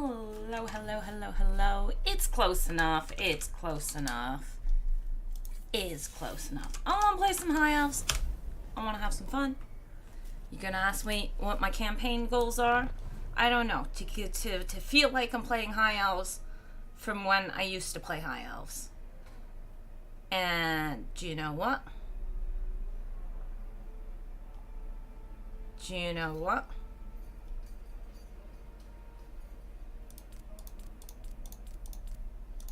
Hello, hello, hello, hello. It's close enough. It's close enough. Is close enough. I want to play some High Elves. I want to have some fun. You're gonna ask me what my campaign goals are? I don't know. To feel like I'm playing High Elves from when I used to play High Elves. And do you know what? Do you know what?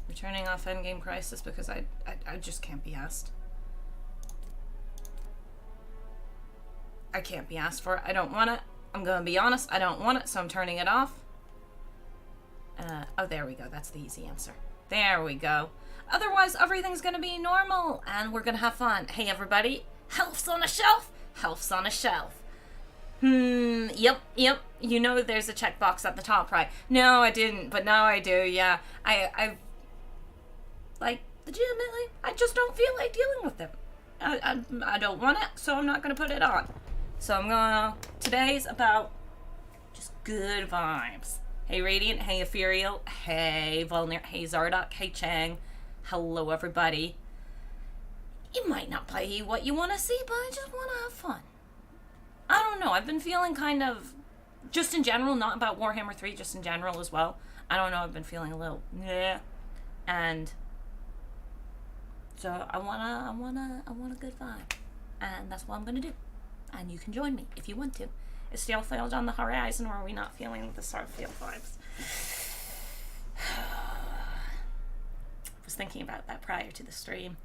We're turning off Endgame Crisis because I just can't be asked. I can't be asked for it. I don't want it. I'm gonna be honest. I don't want it, so I'm turning it off. Oh, there we go. That's the easy answer. There we go. Otherwise, everything's gonna be normal, and we're gonna have fun. Hey, everybody. Health's on a shelf. Health's on a shelf. Yep. You know there's a checkbox at the top, right? No, I didn't, but now I do, yeah. I've like, legitimately, I just don't feel like dealing with them. I don't want it, so I'm not gonna put it on. So I'm gonna, today's about just good vibes. Hey Radiant, hey Ethereal, hey Volnir, hey Zardock, hey Chang. Hello everybody. It might not be what you want to see, but I just want to have fun. I don't know, I've been feeling kind of, just in general, not about Warhammer 3, just in general as well. I don't know, I've been feeling a little, and so I want a good vibe, and that's what I'm gonna do. And you can join me if you want to. Is Starfield on the horizon, or are we not feeling the Starfield vibes? I was thinking about that prior to the stream.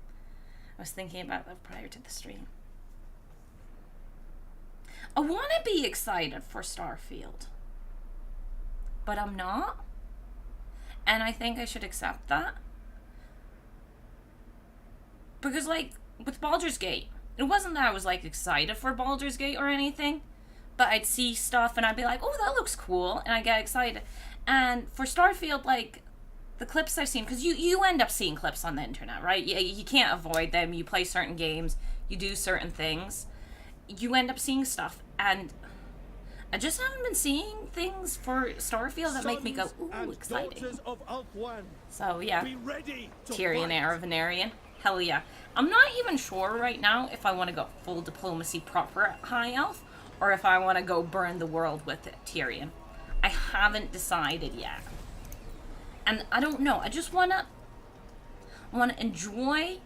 I want to be excited for Starfield, but I'm not. And I think I should accept that. Because, like, with Baldur's Gate, it wasn't that I was, like, excited for Baldur's Gate or anything, but I'd see stuff and I'd be like, oh, that looks cool, and I'd get excited. And for Starfield, like, the clips I've seen, because you end up seeing clips on the internet, right? You can't avoid them. You play certain games, you do certain things, you end up seeing stuff, and I just haven't been seeing things for Starfield that make me go, ooh, exciting. So, yeah, Tyrion, Heir of Venarian. Hell yeah. I'm not even sure right now if I want to go full diplomacy proper at High Elf, or if I want to go burn the world with it, Tyrion. I haven't decided yet. And I don't know. I just want to enjoy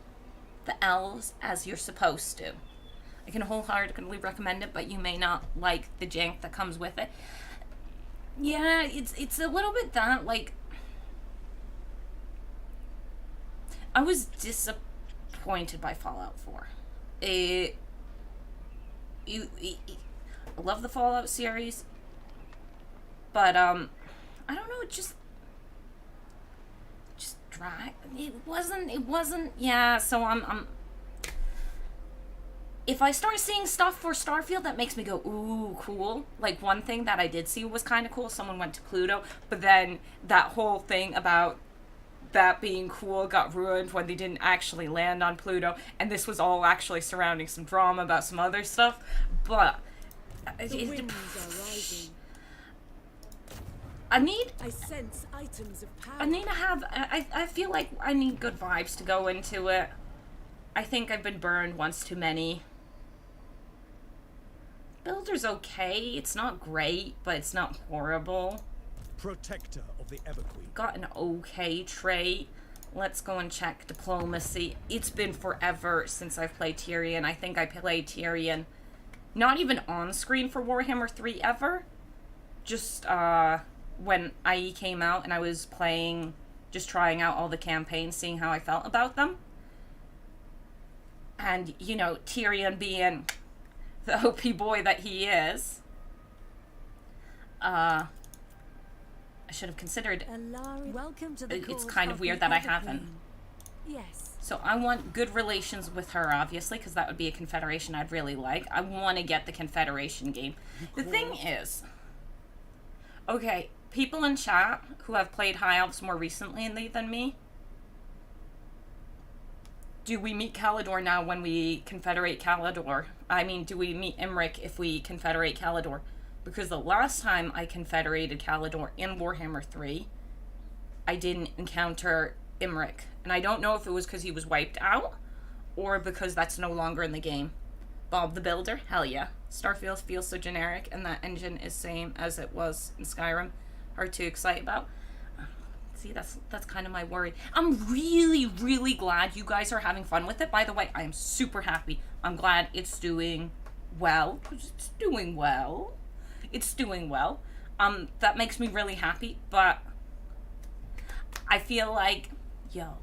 the elves as you're supposed to. I can wholeheartedly recommend it, but you may not like the jank that comes with it. Yeah, it's a little bit that, like, I was disappointed by Fallout 4. I love the Fallout series, but I don't know, it just dry. It wasn't. Yeah. So I'm. If I start seeing stuff for Starfield that makes me go, ooh, cool. Like, one thing that I did see was kind of cool. Someone went to Pluto, but then that whole thing about that being cool got ruined when they didn't actually land on Pluto, and this was all actually surrounding some drama about some other stuff. But the winds are rising. I sense items of power. I need to have. I feel like I need good vibes to go into it. I think I've been burned once too many. Builder's okay. It's not great, but it's not horrible. Protector of the Everqueen. Got an okay trait. Let's go and check diplomacy. It's been forever since I've played Tyrion. I think I played Tyrion not even on screen for Warhammer 3 ever. Just when IE came out and I was playing, just trying out all the campaigns, seeing how I felt about them. And, you know, Tyrion being the OP boy that he is, I should have considered. Welcome to the it's kind of weird that I haven't. Yes. So I want good relations with her, obviously, because that would be a Confederation I'd really like. I want to get the Confederation game. The thing is, okay, people in chat who have played High Elves more recently than me, do we meet Calidor now when we Confederate Calidor? I mean, do we meet Imric if we Confederate Calidor? Because the last time I confederated Calidor in Warhammer 3, I didn't encounter Imric. And I don't know if it was because he was wiped out, or because that's no longer in the game. Bob the Builder? Hell yeah. Starfield feels so generic, and that engine is same as it was in Skyrim. Hard to excite about. See, that's kind of my worry. I'm really, really glad you guys are having fun with it. By the way, I am super happy. I'm glad it's doing well. It's doing well. It's doing well. That makes me really happy, but I feel like, yo,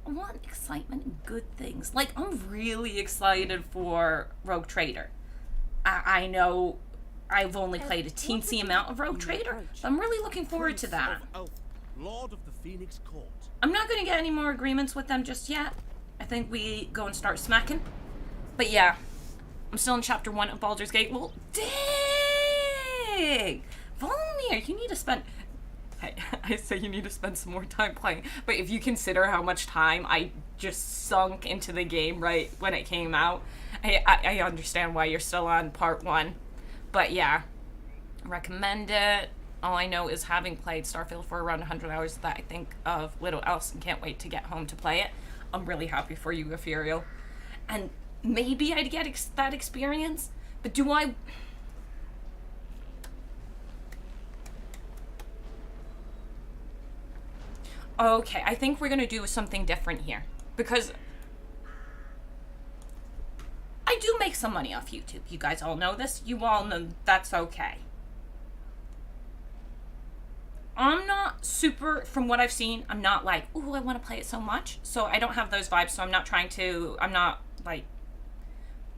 I want excitement and good things. Like, I'm really excited for Rogue Trader. I know I've only played a teensy amount of Rogue Trader, but I'm really looking forward to that. Lord of the Phoenix Court. I'm not going to get any more agreements with them just yet. I think we go and start smacking. But yeah, I'm still in Chapter 1 of Baldur's Gate. Well, dang! Volnir, you need to spend... I say you need to spend some more time playing, but if you consider how much time I just sunk into the game right when it came out, I understand why you're still on part 1. But yeah, recommend it. All I know is, having played Starfield for around 100 hours, that I think of little else and can't wait to get home to play it. I'm really happy for you, Ethereal. And maybe I'd get that experience, but do I... Okay, I think we're going to do something different here. Because I do make some money off YouTube. You guys all know this. You all know that's okay. I'm not super, from what I've seen, I'm not like, ooh, I want to play it so much. So I don't have those vibes, so I'm not like...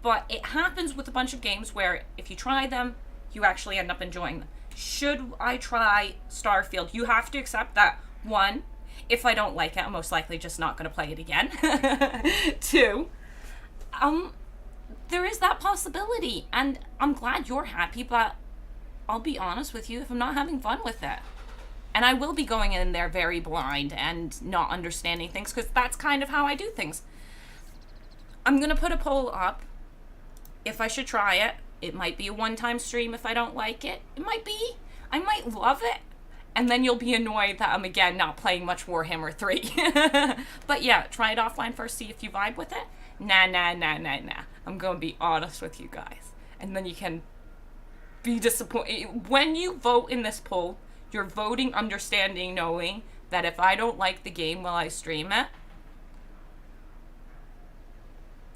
But it happens with a bunch of games where if you try them, you actually end up enjoying them. Should I try Starfield? You have to accept that, 1, if I don't like it, I'm most likely just not going to play it again. 2, there is that possibility, and I'm glad you're happy, but I'll be honest with you, if I'm not having fun with it. And I will be going in there very blind and not understanding things, because that's kind of how I do things. I'm going to put a poll up if I should try it. It might be a one-time stream if I don't like it. It might be. I might love it. And then you'll be annoyed that I'm, again, not playing much Warhammer 3. But yeah, try it offline first, see if you vibe with it. Nah. I'm going to be honest with you guys. And then you can be disappointed. When you vote in this poll, you're voting understanding, knowing that if I don't like the game while I stream it,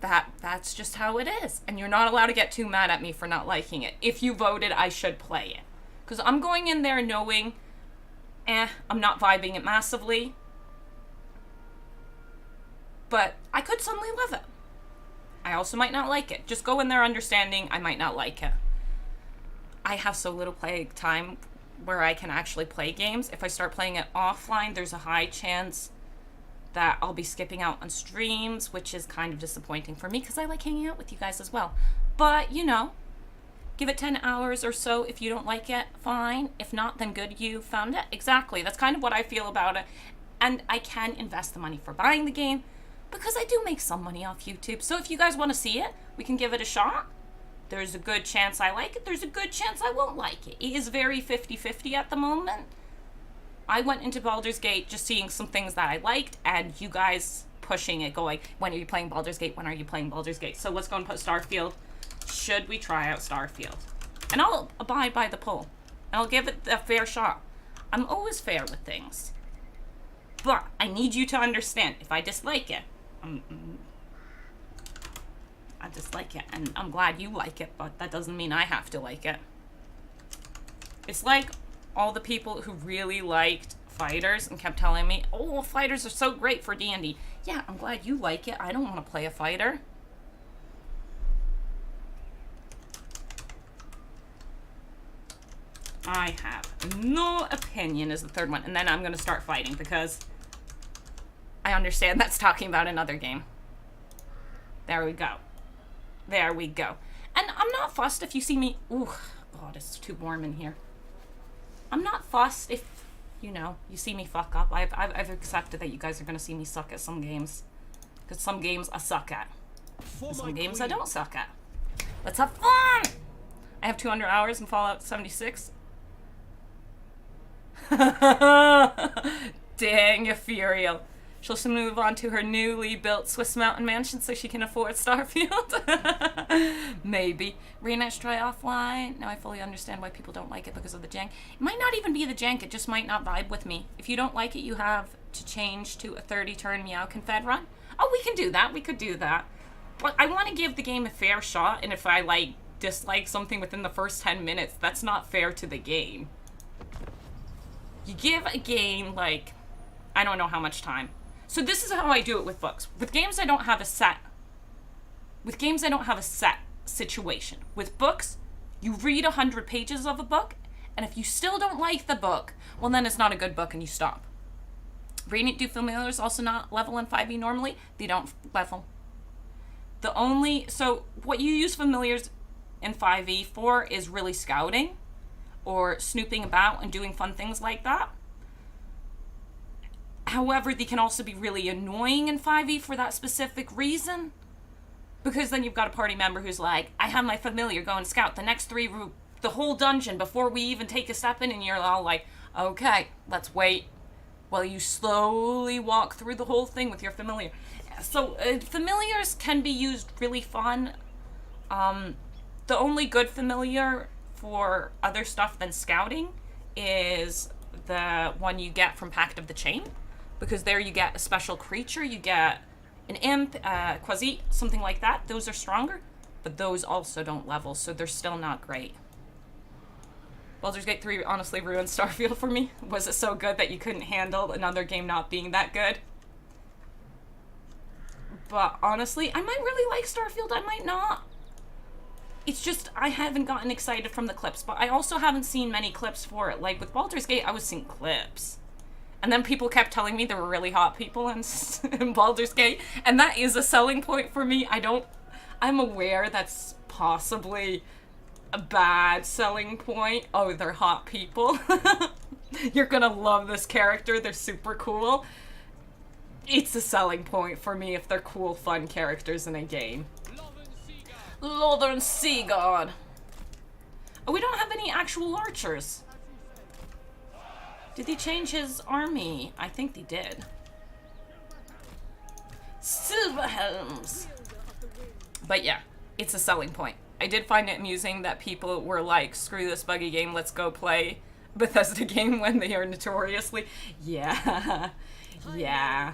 that's just how it is. And you're not allowed to get too mad at me for not liking it. If you voted, I should play it. Because I'm going in there knowing, I'm not vibing it massively. But I could suddenly love it. I also might not like it. Just go in there understanding I might not like it. I have so little play time where I can actually play games. If I start playing it offline, there's a high chance that I'll be skipping out on streams, which is kind of disappointing for me because I like hanging out with you guys as well. But, you know, give it 10 hours or so. If you don't like it, fine. If not, then good, you found it. Exactly. That's kind of what I feel about it. And I can invest the money for buying the game because I do make some money off YouTube. So if you guys want to see it, we can give it a shot. There's a good chance I like it. There's a good chance I won't like it. It is very 50-50 at the moment. I went into Baldur's Gate just seeing some things that I liked, and you guys pushing it, going, when are you playing Baldur's Gate? When are you playing Baldur's Gate? So let's go and put Starfield. Should we try out Starfield? And I'll abide by the poll. I'll give it a fair shot. I'm always fair with things. But I need you to understand, if I dislike it, I dislike it, and I'm glad you like it, but that doesn't mean I have to like it. It's like all the people who really liked fighters and kept telling me, oh, fighters are so great for D&D. Yeah, I'm glad you like it. I don't want to play a fighter. I have no opinion is the third one. And then I'm going to start fighting because I understand that's talking about another game. There we go. There we go. And I'm not fussed if you see me... Ooh, God, it's too warm in here. I'm not fussed if, you know, you see me fuck up. I've accepted that you guys are going to see me suck at some games. Because some games I suck at. And some games I don't suck at. Let's have fun! I have 200 hours in Fallout 76. Dang, Ethereal. She'll soon move on to her newly built Swiss mountain mansion so she can afford Starfield. Maybe. Rematch try offline. Now I fully understand why people don't like it because of the jank. It might not even be the jank, it just might not vibe with me. If you don't like it, you have to change to a 30-turn Meow Confed run. Oh, we can do that. We could do that. But I want to give the game a fair shot, and if I, like, dislike something within the first 10 minutes, that's not fair to the game. You give a game, like, I don't know how much time. So this is how I do it with books. With games, I don't have a set. With games, I don't have a set situation. With books, you read 100 pages of a book, and if you still don't like the book, well, then it's not a good book and you stop. Reading do familiars also not level in 5e normally. They don't level. So what you use familiars in 5e for is really scouting or snooping about and doing fun things like that. However, they can also be really annoying in 5e for that specific reason. Because then you've got a party member who's like, I have my familiar go and scout the next the whole dungeon before we even take a step in, and you're all like, okay, let's wait while you slowly walk through the whole thing with your familiar. So familiars can be used really fun. The only good familiar for other stuff than scouting is the one you get from Pact of the Chain, because there you get a special creature, you get an imp, quasi, something like that. Those are stronger, but those also don't level, so they're still not great. Baldur's Gate 3 honestly ruined Starfield for me. Was it so good that you couldn't handle another game not being that good? But honestly, I might really like Starfield, I might not. It's just, I haven't gotten excited from the clips, but I also haven't seen many clips for it. Like, with Baldur's Gate, I was seeing clips. And then people kept telling me there were really hot people in Baldur's Gate, and that is a selling point for me. I'm aware that's possibly a bad selling point. Oh, they're hot people. You're gonna love this character, they're super cool. It's a selling point for me if they're cool, fun characters in a game. Northern Sea God. Oh, we don't have any actual archers. Did they change his army? I think they did. Silver Helms. But yeah, it's a selling point. I did find it amusing that people were like, screw this buggy game, let's go play Bethesda game when they are notoriously... Yeah. Yeah.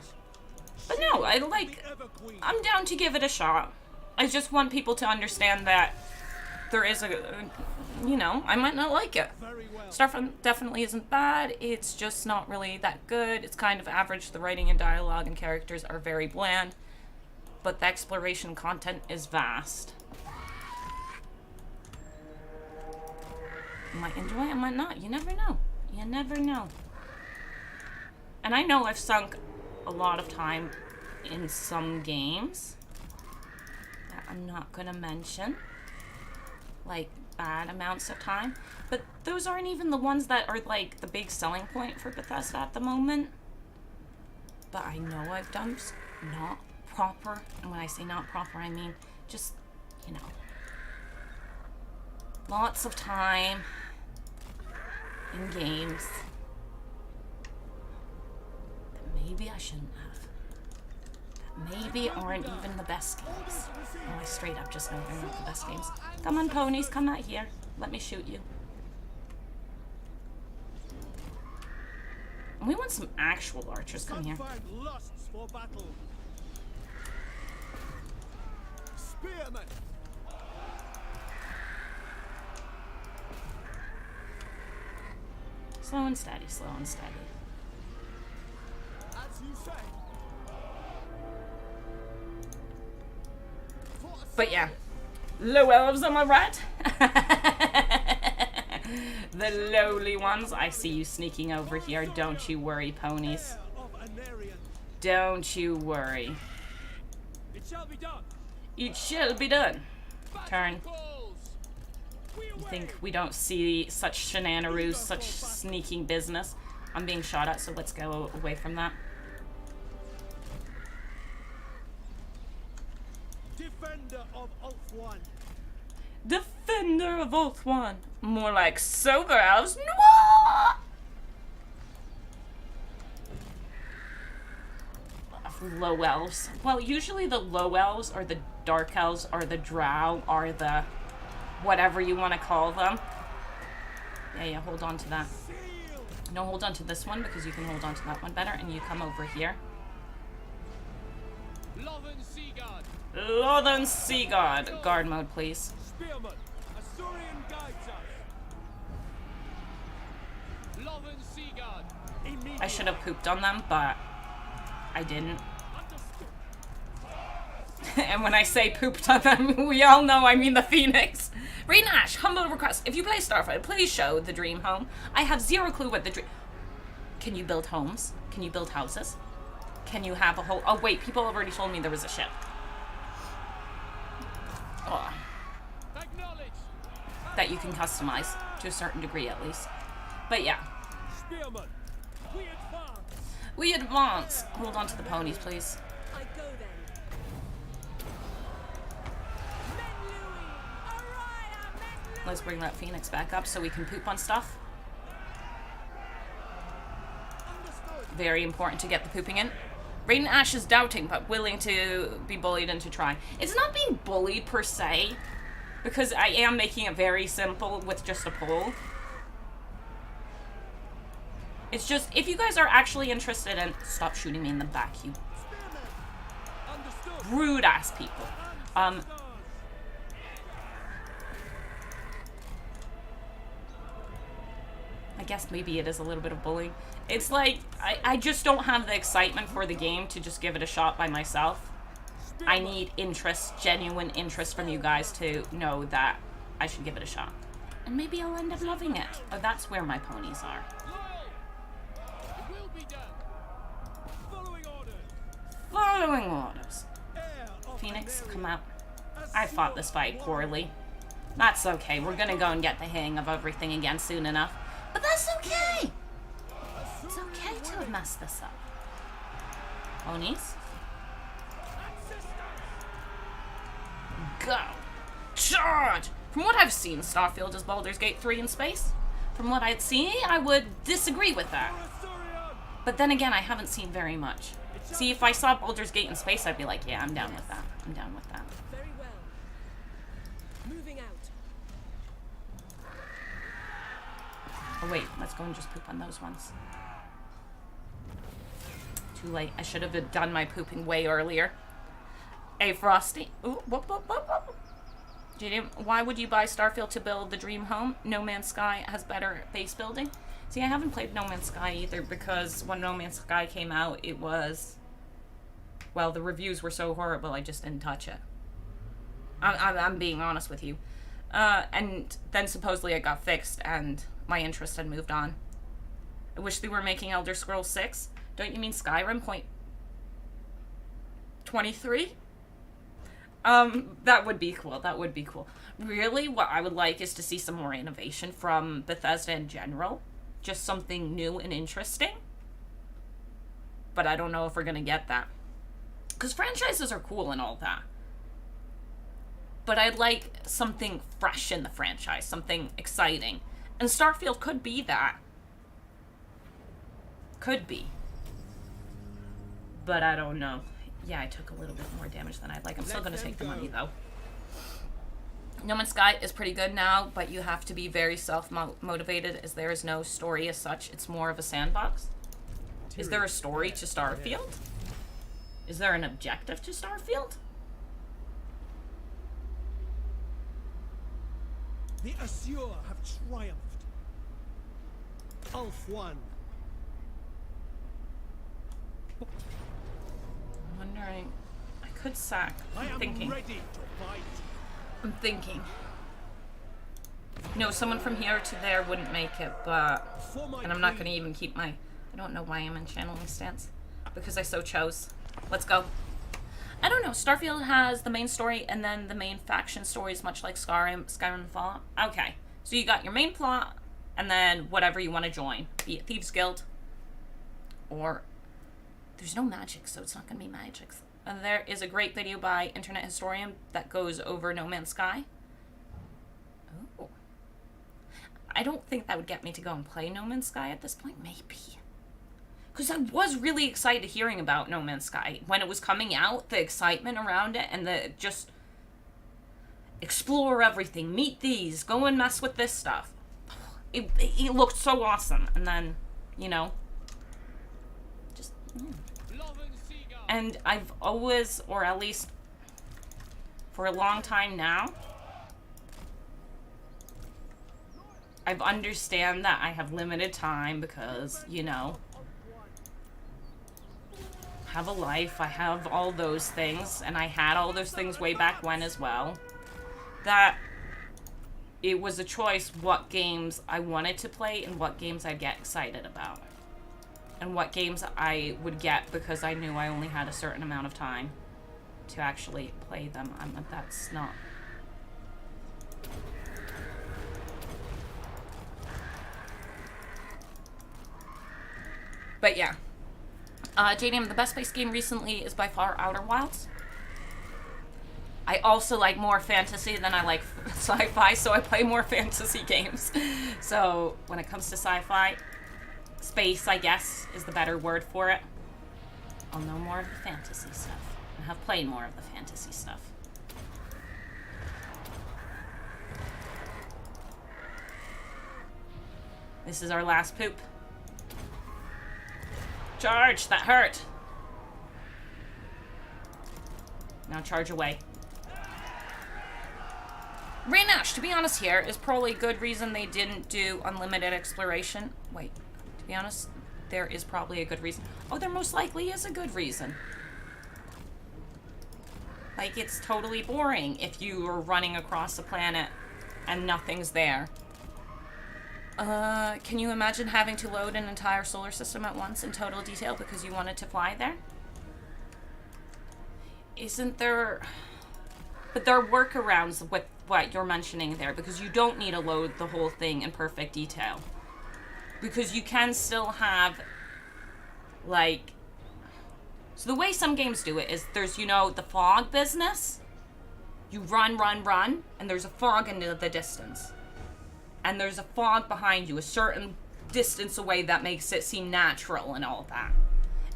But no, I'm down to give it a shot. I just want people to understand that there is I might not like it. Starfield definitely isn't bad, it's just not really that good. It's kind of average. The writing and dialogue and characters are very bland, but the exploration content is vast. I might enjoy it, I might not. You never know. You never know. And I know I've sunk a lot of time in some games that I'm not gonna mention, like bad amounts of time, but those aren't even the ones that are like the big selling point for Bethesda at the moment. But I know I've done not proper, and when I say not proper, I mean just, lots of time in games that maybe I shouldn't have. That maybe aren't even the best games. Oh, I straight up just know they're not the best games. Come on, ponies, come out here. Let me shoot you. And we want some actual archers. Come here. Spearman. Slow and steady, slow and steady. As you say. But yeah, low elves, am I right? The lowly ones. I see you sneaking over here. Don't you worry, ponies. Don't you worry. It shall be done. It shall be done. Turn. You think we don't see such shenanigans, such sneaking business? I'm being shot at, so let's go away from that. Defender of Alt 1. Defender Defender of Oath One. More like sober elves. No! Low elves. Well, usually the low elves or the dark elves or the drow or the whatever you want to call them. Yeah, hold on to that. No, hold on to this one because you can hold on to that one better, and you come over here. Lothern Seaguard. Lothern Seaguard. Guard mode, please. Spearman. Asturian guides us. Lothern Seaguard. I should have pooped on them, but I didn't. And when I say pooped on them, we all know I mean the Phoenix. Rain Ash, humble request. If you play Starfield, please show the dream home. I have zero clue what the dream... Can you build homes? Can you build houses? Can you have a whole... Oh, wait, people already told me there was a ship. Oh. That you can customize, to a certain degree at least. But yeah. Spearman. We advance. We advance. Hold on to the ponies, please. I go then. Let's bring that Phoenix back up so we can poop on stuff. Very important to get the pooping in. Raiden Ash is doubting, but willing to be bullied into trying. It's not being bullied per se, because I am making it very simple with just a poll. It's just, if you guys are actually interested in... Stop shooting me in the back, you rude ass people. I guess maybe it is a little bit of bullying. It's like, I just don't have the excitement for the game to just give it a shot by myself. I need interest, genuine interest from you guys to know that I should give it a shot. And maybe I'll end up loving it. Oh, that's where my ponies are. Following orders. Phoenix, come out. I fought this fight poorly. That's okay. We're gonna go and get the hang of everything again soon enough. But that's okay! It's okay to have messed this up. Ponies? Go! Charge! From what I've seen, Starfield is Baldur's Gate 3 in space. From what I'd seen, I would disagree with that. But then again, I haven't seen very much. See, if I saw Baldur's Gate in space, I'd be like, yeah, I'm down with that. I'm down with that. Very well. Moving out. Oh wait, let's go and just poop on those ones. Too late. I should have done my pooping way earlier. Hey, Frosty. Ooh, whoop, whoop, whoop, whoop. Why would you buy Starfield to build the dream home? No Man's Sky has better base building. See, I haven't played No Man's Sky either because when No Man's Sky came out, it was... Well, the reviews were so horrible, I just didn't touch it. I'm being honest with you. And then supposedly it got fixed and my interest had moved on. I wish they were making Elder Scrolls 6. Don't you mean Skyrim point 23? That would be cool. That would be cool. Really, what I would like is to see some more innovation from Bethesda in general. Just something new and interesting. But I don't know if we're gonna get that. Because franchises are cool and all that. But I'd like something fresh in the franchise. Something exciting. And Starfield could be that. Could be. But I don't know. Yeah, I took a little bit more damage than I'd like. I'm still going to take the money, though. No Man's Sky is pretty good now, but you have to be very self-motivated, as there is no story as such. It's more of a sandbox. Is there a story to Starfield? Is there an objective to Starfield? The Assure have triumphed. Ulf won. I'm wondering... I could sack. I'm thinking. Ready to fight. I'm thinking. No, someone from here to there wouldn't make it, but... And I'm not going to even keep my... I don't know why I'm in channeling stance. Because I so chose. Let's go. I don't know. Starfield has the main story and then the main faction stories, much like Skyrim and Fallout. Okay. So you got your main plot and then whatever you want to join. Be it Thieves Guild or... There's no magic, so it's not going to be magic. And there is a great video by Internet Historian that goes over No Man's Sky. I don't think that would get me to go and play No Man's Sky at this point. Maybe. Because I was really excited hearing about No Man's Sky. When it was coming out, the excitement around it, and the just explore everything, meet these, go and mess with this stuff. It looked so awesome. And then, you know, just... And I've always, or at least for a long time now, I've understand that I have limited time because, you know, have a life, I have all those things, and I had all those things way back when as well, that it was a choice what games I wanted to play and what games I'd get excited about. And what games I would get because I knew I only had a certain amount of time to actually play them. That's not... But yeah. JDM, the best placed game recently is by far Outer Wilds. I also like more fantasy than I like sci-fi, so I play more fantasy games. So when it comes to sci-fi, space, I guess, is the better word for it. I'll know more of the fantasy stuff. I have played more of the fantasy stuff. This is our last poop. Charge! That hurt! Now charge away. Raynash, to be honest here, is probably a good reason they didn't do unlimited exploration. Wait, to be honest, there is probably a good reason. Oh, there most likely is a good reason. Like, it's totally boring if you are running across the planet and nothing's there. Can you imagine having to load an entire solar system at once in total detail because you wanted to fly there? Isn't there... But there are workarounds with what you're mentioning there, because you don't need to load the whole thing in perfect detail. Because you can still have, like... So the way some games do it is there's, you know, the fog business. You run, and there's a fog in the distance. And there's a fog behind you, a certain distance away that makes it seem natural and all that.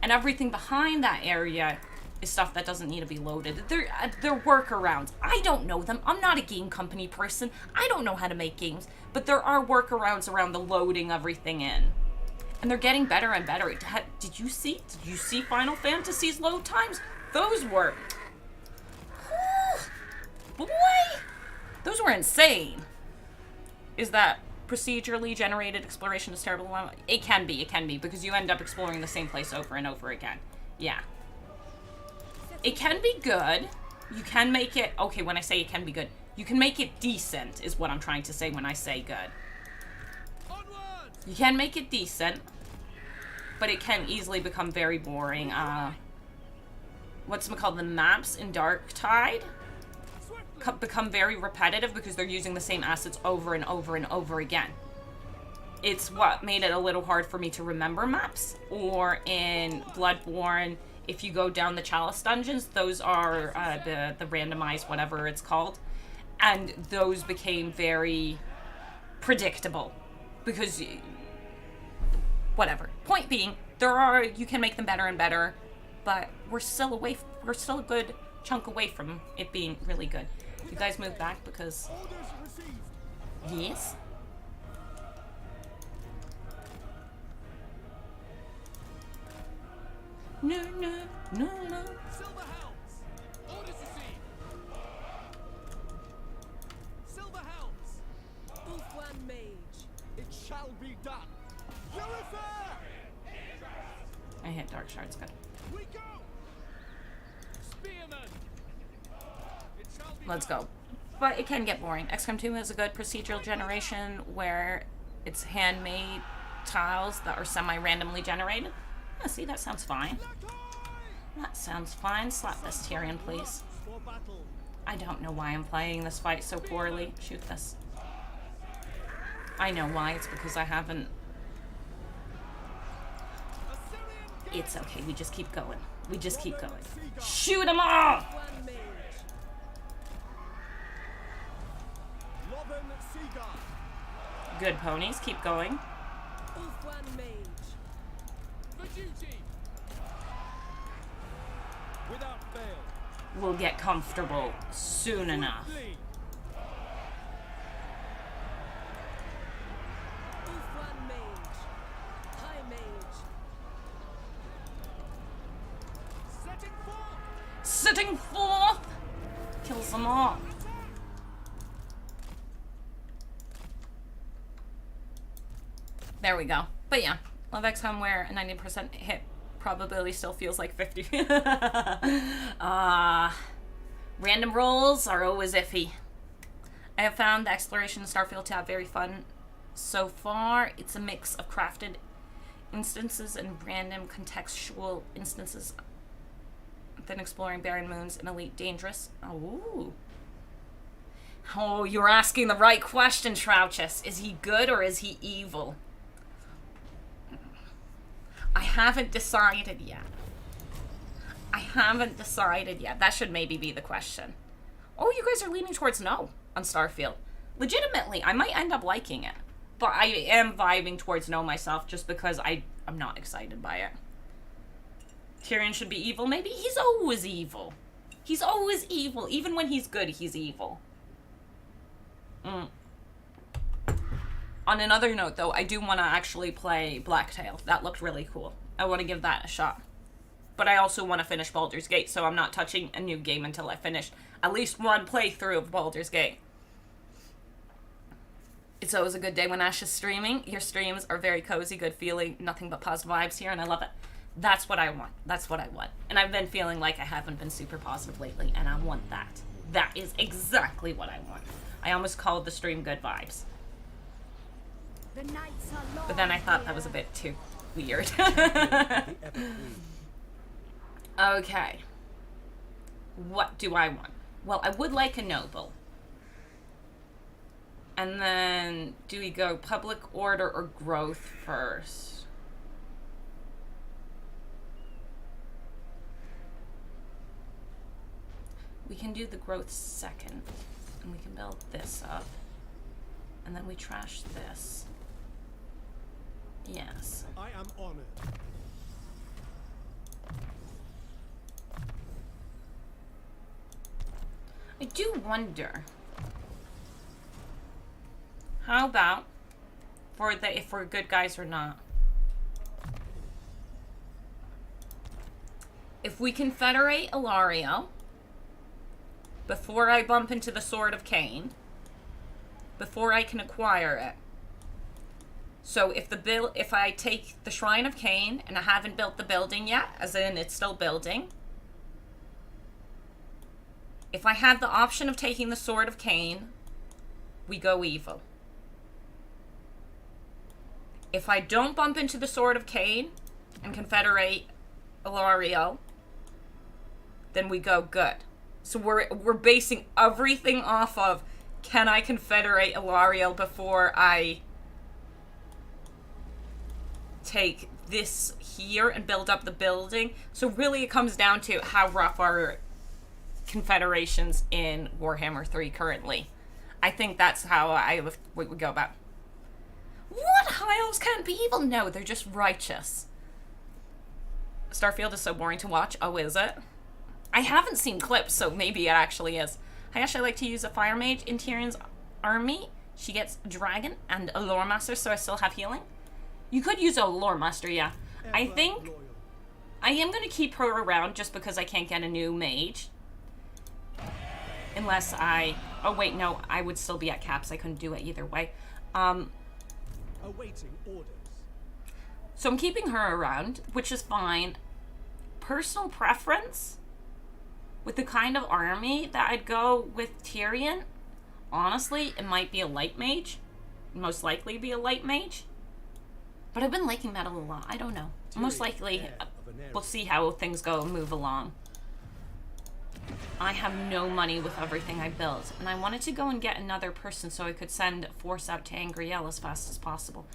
And everything behind that area is stuff that doesn't need to be loaded. They're workarounds. I don't know them. I'm not a game company person. I don't know how to make games. But there are workarounds around the loading everything in. And they're getting better and better. Did you see Final Fantasy's load times? Those were... Boy! Those were insane. Is that procedurally generated exploration is terrible? It can be, because you end up exploring the same place over and over again. Yeah. It can be good. You can make it... Okay, when I say it can be good, you can make it decent, is what I'm trying to say when I say good. You can make it decent, but it can easily become very boring. What's it called? The maps in Dark Tide become very repetitive because they're using the same assets over and over and over again. It's what made it a little hard for me to remember maps. Or in Bloodborne, if you go down the Chalice dungeons, those are the randomized whatever it's called. And those became very predictable. Because... Whatever. Point being, you can make them better and better, but we're still a good chunk away from it being really good. You guys move back because... Yes? No. Silver Helms! Orders received! Silver Helms! Ulfwan Mage. It shall be done! I hit Dark Shards, good. We go! Spearman! It shall be Let's done. go. But it can get boring. XCOM 2 is a good procedural generation where it's handmade tiles that are semi-randomly generated. Oh, see, that sounds fine. That sounds fine. Slap this Tyrion, please. For battle. I don't know why I'm playing this fight so poorly. Shoot this. I know why. It's because I haven't... It's okay. We just keep going. We just keep going. Shoot them all! Ulfwan Mage. Loven Seagull. Good ponies. Keep going. Ulfwan Mage. For duty. Without fail. We'll get comfortable soon enough. Flee. Ulfwan Mage. High Mage. Setting forth. Sitting forth! Kills them all. There we go. But yeah, Love X Homeware, a 90% hit probability still feels like 50. Random rolls are always iffy. I have found the exploration in Starfield to have very fun so far. It's a mix of crafted instances and random contextual instances. Then exploring barren moons and Elite Dangerous. Oh, you're asking the right question, Trouchus. Is he good or is he evil? I haven't decided yet. That should maybe be the question. Oh, you guys are leaning towards no on Starfield. Legitimately, I might end up liking it. But I am vibing towards no myself just because I'm not excited by it. Tyrion should be evil. Maybe he's always evil. He's always evil. Even when he's good, he's evil. On another note, though, I do want to actually play Blacktail. That looked really cool. I want to give that a shot. But I also want to finish Baldur's Gate, so I'm not touching a new game until I finish at least one playthrough of Baldur's Gate. It's always a good day when Ash is streaming. Your streams are very cozy, good feeling, nothing but positive vibes here, and I love it. That's what I want. That's what I want. And I've been feeling like I haven't been super positive lately, and I want that. That is exactly what I want. I almost called the stream good vibes. The nights are long. But then I thought that was a bit too weird. Okay. What do I want? Well, I would like a noble. And then, do we go public order or growth first? We can do the growth second. And we can build this up. And then we trash this. Yes. I am honored. I do wonder. How about if we're good guys or not? If we confederate Ilario before I bump into the Sword of Cain, before I can acquire it. So if I take the Shrine of Cain and I haven't built the building yet, as in it's still building. If I have the option of taking the Sword of Cain, we go evil. If I don't bump into the Sword of Cain and confederate Ilario, then we go good. So we're basing everything off of, can I confederate Ilario before I take this here and build up the building? So really it comes down to how rough are confederations in Warhammer 3 currently. I think that's how I would go about. What? High Elves can't be evil? No, they're just righteous. Starfield is so boring to watch. Oh, is it? I haven't seen clips, so maybe it actually is. I actually like to use a Fire Mage in Tyrion's army. She gets a dragon and a Lore Master, so I still have healing. You could use a Lore Master, yeah. I think I am going to keep her around just because I can't get a new mage. Unless oh wait, no, I would still be at caps. I couldn't do it either way. Awaiting orders. So I'm keeping her around, which is fine. Personal preference with the kind of army that I'd go with Tyrion, honestly, it might be a light mage. Most likely be a light mage. But I've been liking that a lot. I don't know. Most likely, we'll see how things go and move along. I have no money with everything I built, and I wanted to go and get another person so I could send force out to Angriel as fast as possible.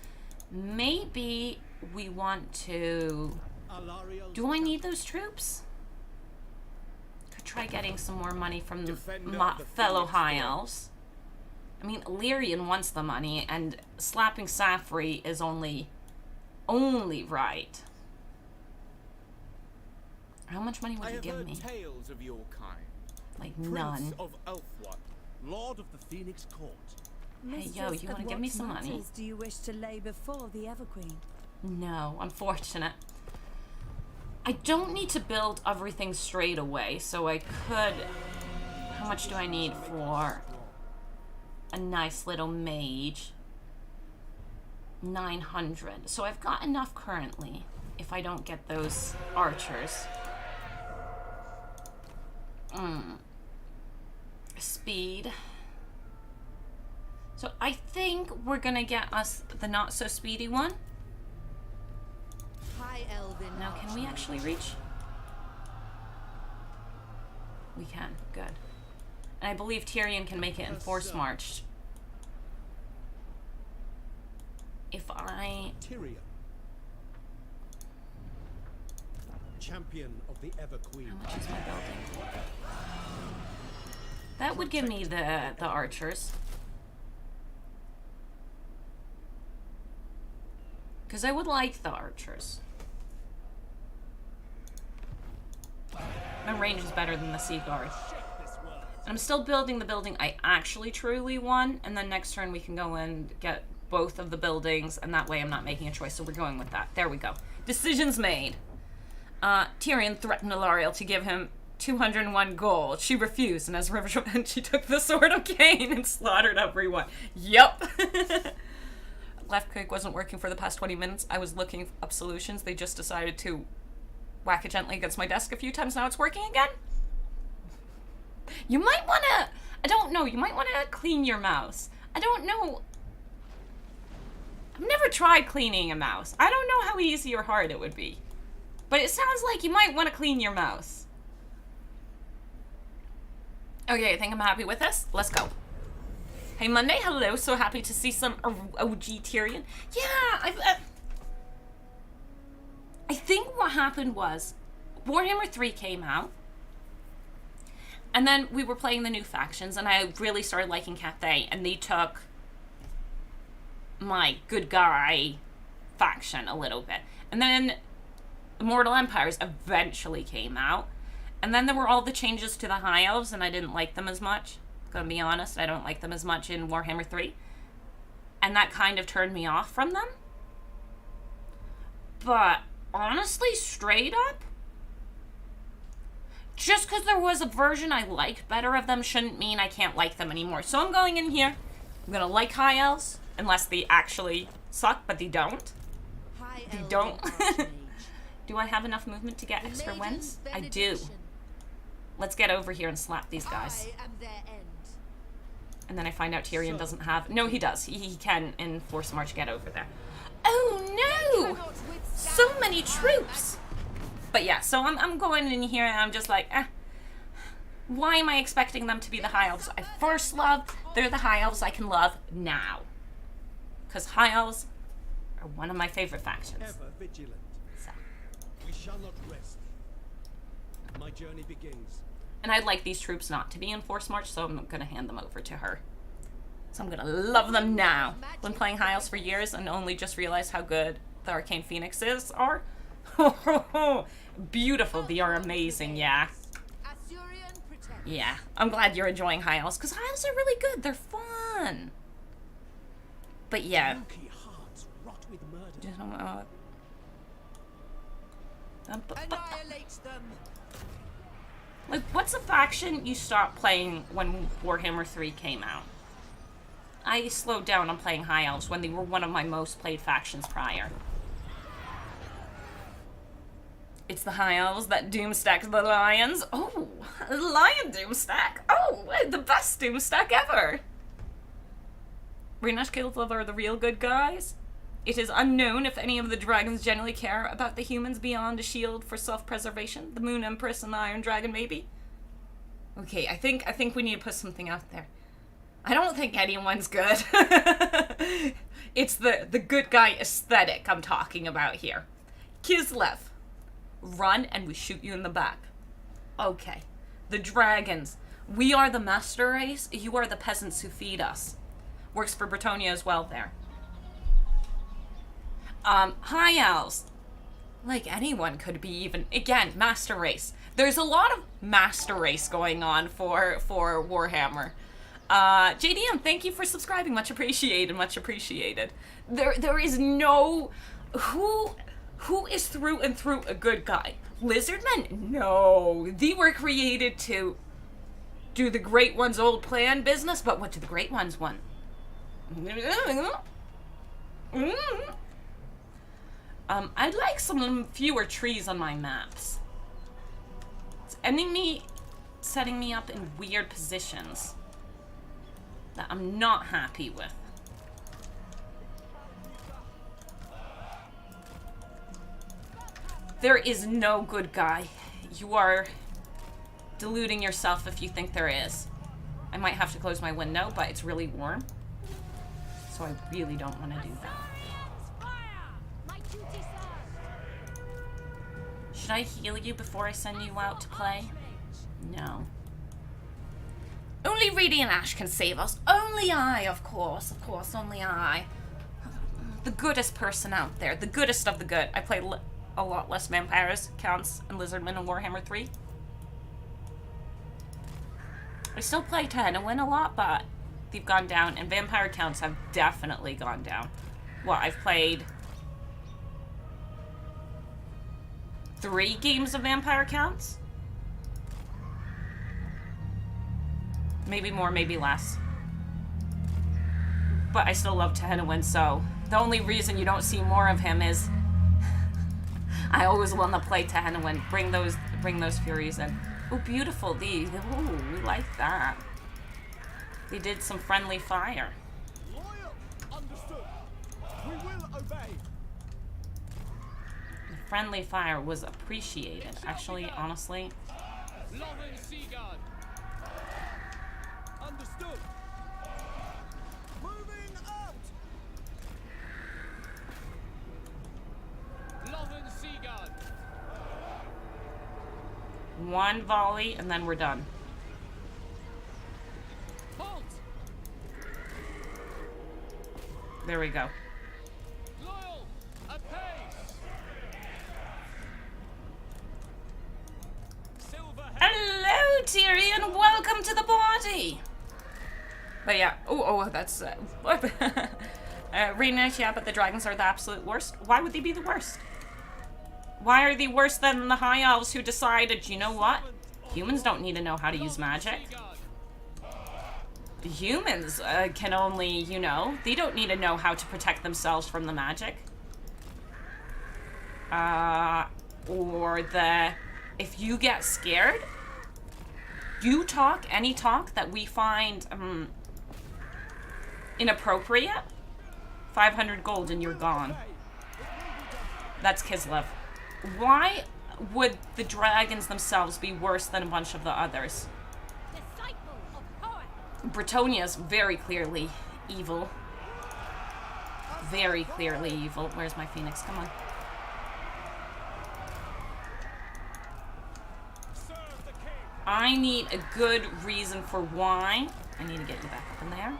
Maybe we want to... Do I need those troops? Could try getting some more money from my fellow High Elves. I mean, Illyrian wants the money, and slapping Safri is only right. How much money would I you have give heard me? tales of your kind. Like, Prince none. of Elfwat, Lord of the Phoenix Court. Hey, yo, you want to give me some money? What matters do you wish to lay before the Everqueen? No, unfortunate. I don't need to build everything straight away, so I could... How much do I need for a nice little mage? 900. So I've got enough currently, if I don't get those archers. Speed. So I think we're gonna get us the not-so-speedy one. High Elven. Now, can we actually reach? We can. Good. And I believe Tyrion can make it in Force March. If I... Tyrion, champion of the Everqueen. How much is my building? That would give me the archers. Because I would like the archers. My range is better than the Sea Guard. And I'm still building the building I actually truly won, and then next turn we can go and get both of the buildings, and that way I'm not making a choice, so we're going with that. There we go. Decisions made. Tyrion threatened Ilariel to give him 201 gold. She refused, and as revenge, she took the Sword of Cain and slaughtered everyone. Yup. Left click wasn't working for the past 20 minutes. I was looking up solutions. They just decided to whack it gently against my desk a few times. Now it's working again. You might want to... I don't know. You might want to clean your mouse. I don't know. I've never tried cleaning a mouse. I don't know how easy or hard it would be. But it sounds like you might want to clean your mouse. Okay, I think I'm happy with this. Let's go. Hey, Monday, hello. So happy to see some OG Tyrion. Yeah, I think what happened was Warhammer 3 came out. And then we were playing the new factions, and I really started liking Cathay, and they took my good guy faction a little bit. And then Immortal Empires eventually came out. And then there were all the changes to the High Elves, and I didn't like them as much. Gonna be honest, I don't like them as much in Warhammer 3. And that kind of turned me off from them. But honestly, straight up, just because there was a version I liked better of them shouldn't mean I can't like them anymore. So I'm going in here. I'm gonna like High Elves, unless they actually suck, but they don't. They don't. Do I have enough movement to get extra wins? I do. Let's get over here and slap these guys. And then I find out Tyrion doesn't have... No, he does. He can, in Force March, get over there. Oh, no! So many troops! But yeah, so I'm going in here and I'm just like, why am I expecting them to be the High Elves I first loved? They're the High Elves I can love now. Because High Elves are one of my favorite factions. Ever vigilant. So. We shall not rest. My journey begins. And I'd like these troops not to be in Force March, so I'm going to hand them over to her. So I'm going to love them now. Been playing High Elves for years and only just realized how good the Arcane Phoenixes are. Beautiful. They are amazing, yeah. Yeah. I'm glad you're enjoying High Elves, because High Elves are really good. They're fun. But yeah. Hearts rot with murder. Just, Annihilate them. like, what's a faction you stopped playing when Warhammer 3 came out? I slowed down on playing High Elves when they were one of my most played factions prior. It's the High Elves that doomstack the Lions. Oh, Lion doomstack. Oh, the best doomstack ever. Renosh kills are the real good guys. It is unknown if any of the dragons generally care about the humans beyond a shield for self-preservation. The Moon Empress and the Iron Dragon, maybe. Okay, I think we need to put something out there. I don't think anyone's good. It's the good guy aesthetic I'm talking about here. Kislev. Run and we shoot you in the back. Okay. The dragons. We are the master race. You are the peasants who feed us. Works for Bretonia as well there. High Elves. Like anyone could be even, again, Master Race. There's a lot of Master Race going on for Warhammer. JDM, thank you for subscribing. Much appreciated, much appreciated. There is no... Who is through and through a good guy? Lizardmen? No. They were created to do the Great One's old plan business, but what do the Great Ones want? I'd like some fewer trees on my maps. It's setting me up in weird positions that I'm not happy with. There is no good guy. You are deluding yourself if you think there is. I might have to close my window, but it's really warm. So I really don't want to do that. Should I heal you before I send you out to play? No. Only Radiant Ash can save us. Only I, of course, only I. The goodest person out there. The goodest of the good. I play a lot less vampires, counts, and lizardmen in Warhammer 3. I still play Tehennawyn a lot, but they've gone down, and vampire counts have definitely gone down. What, I've played 3 games of vampire counts? Maybe more, maybe less. But I still love Tehennawyn, so the only reason you don't see more of him is I always want to play Tehennawyn. Bring those Furies in. Oh, beautiful. Oh, we like that. They did some friendly fire. Loyal. Understood. We will obey. The friendly fire was appreciated. Actually, honestly. Understood. Moving out. One volley, and then we're done. Halt. There we go. Loyal. Apace. Hello, Tyrion. Welcome to the party. But yeah. Oh, that's Rhaenyra, yeah, but the dragons are the absolute worst. Why would they be the worst? Why are they worse than the High Elves who decided, you know what? Humans don't need to know how to use magic. The humans can only, you know, they don't need to know how to protect themselves from the magic. Or if you get scared, you talk any talk that we find inappropriate, 500 gold and you're gone. That's Kislev. Why would the dragons themselves be worse than a bunch of the others? Bretonia's very clearly evil. Very clearly evil. Where's my phoenix? Come on. I need a good reason for why. I need to get you back up in there.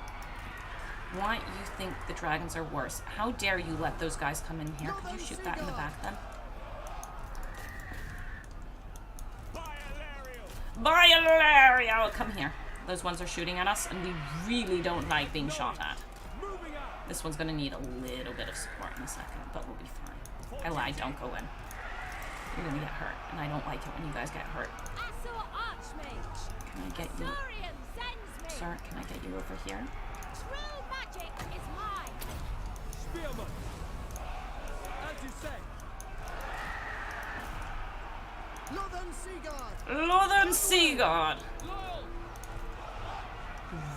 Why you think the dragons are worse? How dare you let those guys come in here? Could you shoot that in the back then? Valerio! Come here. Those ones are shooting at us, and we really don't like being shot at. This one's gonna need a little bit of support in a second, but we'll be fine. I lied, don't go in. You're gonna get hurt, and I don't like it when you guys get hurt. Can I get you... Sir, can I get you over here? True magic is mine. Spearman. As you say. Northern Seaguard. Northern Seaguard.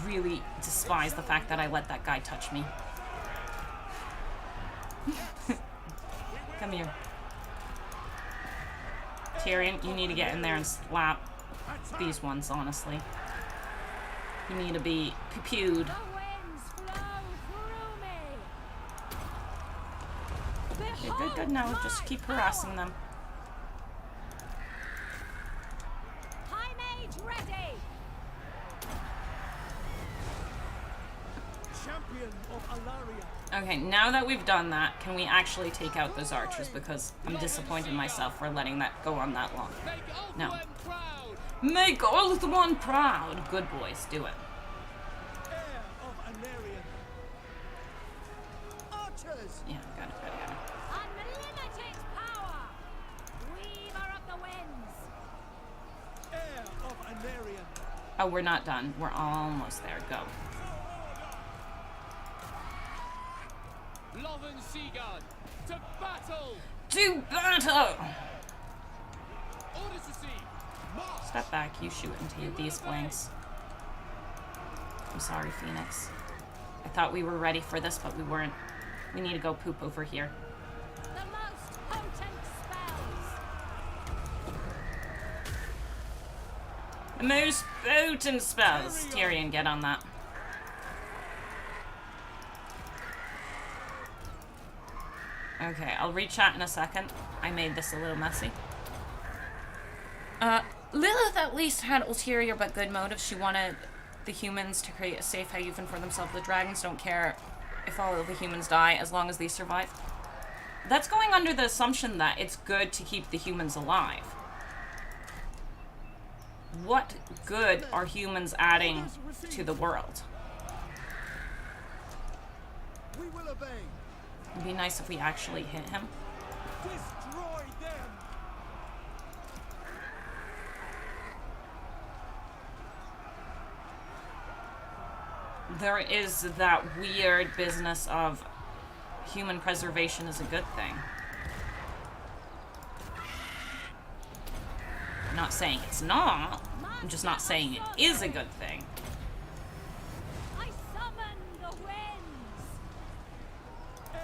Really despise the fact that I let that guy touch me. Come here. Tyrion, you need to get in there and slap these ones, honestly. You need to be pew-pewed. Okay, good, now just keep harassing them. High mage ready. of Alaria. Okay, now that we've done that, can we actually take out those archers? Because I'm disappointed in myself for letting that go on that long. No. Make Ulthuan proud! Good boys, do it. Heir of Anarian. Archers. Yeah, got it. Unlimited power! Weaver of the winds! Heir of Anarian. Oh, we're not done. We're almost there. Go. Loven Seaguard, to battle! To battle! Orders received. March! Step back. You shoot into these flanks. I'm sorry, Phoenix. I thought we were ready for this, but we weren't. We need to go poop over here. The most potent spells! The most potent spells. Tyrion, get on that. Okay, I'll re-chat in a second. I made this a little messy. Lilith at least had ulterior but good motives. She wanted the humans to create a safe haven for themselves. The dragons don't care if all of the humans die as long as they survive. That's going under the assumption that it's good to keep the humans alive. What good are humans adding to the world? We will obey. It'd be nice if we actually hit him. Destroy them. There is that weird business of human preservation is a good thing. I'm not saying it's not. I'm just not saying it is a good thing. I summon the winds!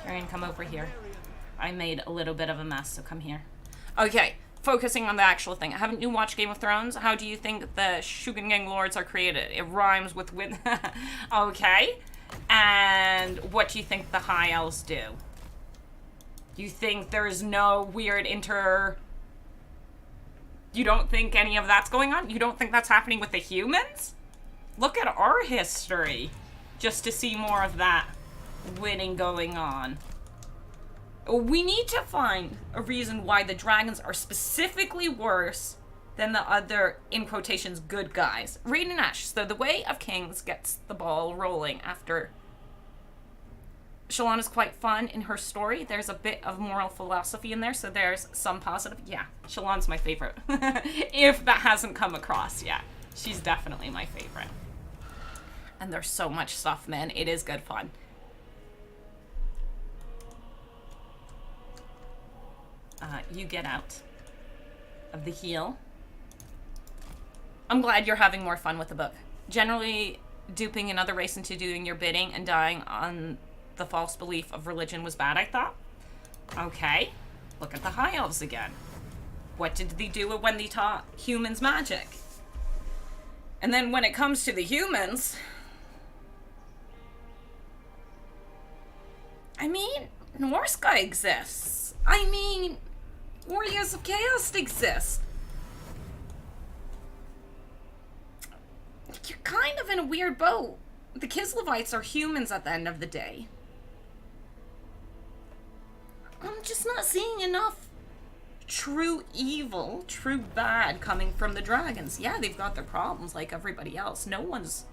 Tyrion, come over here. I made a little bit of a mess, so come here. Okay, focusing on the actual thing. Haven't you watched Game of Thrones? How do you think the Shugengang Lords are created? It rhymes with win. Okay. And what do you think the High Elves do? You think there's no weird You don't think any of that's going on? You don't think that's happening with the humans? Look at our history. Just to see more of that winning going on. We need to find a reason why the dragons are specifically worse than the other, in quotations, good guys. Raiden Ash. So the Way of Kings gets the ball rolling after Shallan is quite fun in her story. There's a bit of moral philosophy in there, so there's some positive. Yeah, Shallan's my favorite. If that hasn't come across yet. She's definitely my favorite. And there's so much stuff, man. It is good fun. You get out of the heel. I'm glad you're having more fun with the book. Generally, duping another race into doing your bidding and dying on the false belief of religion was bad, I thought. Okay, look at the High Elves again. What did they do when they taught humans magic? And then when it comes to the humans, I mean, Norska exists. I mean, Warriors of Chaos exist. You're kind of in a weird boat. The Kislevites are humans at the end of the day. I'm just not seeing enough true evil, true bad coming from the dragons. Yeah, they've got their problems like everybody else. No one's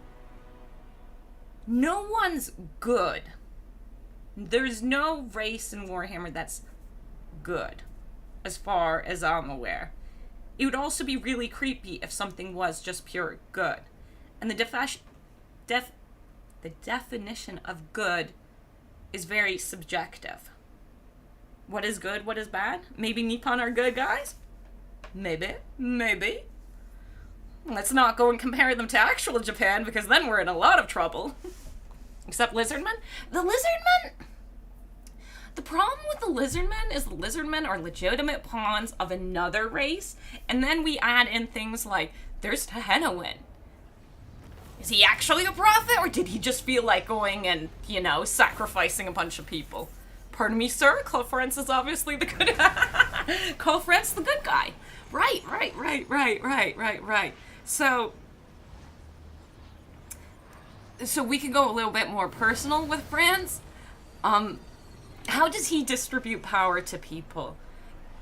good. There's no race in Warhammer that's good, as far as I'm aware. It would also be really creepy if something was just pure good. And the definition of good is very subjective. What is good? What is bad? Maybe Nippon are good guys? Maybe. Let's not go and compare them to actual Japan, because then we're in a lot of trouble. Except Lizardmen? The Lizardmen? The problem with the Lizardmen is the Lizardmen are legitimate pawns of another race, and then we add in things like, there's Tehennowin. Is he actually a prophet, or did he just feel like going and, sacrificing a bunch of people? Pardon me, sir, Clofrence is obviously the good Clofrence, the good guy. Right. So, so we can go a little bit more personal with France. How does he distribute power to people?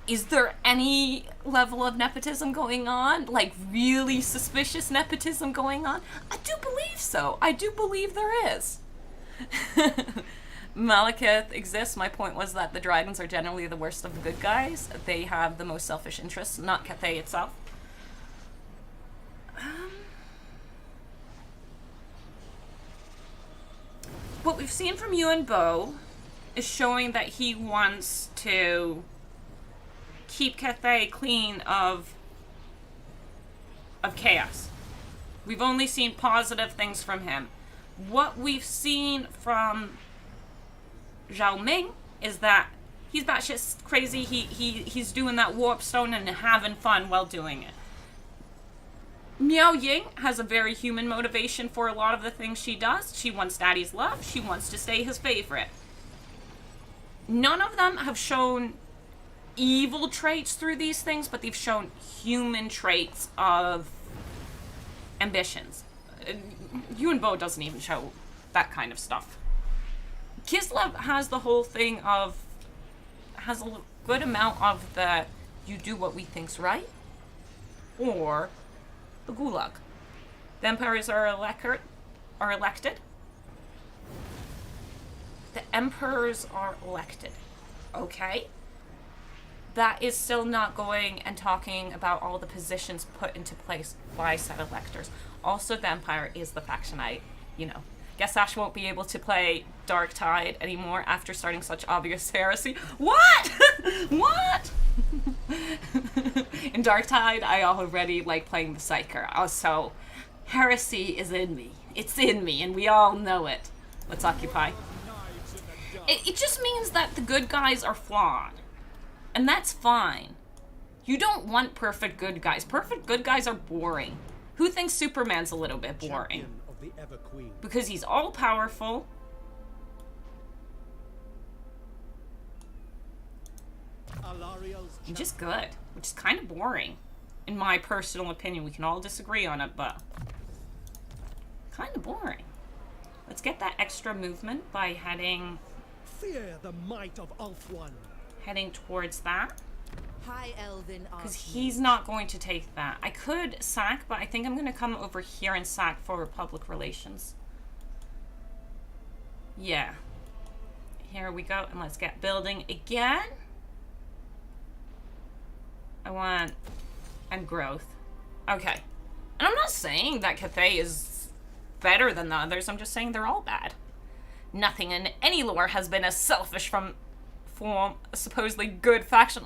Is there any level of nepotism going on? Like, really suspicious nepotism going on? I do believe so. I do believe there is. Malekith exists. My point was that the dragons are generally the worst of the good guys. They have the most selfish interests, not Cathay itself. What we've seen from Yuan Bo is showing that he wants to keep Cathay clean of chaos. We've only seen positive things from him. What we've seen from Zhao Ming is that he's batshit crazy. He's doing that warp stone and having fun while doing it. Miao Ying has a very human motivation for a lot of the things she does. She wants daddy's love. She wants to stay his favorite. None of them have shown evil traits through these things, but they've shown human traits of ambitions. Yuan Bo doesn't even show that kind of stuff. Kislev has the whole thing of, has a good amount of the, you do what we think's right, or the gulag. The emperors are elected. The emperors are elected. Okay? That is still not going and talking about all the positions put into place by said electors. Also, the Empire is the faction guess Ash won't be able to play Dark Tide anymore after starting such obvious heresy. What? What? In Dark Tide, I already like playing the Psyker. Also, heresy is in me. It's in me, and we all know it. Let's occupy. It just means that the good guys are flawed. And that's fine. You don't want perfect good guys. Perfect good guys are boring. Who thinks Superman's a little bit boring? Of the Ever Queen. Because he's all powerful. Alariel's And just good. Which is kind of boring. In my personal opinion. We can all disagree on it, but kind of boring. Let's get that extra movement by heading Fear the might of Ulthuan. towards that. High Elven Because he's not going to take that. I could sack, but I think I'm going to come over here and sack for public relations. Yeah. Here we go, and let's get building again. I want... and growth. Okay. And I'm not saying that Cathay is better than the others, I'm just saying they're all bad. Nothing in any lore has been as selfish from a supposedly good faction.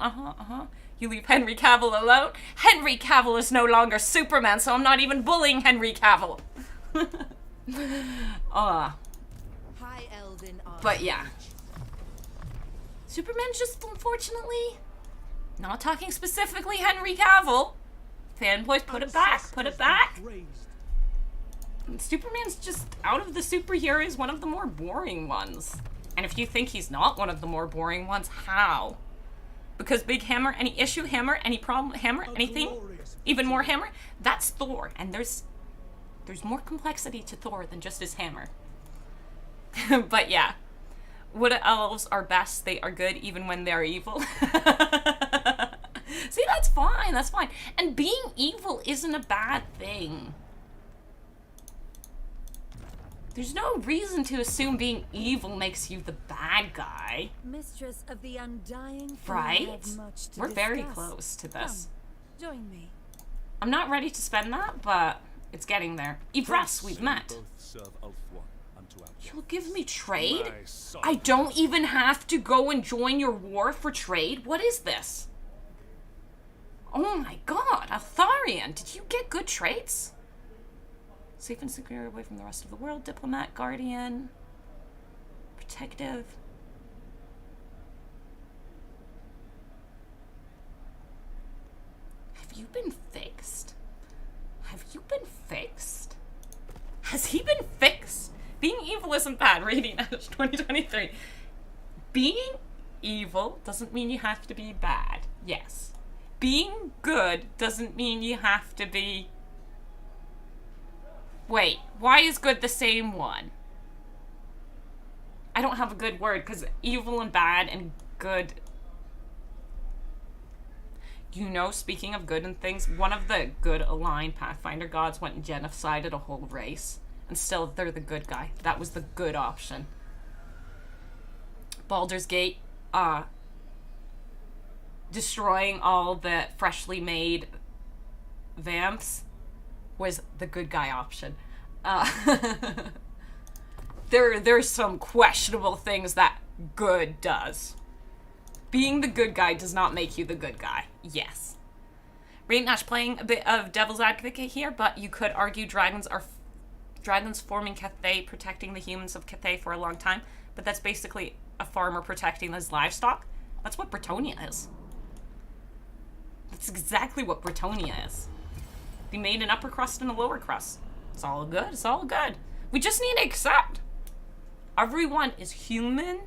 You leave Henry Cavill alone? Henry Cavill is no longer Superman, so I'm not even bullying Henry Cavill. High Elven But yeah. Superman's just, unfortunately, not talking specifically Henry Cavill. Fanboys, put it back, put it back. Superman's just, out of the superheroes, one of the more boring ones. And if you think he's not one of the more boring ones, how? Because big hammer, any issue, hammer, any problem, hammer, anything, even more hammer, that's Thor. And there's more complexity to Thor than just his hammer. But yeah, Wood Elves are best. They are good even when they're evil. See, that's fine, that's fine. And being evil isn't a bad thing. There's no reason to assume being evil makes you the bad guy. Mistress of the Undying Flame, Right? have much to We're very discuss. close to this. Come, join me. I'm not ready to spend that, but it's getting there. Ivras, we've met. Both serve Ulthuan unto our You'll give me trade? My son. I don't even have to go and join your war for trade? What is this? Oh my god, Atharian, did you get good traits? Safe and secure away from the rest of the world. Diplomat, guardian, protective. Have you been fixed? Have you been fixed? Has he been fixed? Being evil isn't bad. Reading Ash 2023. Being evil doesn't mean you have to be bad. Yes. Being good doesn't mean you have to be Wait, why is good the same one? I don't have a good word, because evil and bad and good... You know, speaking of good and things, one of the good aligned Pathfinder gods went and genocided a whole race. And still, they're the good guy. That was the good option. Baldur's Gate, destroying all the freshly made vamps was the good guy option. There's some questionable things that good does. Being the good guy does not make you the good guy. Yes. Rainash playing a bit of devil's advocate here, but you could argue dragons forming Cathay, protecting the humans of Cathay for a long time, but that's basically a farmer protecting his livestock. That's what Bretonia is. That's exactly what Bretonia is. They made an upper crust and a lower crust. It's all good. It's all good. We just need to accept. Everyone is human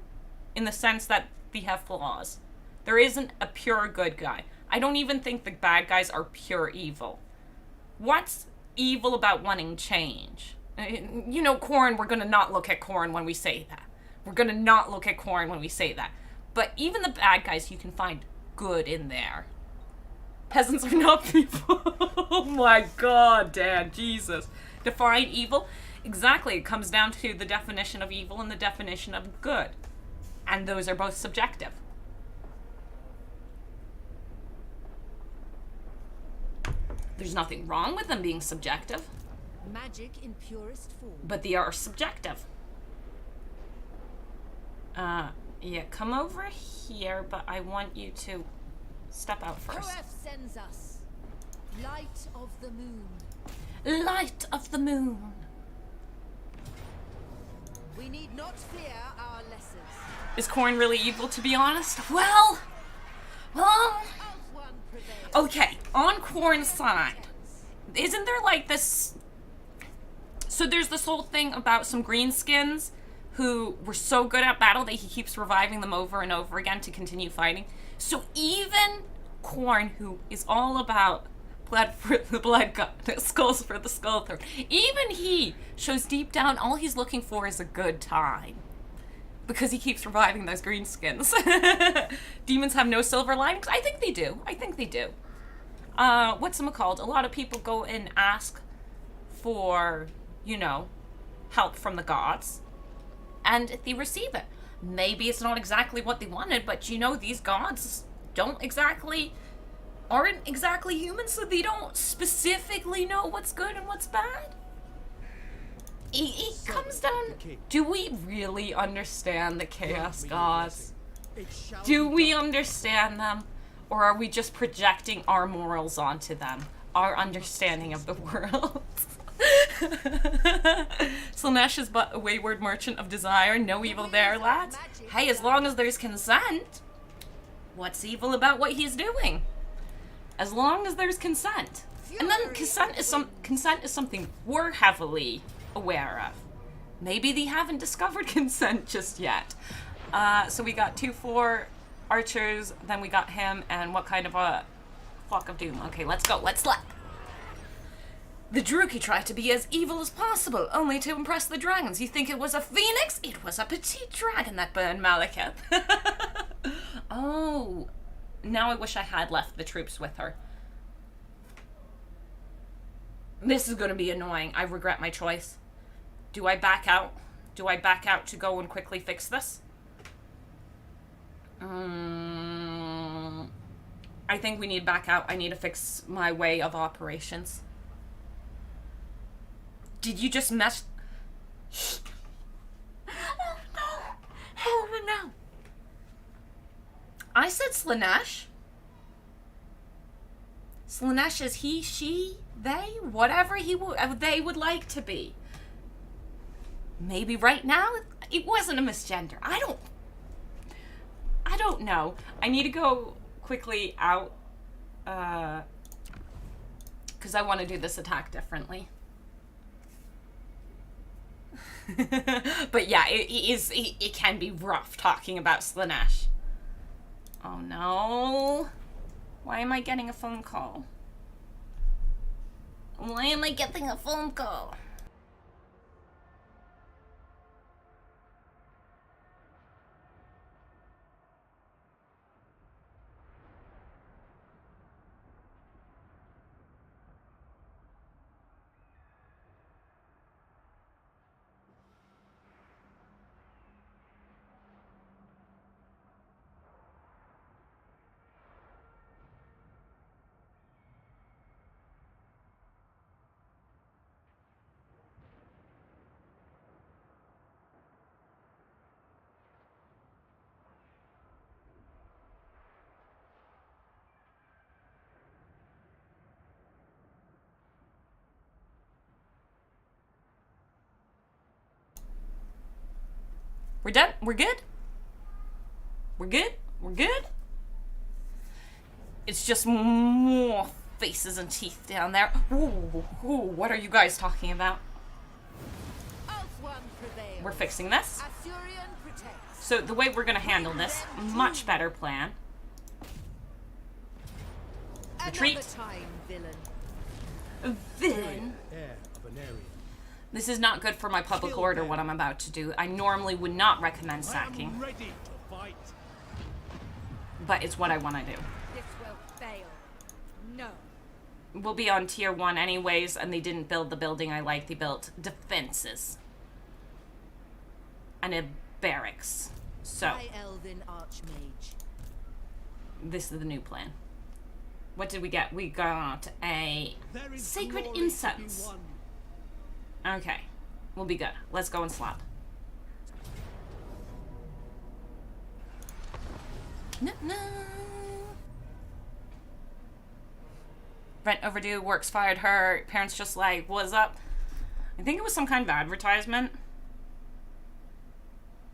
in the sense that they have flaws. There isn't a pure good guy. I don't even think the bad guys are pure evil. What's evil about wanting change? You know, Corn, we're going to not look at Corn when we say that. We're going to not look at Corn when we say that. But even the bad guys, you can find good in there. Peasants are not people. Oh my god, Dad, Jesus. Define evil? Exactly, it comes down to the definition of evil and the definition of good. And those are both subjective. There's nothing wrong with them being subjective. Magic in purest form. But they are subjective. Yeah, come over here, but I want you to step out first. Koef sends us. Light of the moon. Light of the moon. We need not fear our lessers. Is Corn really evil, to be honest? Well... One prevails. Okay, on Corn's side, isn't there like this... So there's this whole thing about some greenskins who were so good at battle that he keeps reviving them over and over again to continue fighting. So even Corn, who is all about blood for the blood god, skulls for the skull throat, even he shows deep down all he's looking for is a good time. Because he keeps reviving those greenskins. Demons have no silver linings? I think they do. I think they do. Whatchamacallit? A lot of people go and ask for, you know, help from the gods. And they receive it. Maybe it's not exactly what they wanted, but you know, these gods aren't exactly human, so they don't specifically know what's good and what's bad. It comes down, do we really understand the Chaos Gods? Do we understand them? Or are we just projecting our morals onto them? Our understanding of the world? Slanesh is but a wayward merchant of desire. No evil there, lads. Hey, as long as there's consent, what's evil about what he's doing? As long as there's consent. And then consent is something we're heavily aware of. Maybe they haven't discovered consent just yet. So we got 2-4 archers, then we got him, and what kind of a flock of doom? Okay, let's go. Let's let. The Druki tried to be as evil as possible, only to impress the dragons. You think it was a phoenix? It was a petite dragon that burned Malekith. Oh, now I wish I had left the troops with her. This is going to be annoying. I regret my choice. Do I back out? Do I back out to go and quickly fix this? I think we need to back out. I need to fix my way of operations. Did you just mess... Oh no! Oh no! I said Slanesh. Slanesh is he, she, they, whatever they would like to be. Maybe right now it wasn't a misgender. I don't know. I need to go quickly out because I want to do this attack differently. But yeah, it can be rough talking about Slanesh. Oh no. Why am I getting a phone call? Why am I getting a phone call? We're done? We're good? We're good? We're good? It's just more faces and teeth down there. Ooh, what are you guys talking about? We're fixing this. So the way we're gonna handle this, much better plan. Retreat. Villain. Heir of an area. This is not good for my public order, what I'm about to do. I normally would not recommend I sacking, am ready to fight. but it's what I want to do. This will fail. No. We'll be on tier 1 anyways, and they didn't build the building I like. They built defenses. And a barracks. So, High Elven Archmage. this is the new plan. What did we get? We got a There is sacred glory to be incense. won. Okay, we'll be good. Let's go and slap. No, no. Rent overdue, works fired her. Parents just like, what's up? I think it was some kind of advertisement.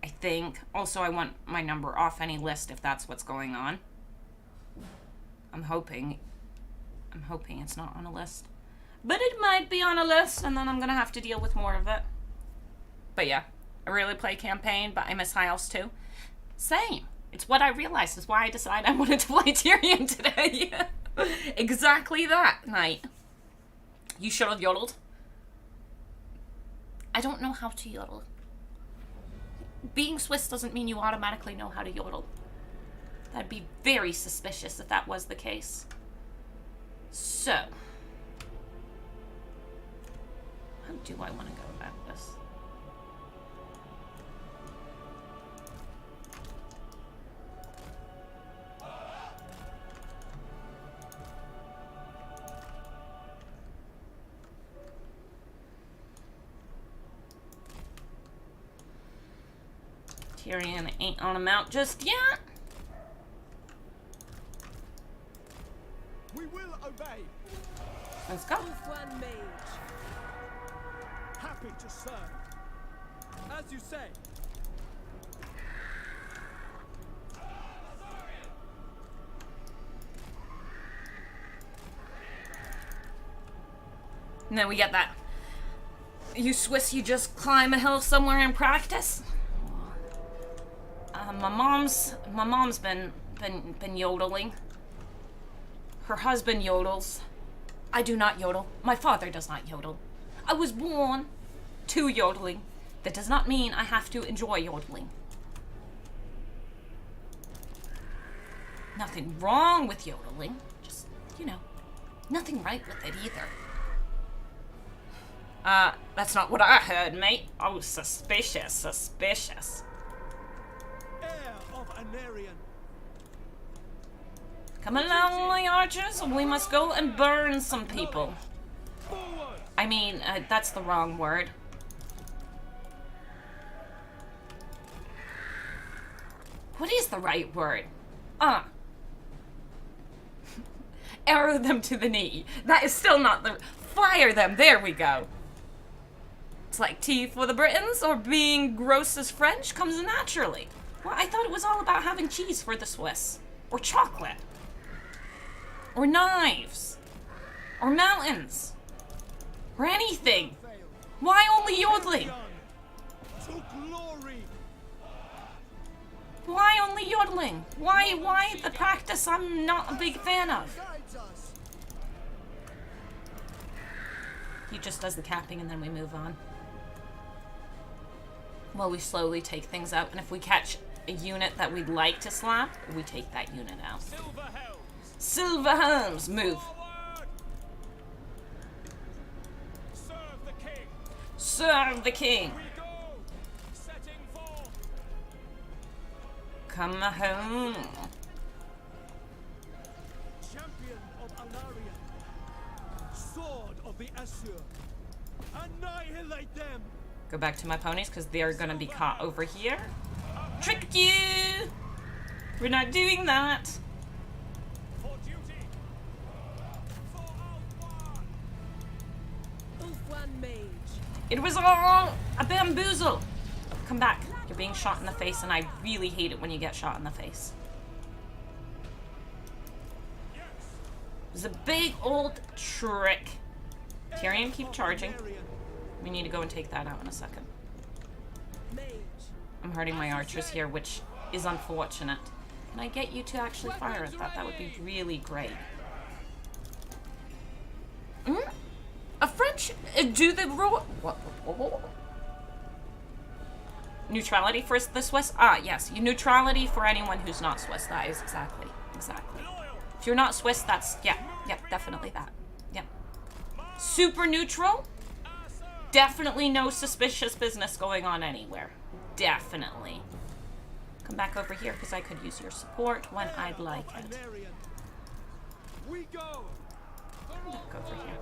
I think. Also, I want my number off any list if that's what's going on. I'm hoping it's not on a list. But it might be on a list, and then I'm gonna have to deal with more of it. But yeah, I really play campaign, but I miss High Elves too. Same. It's what I realized is why I decided I wanted to play Tyrion today. Exactly that night. You should have yodeled. I don't know how to yodel. Being Swiss doesn't mean you automatically know how to yodel. That'd be very suspicious if that was the case. So, how do I want to go about this? Tyrion ain't on a mount just yet. We will obey. Let's go. One mage. Happy to serve. As you say. And then we get that. You Swiss, you just climb a hill somewhere and practice. My mom's been yodeling. Her husband yodels. I do not yodel. My father does not yodel. I was born to yodeling. That does not mean I have to enjoy yodeling. Nothing wrong with yodeling. Just, you know, nothing right with it either. That's not what I heard, mate. Oh, suspicious, suspicious. Heir of an Aryan. Come along, my archers. We must go and burn some people. Forward. I mean, that's the wrong word. What is the right word? Arrow them to the knee. That is still not the... Fire them. There we go. It's like tea for the Britons, or being gross as French comes naturally. Well, I thought it was all about having cheese for the Swiss. Or chocolate. Or knives. Or mountains. Or anything. Why only yodeling? To glory. Why only yodeling? Why the practice I'm not a big fan of? Guides us. He just does the capping and then we move on. Well, we slowly take things out, and if we catch a unit that we'd like to slap, we take that unit out. Silver helms. Silver Helms, move. Forward. Serve the king. Serve the king. We go. Setting forth. Come home. Champion of Alarion. Sword of the Asur. Annihilate them. Go back to my ponies, because they're going to be caught over here. Tricked you! We're not doing that. For duty. For Alpha. One mage. It was all a bamboozle. Come back. You're being shot in the face, and I really hate it when you get shot in the face. It's a big old trick. Tyrion, keep charging. We need to go and take that out in a second. I'm hurting my archers here, which is unfortunate. Can I get you to actually fire at that? That would be really great. A French? Do the rule? What? Neutrality for the Swiss? Ah, yes. Neutrality for anyone who's not Swiss. That is exactly. If you're not Swiss, that's, yeah, definitely that. Yeah. Super neutral? Definitely no suspicious business going on anywhere. Definitely. Come back over here, because I could use your support when I'd like it. We go. Come back over here.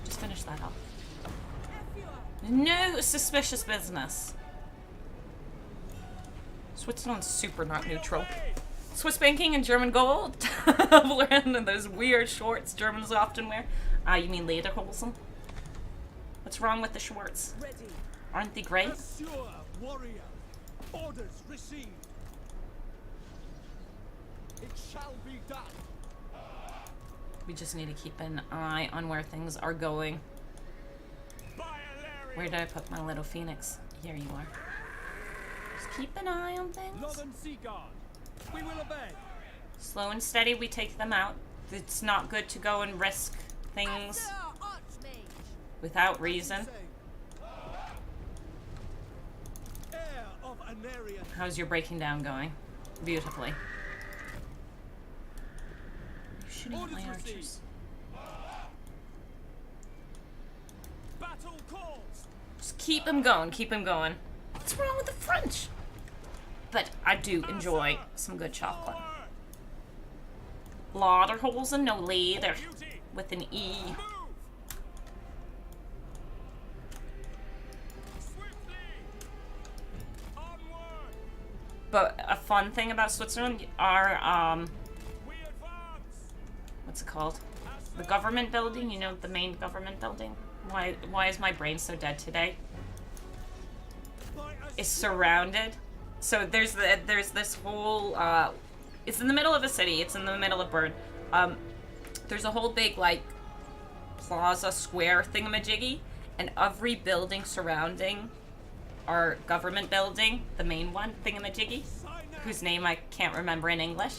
Just finish that up. No suspicious business. Switzerland's super not neutral. Swiss banking and German gold. Wearing those weird shorts Germans often wear. You mean lederhosen? What's wrong with the shorts? Aren't they great? Monsieur, warrior. Orders received. It shall be done. We just need to keep an eye on where things are going. Where did I put my little phoenix? Here you are. Just keep an eye on things. Northern Sea Guard. We will obey. Slow and steady, we take them out. It's not good to go and risk things without reason. Heir of Anarian. How's your breaking down going? Beautifully. You're shooting at my archers. Battle calls. Just keep him going, keep him going. What's wrong with the French? But I do enjoy some good chocolate. Lauderhosen, no leather. With an E. But a fun thing about Switzerland are, what's it called? The government building, you know, the main government building. Why is my brain so dead today? Is surrounded. So there's this whole, it's in the middle of a city. It's in the middle of Bern. There's a whole big, like, plaza square thingamajiggy, and every building surrounding our government building, the main one, thingamajiggy, whose name I can't remember in English,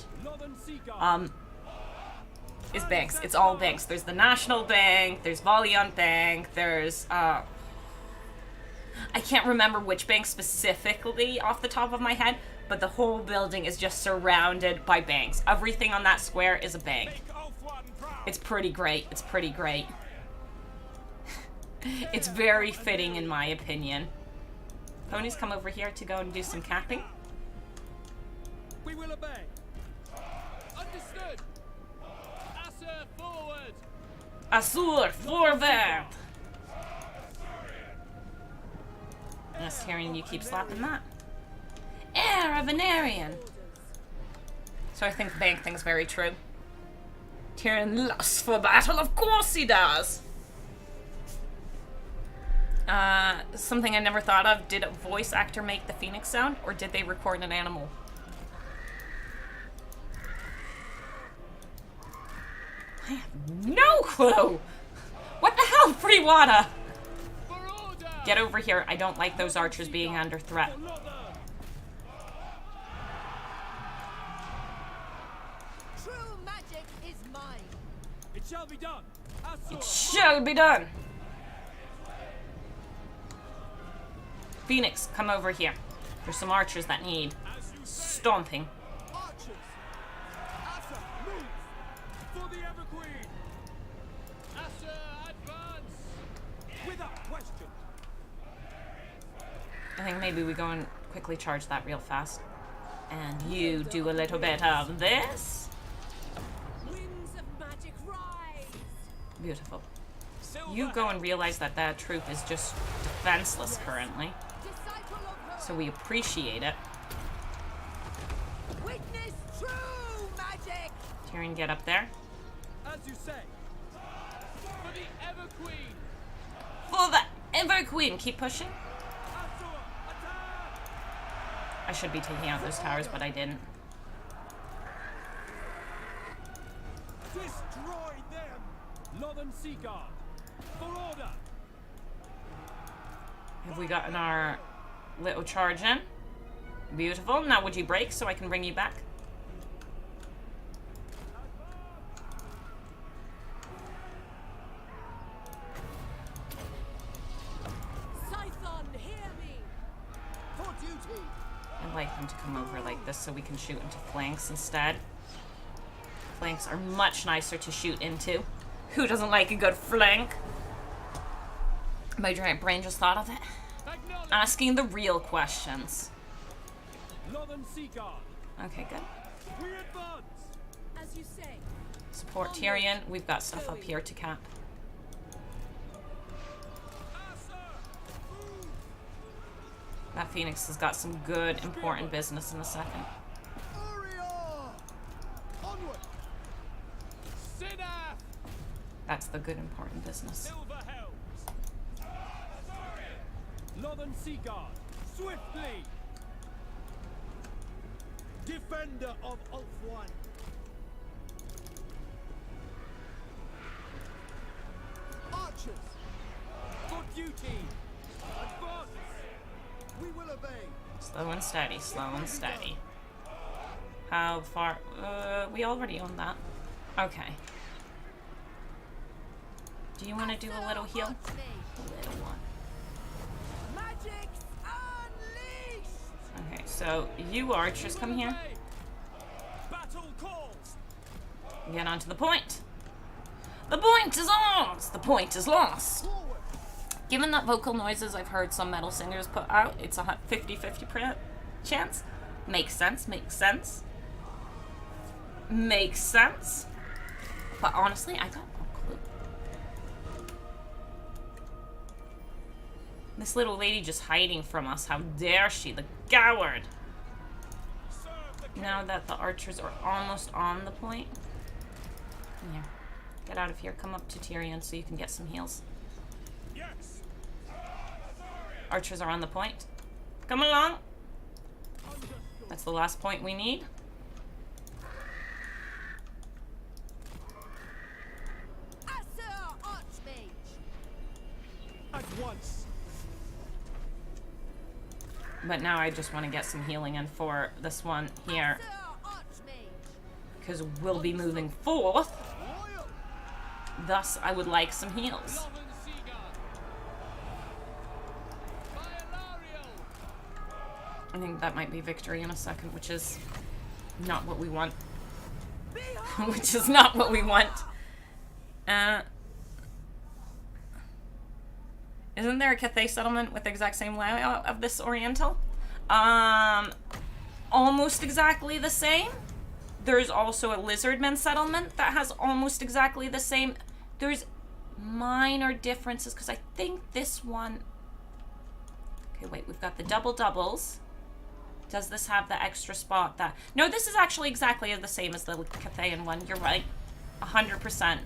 is banks. It's all banks. There's the National Bank, there's Valiant Bank, there's, I can't remember which bank specifically off the top of my head, but the whole building is just surrounded by banks. Everything on that square is a bank. It's pretty great. It's pretty great. It's very fitting in my opinion. Ponies, come over here to go and do some capping. We will obey. Understood. Assur forward. Assur, forward! Yes, Tyrion, you keep slapping that. Heir of Anarian! So I think the bank thing's very true. Tyrion lusts for battle, of course he does! Something I never thought of, did a voice actor make the phoenix sound, or did they record an animal? I have no clue! What the hell, Freewata? Get over here, I don't like those archers being under threat. True magic is mine. It shall be done. It shall be done! Phoenix, come over here. There's some archers that need stomping. Archers. Assur, move. For the Ever Queen. Assur advance. Without question. I think maybe we go and quickly charge that real fast. And you do a little bit of this. Winds of magic rise. Beautiful. You go and realize that that troop is just defenseless currently. Disciple of her. So we appreciate it. Witness true magic. Tyrion, get up there. As you say. For the Ever Queen. For the Ever Queen. Keep pushing. I should be taking out those towers, but I didn't. Destroy them! Northern Sea Guard. For order. Have we gotten our little charge in? Beautiful. Now would you break so I can bring you back? Scython, hear me! For duty! I'd like them to come over like this so we can shoot into flanks instead. Flanks are much nicer to shoot into. Who doesn't like a good flank? My giant brain just thought of it. Acknowledge. Asking the real questions. Northern Sea Guard. Okay, good. We advance. As you say. Support Tyrion. We've got stuff up here to cap. That Phoenix has got some good, important business in a second. Warrior! Onward! Sinaf. That's the good, important business. Silver Helms. Northern Sea Guard. Swiftly. Defender of Ulthuan! Archers! For duty. Advance. We will obey! Slow and steady, slow and steady. How far? We already own that. Okay. Do you want to do a little heal? A little one. Magic's unleashed! Okay, so you archers come here. Battle calls. Get onto the point. The point is ours! The point is lost. Forward! Given that vocal noises I've heard some metal singers put out, it's a 50-50 chance. Makes sense, makes sense. Makes sense. But honestly, I got no clue. This little lady just hiding from us. How dare she? The coward. Serve the Now that the archers are almost on the point. Here. Get out of here. Come up to Tyrion so you can get some heals. yes. Archers are on the point. Come along. That's the last point we need. Asser Archmage! At once. But now I just want to get some healing in for this one here. Asser Archmage! Because we'll be moving forth. Loyal! Thus, I would like some heals. Northern Sea Guard. Violario. I think that might be victory in a second, which is not what we want. Which is not what we want. Isn't there a Cathay settlement with the exact same layout of this Oriental? Almost exactly the same. There's also a Lizardman settlement that has almost exactly the same. There's minor differences because I think this one... Okay, wait, we've got the doubles. Does this have the extra spot that... No, this is actually exactly the same as the Cathayan one. You're right. 100%.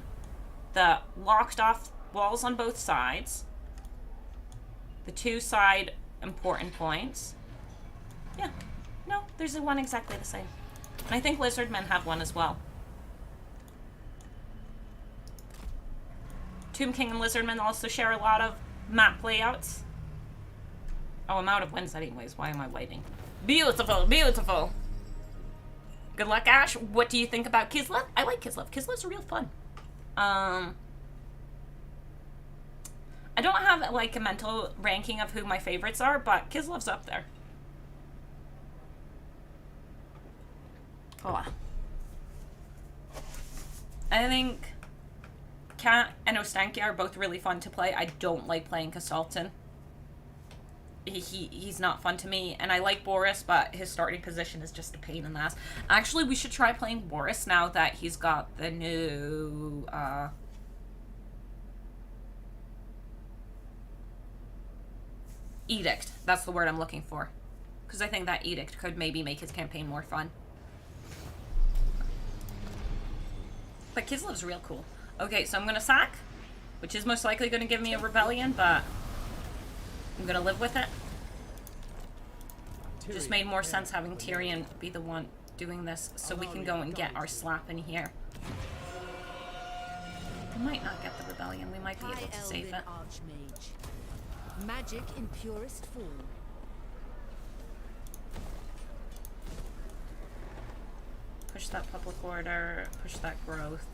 The locked off walls on both sides. The two side important points. Yeah. No, there's one exactly the same. And I think Lizardmen have one as well. Tomb King and Lizardmen also share a lot of map layouts. Oh, I'm out of wins anyways. Why am I waiting? Beautiful, beautiful. Good luck, Ash. What do you think about Kislev? I like Kislev. Kislev's real fun. I don't have like a mental ranking of who my favorites are, but Kislev's up there. Oh. I think Kat and Ostanki are both really fun to play. I don't like playing Kastalton. He's not fun to me, and I like Boris, but his starting position is just a pain in the ass. Actually, we should try playing Boris now that he's got the new, edict. That's the word I'm looking for. Because I think that edict could maybe make his campaign more fun. But Kislev's real cool. Okay, so I'm going to sack. which is most likely going to give me a rebellion, but I'm going to live with it. Just made more sense having Tyrion be the one doing this so we can go and get our slap in here. We might not get the rebellion. We might be able to save it. Archmage. Magic in purest form. Push that public order. Push that growth.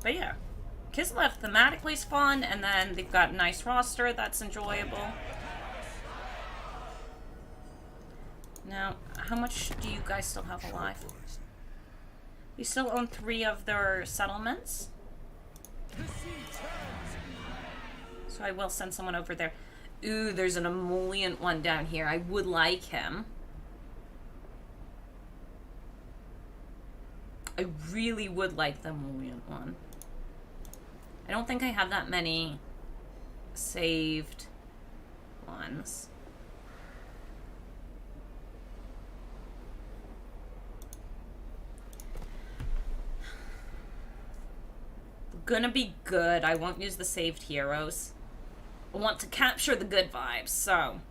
But yeah. Kislev thematically is fun, and then they've got a nice roster that's enjoyable. Now, how much do you guys still have alive? You still own 3 of their settlements. So I will send someone over there. Ooh, there's an emollient one down here. I would like him. I really would like the emollient one. I don't think I have that many saved ones. Gonna be good. I won't use the saved heroes. I want to capture the good vibes, so.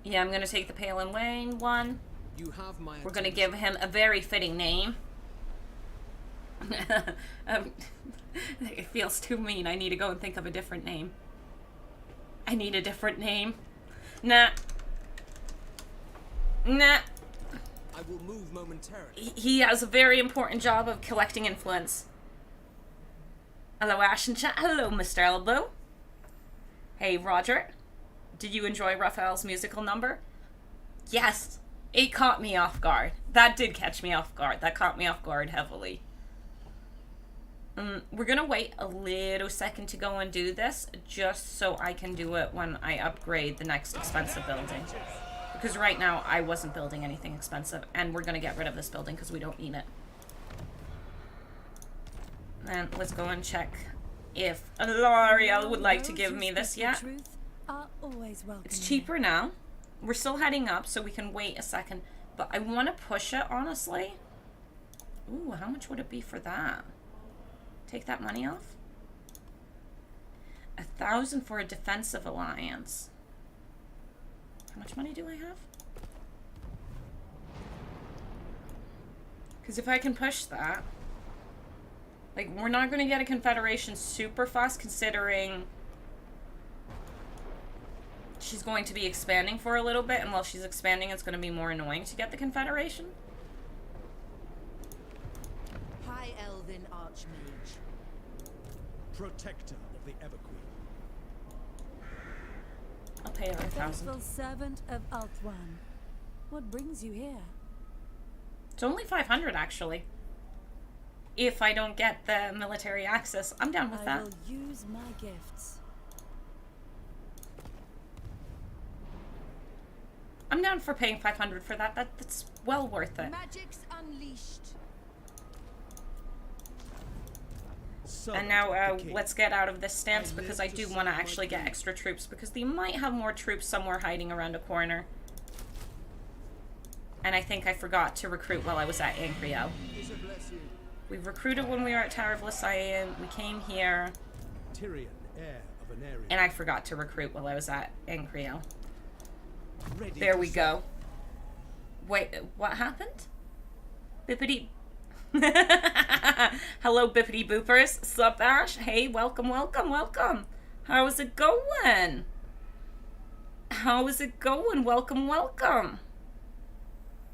Yeah, I'm gonna take the Pale and Wayne one. You have my We're gonna give him a very fitting name. It feels too mean. I need to go and think of a different name. I need a different name. Nah. Nah. I will move momentarily. He has a very important job of collecting influence. Hello, Ash and Chat. Hello, Mr. Elbow. Hey, Roger. Did you enjoy Raphael's musical number? Yes. It caught me off guard. That did catch me off guard. That caught me off guard heavily. We're gonna wait a little second to go and do this, just so I can do it when I upgrade the next expensive building. Because right now, I wasn't building anything expensive, and we're gonna get rid of this building because we don't need it. And let's go and check if Alariel would like to give me this yet. It's cheaper now. We're still heading up, so we can wait a second. But I want to push it, honestly. Ooh, how much would it be for that? Take that money off? 1,000 for a defensive alliance. How much money do I have? Because if I can push that... Like, we're not going to get a Confederation super fast, considering... she's going to be expanding for a little bit, and while she's expanding, it's going to be more annoying to get the Confederation. High Elven Archmage. Protector of the Everqueen. I'll pay her 1,000. Faithful servant of Altwan. What brings you here? It's only 500, actually. If I don't get the military access, I'm down with I that. will use my gifts. I'm down for paying 500 for that. That's well worth it. Magic's unleashed. And now let's get out of this stance, because I do want to actually get extra troops, because they might have more troops somewhere hiding around a corner. And I think I forgot to recruit while I was at Angrio. We recruited when we were at Tower of Lysaean. We came here. Tyrion, heir of an area. And I forgot to recruit while I was at Angrio. Ready There to we serve. go. Wait, what happened? Bippity... Hello, Bippity Boopers. Sup, Ash? Hey, welcome, welcome, welcome. How's it going? How is it going? Welcome, welcome.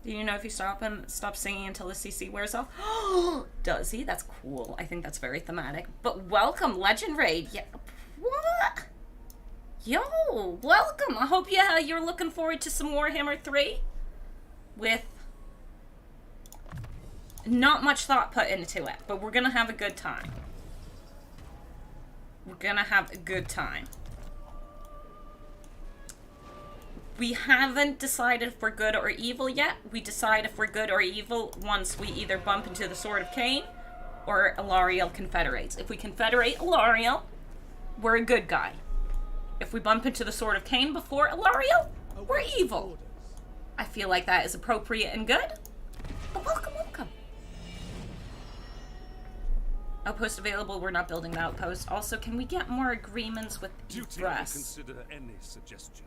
Do you know if you stop singing until the CC wears off? Does he? That's cool. I think that's very thematic. But welcome, Legend Raid. Yeah. What? Yo, welcome. I hope you're looking forward to some Warhammer 3 with not much thought put into it, but we're gonna have a good time. We're gonna have a good time. We haven't decided if we're good or evil yet. We decide if we're good or evil once we either bump into the Sword of Cain or Alariel confederates. If we confederate Alariel, we're a good guy. If we bump into the Sword of Cain before Alariel, we're evil. I feel like that is appropriate and good. But welcome, welcome. Outpost available, we're not building the outpost. Also, can we get more agreements with Duty will Evress? consider any suggestion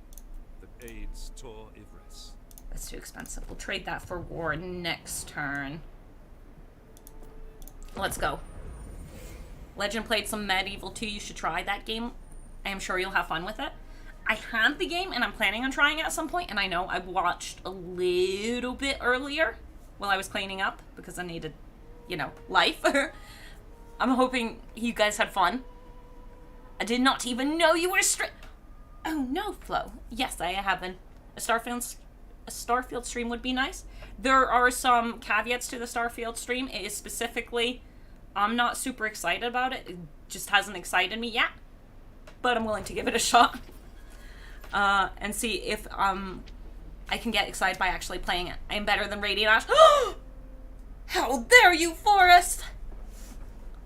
that aids Tor Ivres. That's too expensive. We'll trade that for war next turn. Let's go. Legend played some Medieval 2. You should try that game. I am sure you'll have fun with it. I have the game and I'm planning on trying it at some point, and I know I watched a little bit earlier while I was cleaning up because I needed, you know, life. I'm hoping you guys had fun. I did not even know you were Oh no, Flo. Yes, I haven't. A Starfield stream would be nice. There are some caveats to the Starfield stream. It is specifically, I'm not super excited about it. It just hasn't excited me yet. But I'm willing to give it a shot. And see if I can get excited by actually playing it. I am better than Radiant Ash. How dare you, Forest!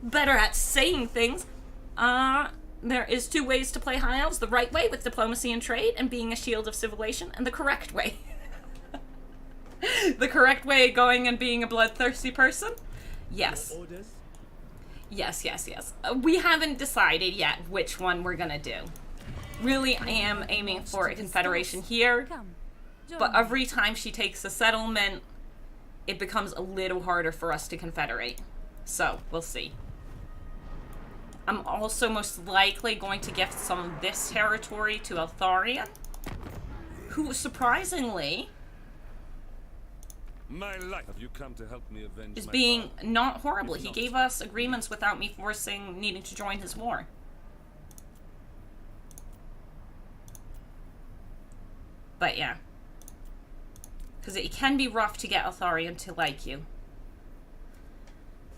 Better at saying things. There is 2 ways to play High Elves. The right way with diplomacy and trade and being a shield of civilization, and the correct way. The correct way going and being a bloodthirsty person? Yes. Orders? Yes. We haven't decided yet which one we're gonna do. Really, I am aiming for a Confederation here, Come, join but me. every time she takes a settlement, it becomes a little harder for us to confederate. So, we'll see. I'm also most likely going to gift some of this territory to Eltharion, who surprisingly My life. Have you come to help me avenge is my being father? not horrible. If He not, gave us agreements without me needing to join his war. But yeah. Because it can be rough to get Eltharion to like you.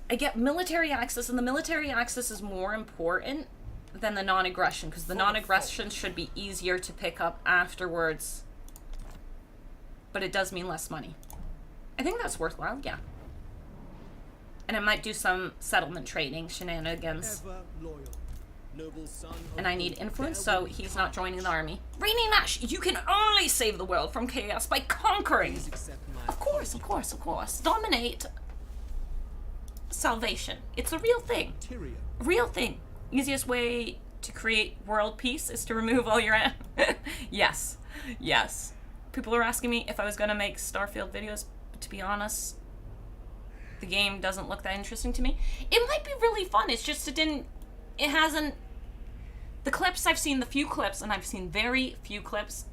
I get military access, and the military access is more important than the non-aggression, because the non-aggression should be easier to pick up afterwards. But it does mean less money. I think that's worthwhile, yeah. And I might do some settlement trading shenanigans. Ever loyal. Noble son of And I need Odin, influence, there so will be he's not joining the carnage. army. Raining Ash, you can only save the world from chaos by conquering. Please accept my Of course. Dominate salvation. It's a real thing. Tyrion. Real thing. Easiest way to create world peace is to remove all your Yes. People are asking me if I was gonna make Starfield videos, but to be honest, the game doesn't look that interesting to me. It might be really fun, it's just it hasn't, the clips I've seen, the few clips, and I've seen very few clips,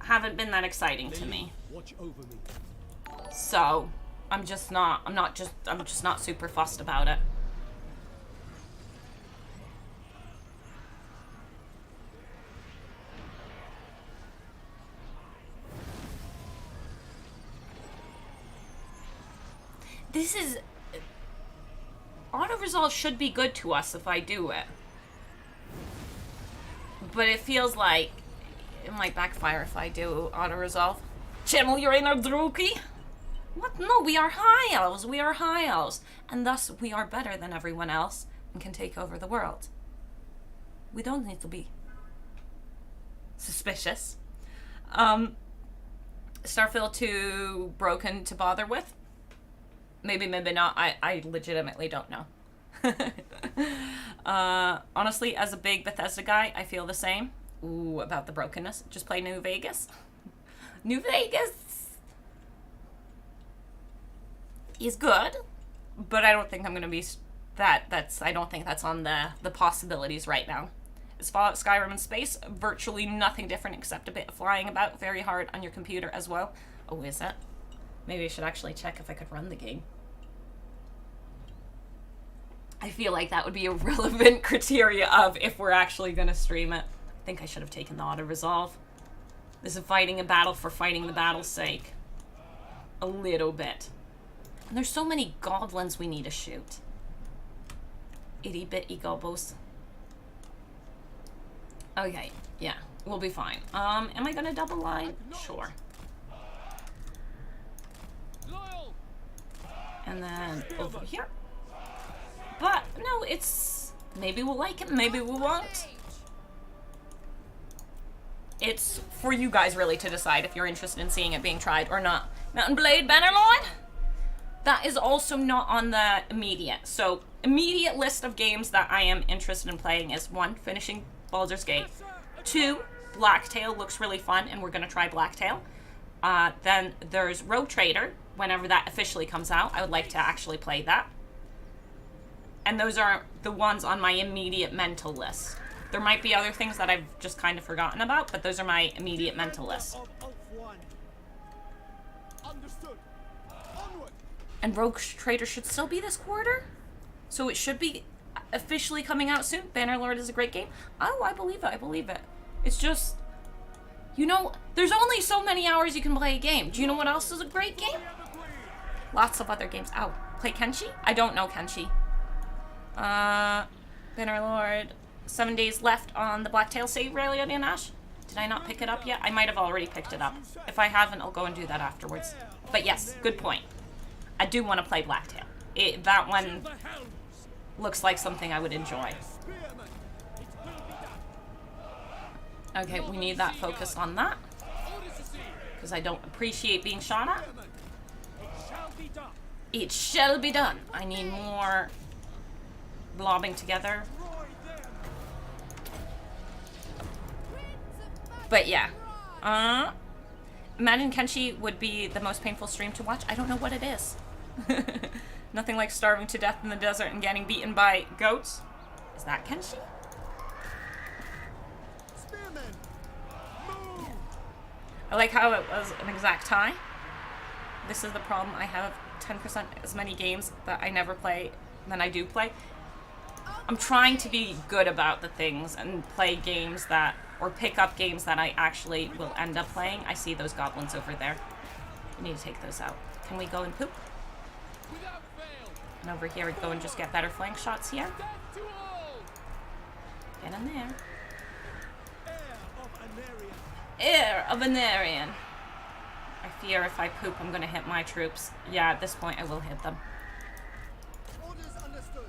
haven't been that exciting to me. Watch over me. So, I'm just not super fussed about it. This is... Auto-resolve should be good to us if I do it. But it feels like it might backfire if I do auto-resolve. Channel your inner Druki? What? No, we are High Elves. We are High Elves. And thus, we are better than everyone else and can take over the world. We don't need to be suspicious. Starfield 2 broken to bother with? Maybe not. I legitimately don't know. Honestly, as a big Bethesda guy, I feel the same. Ooh, about the brokenness. Just play New Vegas. New Vegas is good, but I don't think I'm gonna be I don't think that's on the possibilities right now. It's Fallout, Skyrim, and space. Virtually nothing different except a bit of flying about. Very hard on your computer as well. Oh, is it? Maybe I should actually check if I could run the game. I feel like that would be a relevant criteria of if we're actually going to stream it. I think I should have taken the auto-resolve. This is fighting a battle for fighting the battle's sake. A little bit. And there's so many goblins we need to shoot. Itty-bitty gobos. Okay, yeah, we'll be fine. Am I going to double line? Sure. Loyal. And then over here. But, no, it's... Maybe we'll like it, maybe we won't. It's for you guys, really, to decide if you're interested in seeing it being tried or not. Mountain Blade Bannerlord? That is also not on the immediate. So, immediate list of games that I am interested in playing is 1, finishing Baldur's Gate. 2, Blacktail looks really fun, and we're going to try Blacktail. Then there's Rogue Trader, whenever that officially comes out. I would like to actually play that. And those are the ones on my immediate mental list. There might be other things that I've just kind of forgotten about, but those are my immediate mental list. Of Elf One. Understood. Onward. And Rogue Trader should still be this quarter? So it should be officially coming out soon. Bannerlord is a great game. Oh, I believe it. I believe it. It's just, you know, there's only so many hours you can play a game. Do you know what else is a great game? Lots of other games. Oh, play Kenshi? I don't know Kenshi. Bannerlord. 7 days left on the Blacktail save rally on Ash. Did I not pick it up yet? I might have already picked it up. If I haven't, I'll go and do that afterwards. But yes, good point. I do want to play Blacktail. That one looks like something I would enjoy. Okay, we need that focus on that. Because I don't appreciate being shot at. It shall be done. I need more blobbing together. But yeah. Imagine Kenshi would be the most painful stream to watch. I don't know what it is. Nothing like starving to death in the desert and getting beaten by goats. Is that Kenshi? Spearmen. Move. I like how it was an exact tie. This is the problem. I have 10% as many games that I never play than I do play. I'm trying to be good about the things and play games that, or pick up games that I actually will end up playing. I see those goblins over there. We need to take those out. Can we go and poop? Without fail. And over here, we go and just get better flank shots here. Death to all. Get in there. Heir of Anarian. Heir of Anarian. I fear if I poop, I'm gonna hit my troops. Yeah, at this point, I will hit them. Orders understood.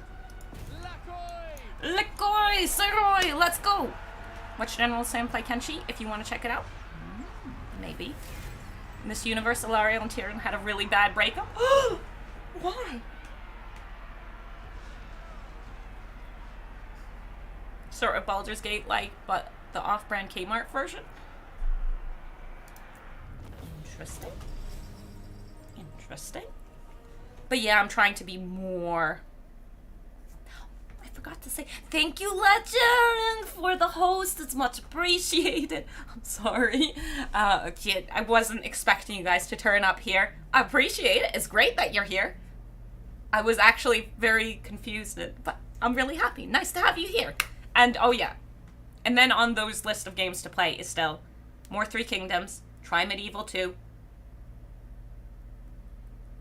Lakoi. Likoi, Siroi, let's go! Watch General Sam play Kenshi if you want to check it out. Maybe. In this universe, Ilariel and Tyrion had a really bad breakup. Why? Sort of Baldur's Gate like, but the off-brand Kmart version. Interesting. Interesting. But yeah, I'm trying to be more... I forgot to say thank you, Legend, for the host. It's much appreciated. I'm sorry. Kid, I wasn't expecting you guys to turn up here. I appreciate it. It's great that you're here. I was actually very confused, but I'm really happy. Nice to have you here. And oh yeah. And then on those list of games to play is still more Three Kingdoms, Try Medieval 2,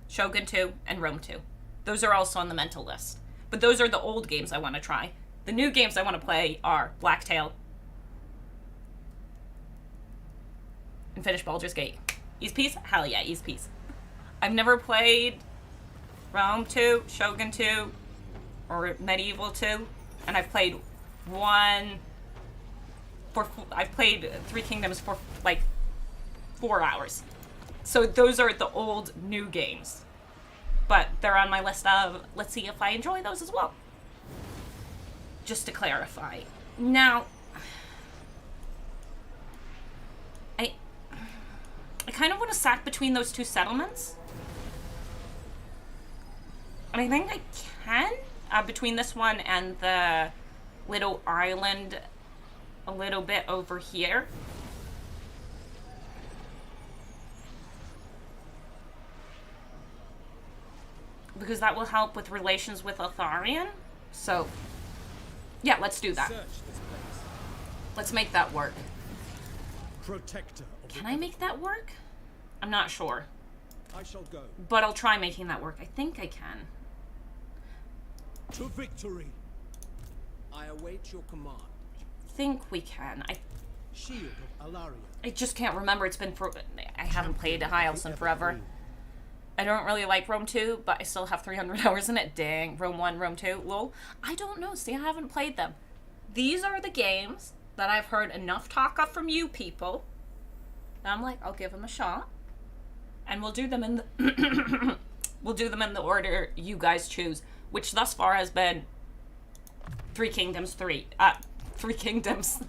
Shogun 2, and Rome 2. Those are also on the mental list. But those are the old games I want to try. The new games I want to play are Blacktail and finish Baldur's Gate. Ease Peace? Hell yeah, Ease Peace. I've never played Rome 2, Shogun 2, or Medieval 2, and I've played I've played Three Kingdoms for like 4 hours. So those are the old new games. But they're on my list of, let's see if I enjoy those as well. Just to clarify. Now, I kind of want to sat between those two settlements. And I think I can, between this one and the little island a little bit over here. Because that will help with relations with Atharian. So, yeah, let's do that. Search this place. Let's make that work. Protector of Can I make that work? I'm not sure. I shall go. But I'll try making that work. I think I can. To victory. I await your command. I think we can. Shield of Alaria. I just can't remember. It's been for... I haven't played High Elves in forever. I don't really like Rome 2, but I still have 300 hours in it. Dang. Rome 1, Rome 2. Lol. I don't know. See, I haven't played them. These are the games that I've heard enough talk of from you people. And I'm like, I'll give them a shot. And we'll do them in the... we'll do them in the order you guys choose. which thus far has been Three Kingdoms 3. Three Kingdoms.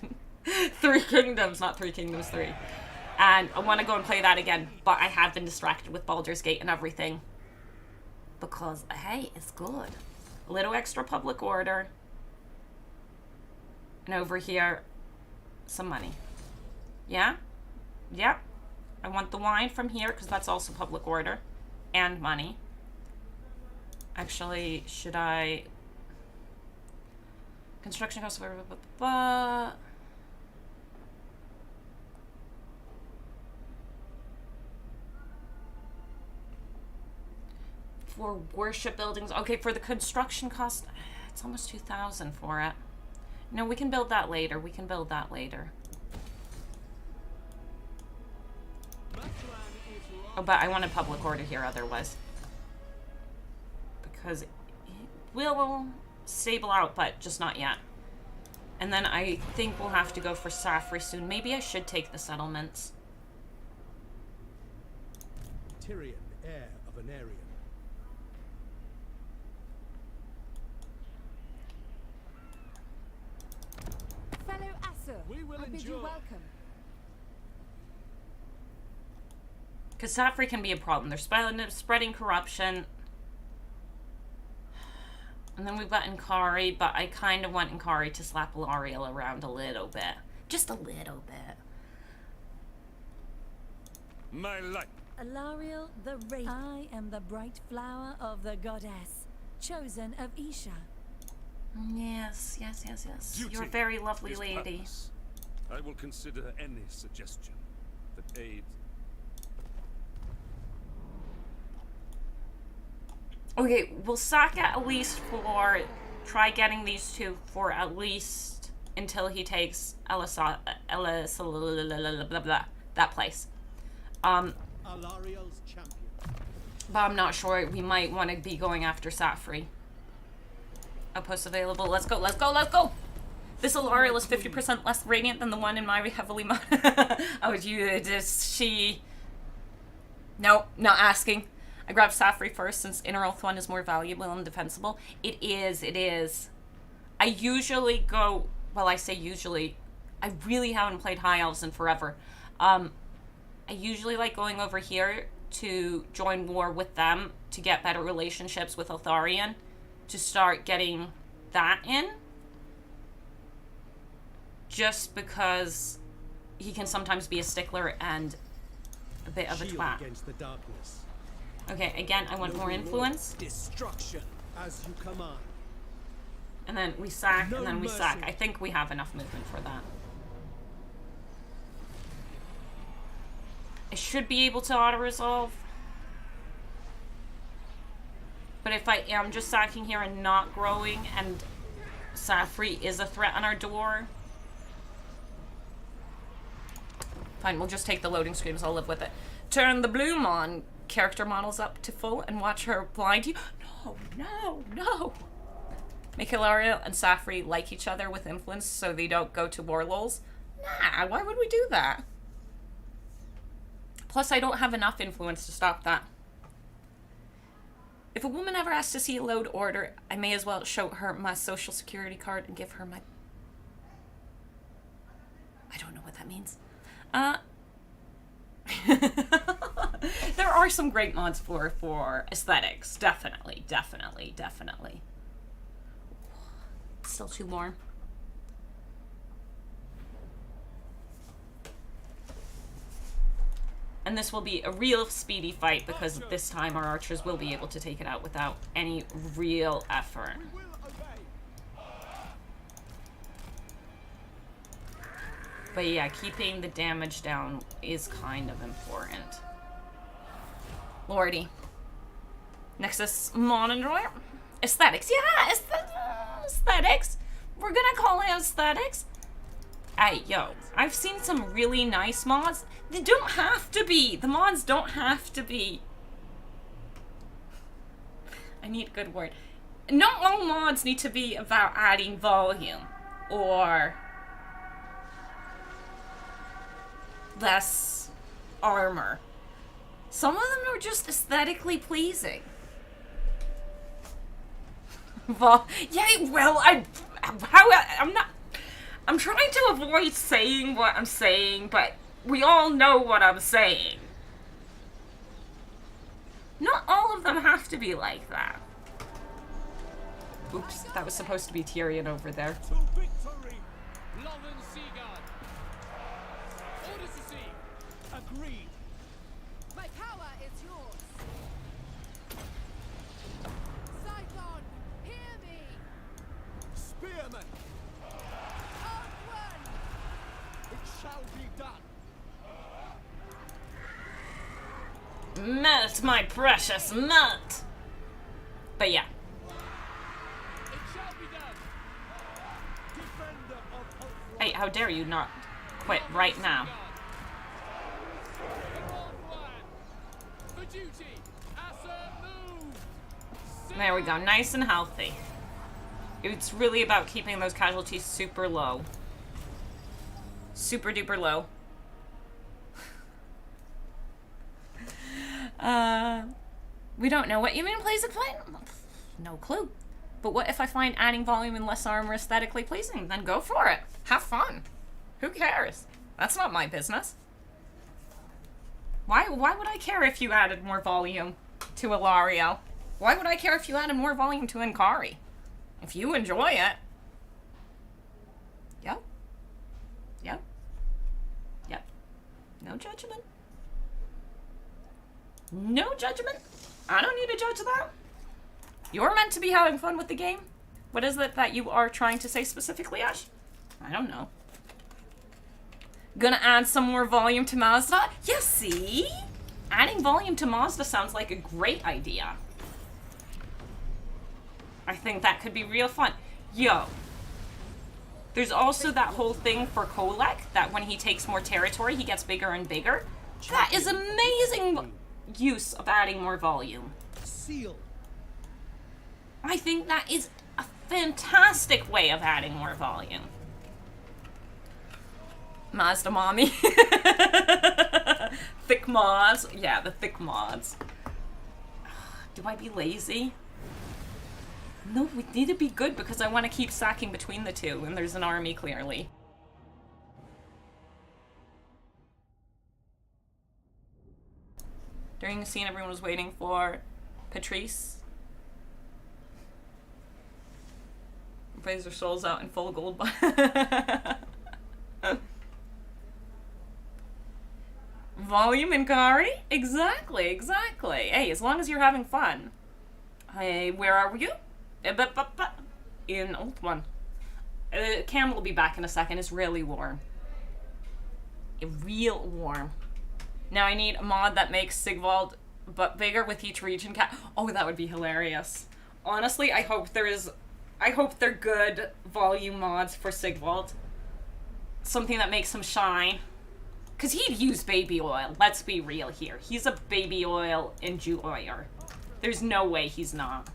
Three Kingdoms, not Three Kingdoms 3. And I want to go and play that again, but I have been distracted with Baldur's Gate and everything. Because, hey, it's good. A little extra public order. And over here, some money. Yeah? Yep. I want the wine from here, because that's also public order. And money. Actually, should I... Construction costs... For worship buildings. Okay, for the construction cost, it's almost 2,000 for it. No, we can build that later. We can build that later. Oh, but I want a public order here otherwise. Because it will stable out, but just not yet. And then I think we'll have to go for Safri soon. Maybe I should take the settlements. Tyrion, heir of an Aryan. Fellow Asur, We will I bid you endure. welcome. Because Safri can be a problem. They're spreading corruption. And then we've got Inkari, but I kind of want Inkari to slap Lariel around a little bit. Just a little bit. My light. Alariel the Radiant. I am the bright flower of the goddess, chosen of Isha. Yes, yes, yes, yes. Duty You're a very lovely is lady. purpose. I will consider any suggestion that aids. Okay, we'll sack it at least for... Try getting these two for at least until he takes that place. Alariel's champion. But I'm not sure. We might want to be going after Safri. Outposts available. Let's go, let's go, let's go! This Alariel is 50% less radiant than the one in my heavily mod. Oh, she... Nope, not asking. I grabbed Safri first since Inner Earth 1 is more valuable and defensible. It is, it is. I usually go... Well, I say usually. I really haven't played High Elves in forever. I usually like going over here to join war with them to get better relationships with Eltharion. To start getting that in. Just because he can sometimes be a stickler and a bit of a Shield twat. against the darkness. Okay, again, I want more influence. Destruction. As you command. And then we sack, No and then we mercy. sack. I think we have enough movement for that. I should be able to auto-resolve. But if I am just sacking here and not growing, and Safri is a threat on our door... Fine, we'll just take the loading screens. I'll live with it. Turn the bloom on. Character models up to full and watch her blind you. No, no, no. Make Hilariel and Safri like each other with influence so they don't go to war lols. Nah, why would we do that? Plus, I don't have enough influence to stop that. If a woman ever asks to see a load order, I may as well show her my social security card and give her my... I don't know what that means. There are some great mods for aesthetics. Definitely, definitely, definitely. Still two more. And this will be a real speedy fight because this time our archers will be able to take it out without any real effort. We will obey. But yeah, keeping the damage down is kind of important. Lordy. Nexus monitor. Aesthetics. Yeah, aesthetics. We're gonna call it aesthetics. Hey, yo, I've seen some really nice mods. They don't have to be. The mods don't have to be. I need a good word. Not all mods need to be about adding volume or less armor. Some of them are just aesthetically pleasing. Well, yeah, well, I'm trying to avoid saying what I'm saying, but we all know what I'm saying. Not all of them have to be like that. Oops, that was supposed to be Tyrion over there. To victory! Loven Seaguard! Orders received! Agreed. My power is yours. Saigon, hear me. Spearmen, Onward! it shall be done. Melt, my precious, melt! But yeah. It shall be done! Defender of Ulfric. Hey, how dare you not quit right now? For duty! Assa, move! There we go, nice and healthy. It's really about keeping those casualties super low. Super duper low. We don't know what you mean plays it plain. No clue. But what if I find adding volume and less armor aesthetically pleasing? Then go for it. Have fun. Who cares? That's not my business. Why would I care if you added more volume to Ilario? Why would I care if you added more volume to Inkari? If you enjoy it. Yep. Yep. Yep. No judgment. No judgment. I don't need to judge that. You're meant to be having fun with the game. What is it that you are trying to say specifically, Ash? I don't know. Gonna add some more volume to Mazda? Yeah, see? Adding volume to Mazda sounds like a great idea. I think that could be real fun. Yo. There's also that whole thing for Kolek, that when he takes more territory, he gets bigger and bigger. That is amazing use of adding more volume. Seal. I think that is a fantastic way of adding more volume. Mazda mommy. Thick mods. Yeah, the thick mods. Do I be lazy? No, we need to be good because I want to keep sacking between the two, and there's an army clearly. During the scene, everyone was waiting for Patrice. Plays their souls out in full gold. Volume and Kari? Exactly, exactly. Hey, as long as you're having fun. Hey, where are you? In Old One. Cam will be back in a second. It's really warm. Real warm. Now I need a mod that makes Sigvald but bigger with each region cap. Oh, that would be hilarious. Honestly, I hope they're good volume mods for Sigvald. Something that makes him shine. Because he'd use baby oil. Let's be real here. He's a baby oil enjoyer. There's no way he's not.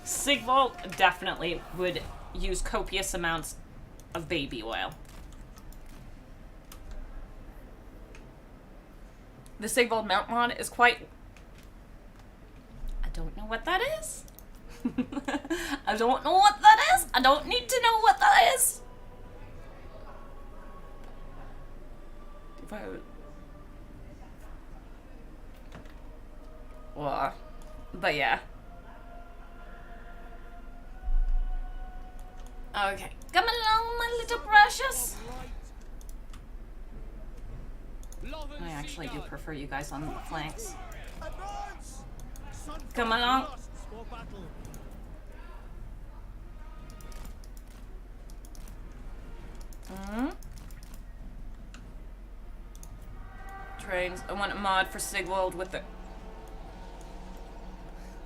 Sigvald definitely would use copious amounts of baby oil. The Sigvald mount mod is quite... I don't know what that is. I don't know what that is. I don't need to know what that is. If I would... Well, but yeah. Okay. Come along, my little precious. I actually do prefer you guys on the flanks. Advance! Come along. Lusts for battle. Trains. I want a mod for Sigvald with the...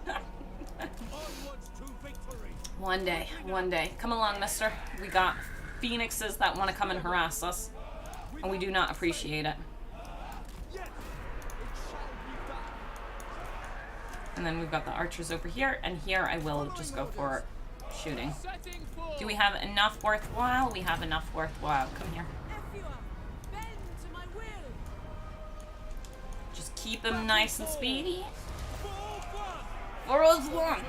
Onwards to victory. One day, one day. Come along, mister. We got phoenixes that want to come and harass us, and we do not appreciate it. Yes, it shall be done. And then we've got the archers over here, and here I will just go for shooting. Do we have enough worthwhile? We have enough worthwhile. Come here. keep him nice and speedy. For For one.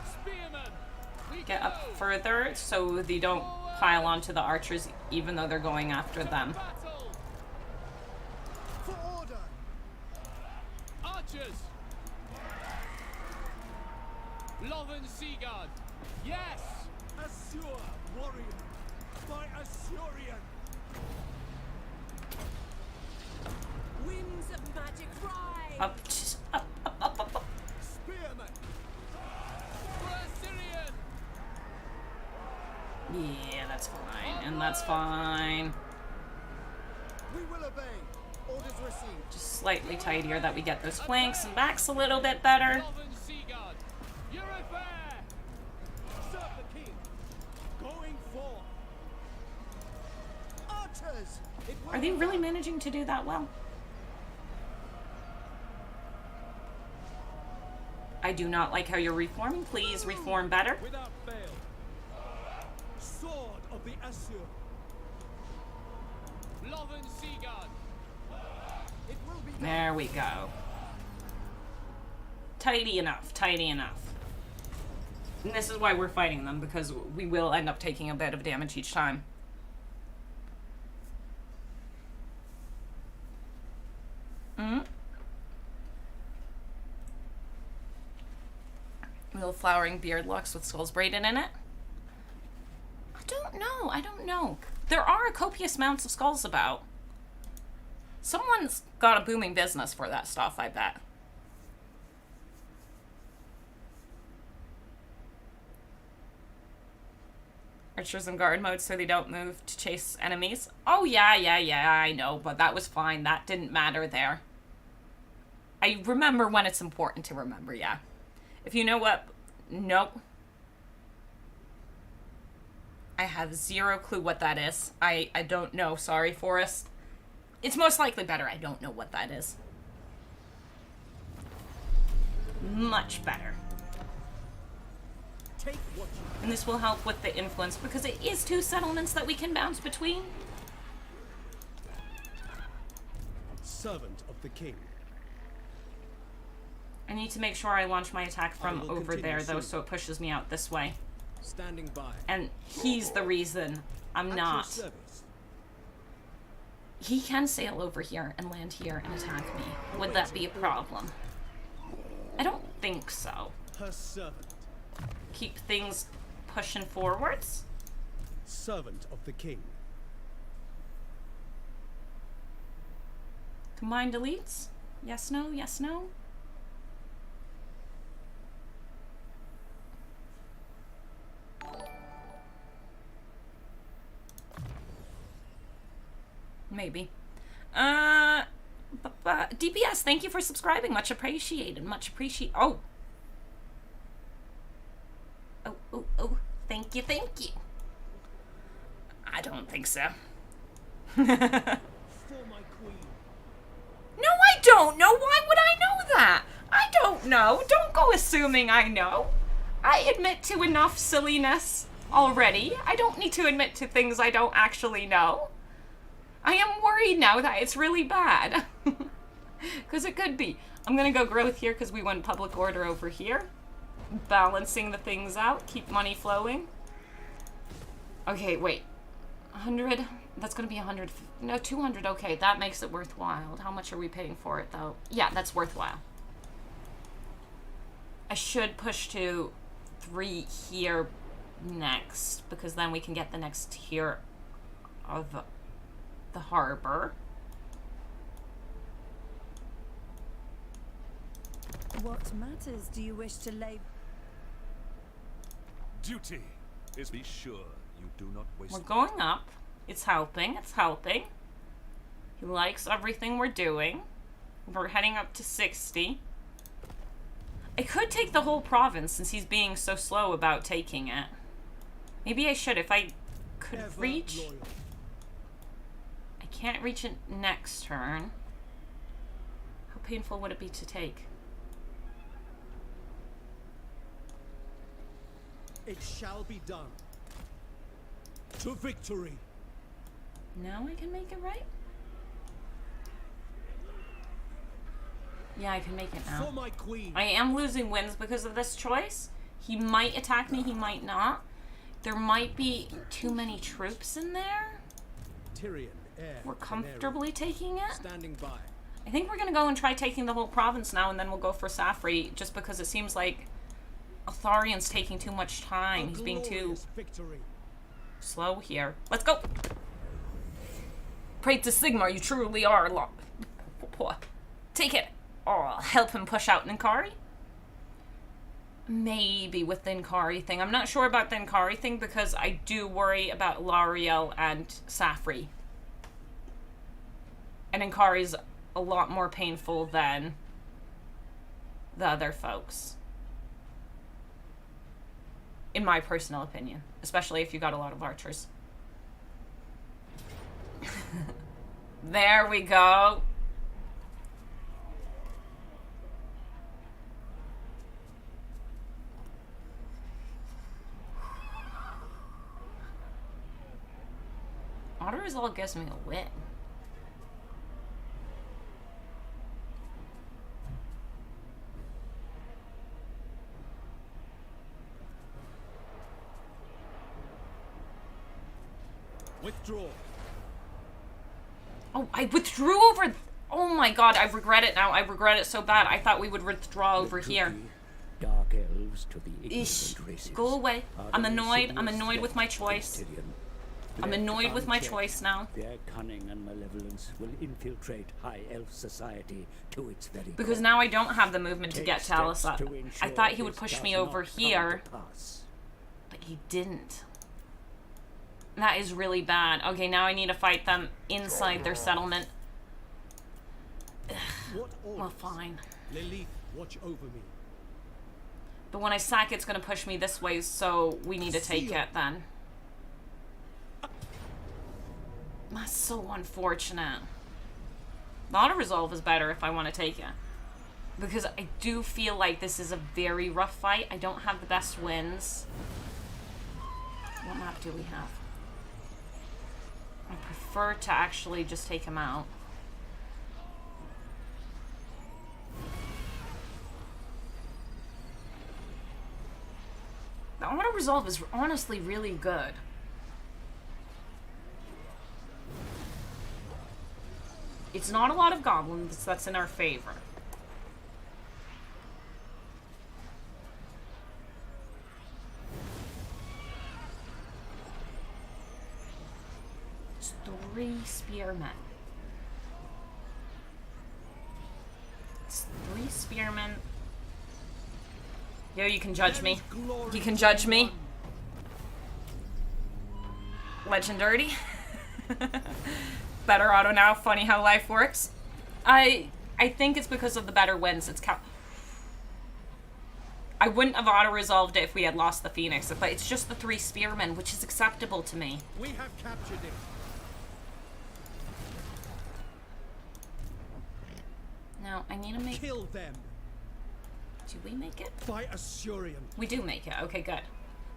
Spearmen. We Get go. up further so they don't pile onto the archers even though they're going after them. Battle. For order. Archers. Lothern Seaguard. Yes. Assure, warrior. By Assurian. Winds of magic rise. Up, just up, up. Spearmen. For Assyrian. Yeah, that's fine, and that's fine. We will obey. Orders received. Just slightly tidier that we get those flanks and backs a little bit better. Lothern Seaguard. You're a bear. Serve the king. Going forth. Archers. It will Are they really managing to do that well? I do not like how you're reforming. Please reform better. without fail. Sword of the Assur. Lothern Seaguard. It will be done. There we go. Tidy enough, tidy enough. And this is why we're fighting them, because we will end up taking a bit of damage each time. Little flowering beard locks with skulls braided in it. I don't know. There are copious amounts of skulls about. Someone's got a booming business for that stuff, I bet. Archers in guard mode so they don't move to chase enemies. Oh, yeah, I know, but that was fine. That didn't matter there. I remember when it's important to remember, yeah. If you know what... Nope. I have zero clue what that is. I don't know. Sorry, Forrest. It's most likely better. I don't know what that is. Much better. Take what you And this will help with the influence because it is 2 settlements that we can bounce between. servant of the king. I need to make sure I launch my attack from I will over continue there, though, soon. so it pushes me out this way. Standing by. And he's the reason I'm At your not. service. He can sail over here and land here and attack me. Would that be a problem? I don't think so. Her servant. Keep things pushing forwards. Servant of the king. Combined deletes? Yes, no, yes, no. Maybe. DPS, thank you for subscribing. Much appreciated. Much appreciated. Oh. Oh. Thank you, thank you. I don't think so. For my queen. No, I don't know. Why would I know that? I don't know. Don't go assuming I know. I admit to enough silliness already. I don't need to admit to things I don't actually know. I am worried now that it's really bad. Because it could be. I'm going to go growth here because we went public order over here. Balancing the things out. Keep money flowing. Okay, wait. 100. That's going to be 100. No, 200. Okay, that makes it worthwhile. How much are we paying for it, though? Yeah, that's worthwhile. I should push to 3 here next. Because then we can get the next tier of the harbor. What matters do you wish to lay? Duty is be sure you do not waste. We're going up. It's helping. It's helping. He likes everything we're doing. We're heading up to 60. I could take the whole province since he's being so slow about taking it. Maybe I should if I could Ever reach. loyal. I can't reach it next turn. How painful would it be to take? It shall be done. To victory. Now I can make it right? Yeah, I can make it For now. my queen. I am losing wins because of this choice. He might attack me, he might not. There might be too many troops in there. Tyrion, heir. We're to Daenerys, comfortably taking it. standing by. I think we're gonna go and try taking the whole province now, and then we'll go for Safri, just because it seems like Otharion's taking too much time. He's being too Glorious victory. slow here. Let's go! Pray to Sigmar, you truly are Take it! Or I'll help him push out Ninkari? Maybe with the Ninkari thing. I'm not sure about the Ninkari thing because I do worry about Lariel and Safri. And Ninkari's a lot more painful than the other folks. In my personal opinion. Especially if you got a lot of archers. There we go. Auto resolve gives me a win. Withdraw. Oh, I withdrew over... Oh my god, I regret it now. I regret it so bad. I thought we would withdraw over here. Dark elves to the Ish. ignorant races. Go away. are I'm the annoyed. I'm insidious annoyed with my threat to choice. Tyrion. I'm Left annoyed with my unchecked, choice now. Their cunning and malevolence will infiltrate High Elf society to its very Because core. now I don't have the movement to Take get to steps Alisat. to I ensure thought he would this push does me not over come to here, pass. but he didn't. That is really bad. Okay, now I need to fight them inside their settlement. What orders? Well, fine. Lilith, watch over me. But when I sack, it's going to push me this way, so we need to take it then. That's so unfortunate. The auto-resolve is better if I want to take it. Because I do feel like this is a very rough fight. I don't have the best wins. What map do we have? I prefer to actually just take him out. The auto-resolve is honestly really good. It's not a lot of goblins, that's in our favor. It's 3 spearmen. It's 3 spearmen. Yo, you can judge me. You can judge me. Legendary. Better auto now. Funny how life works. I think it's because of the better wins. I wouldn't have auto-resolved it if we had lost the Phoenix, but it's just the 3 spearmen, which is acceptable to me. We have captured it. Now, I need to make... Kill them. Do we make it? By Assurion. We do make it. Okay, good.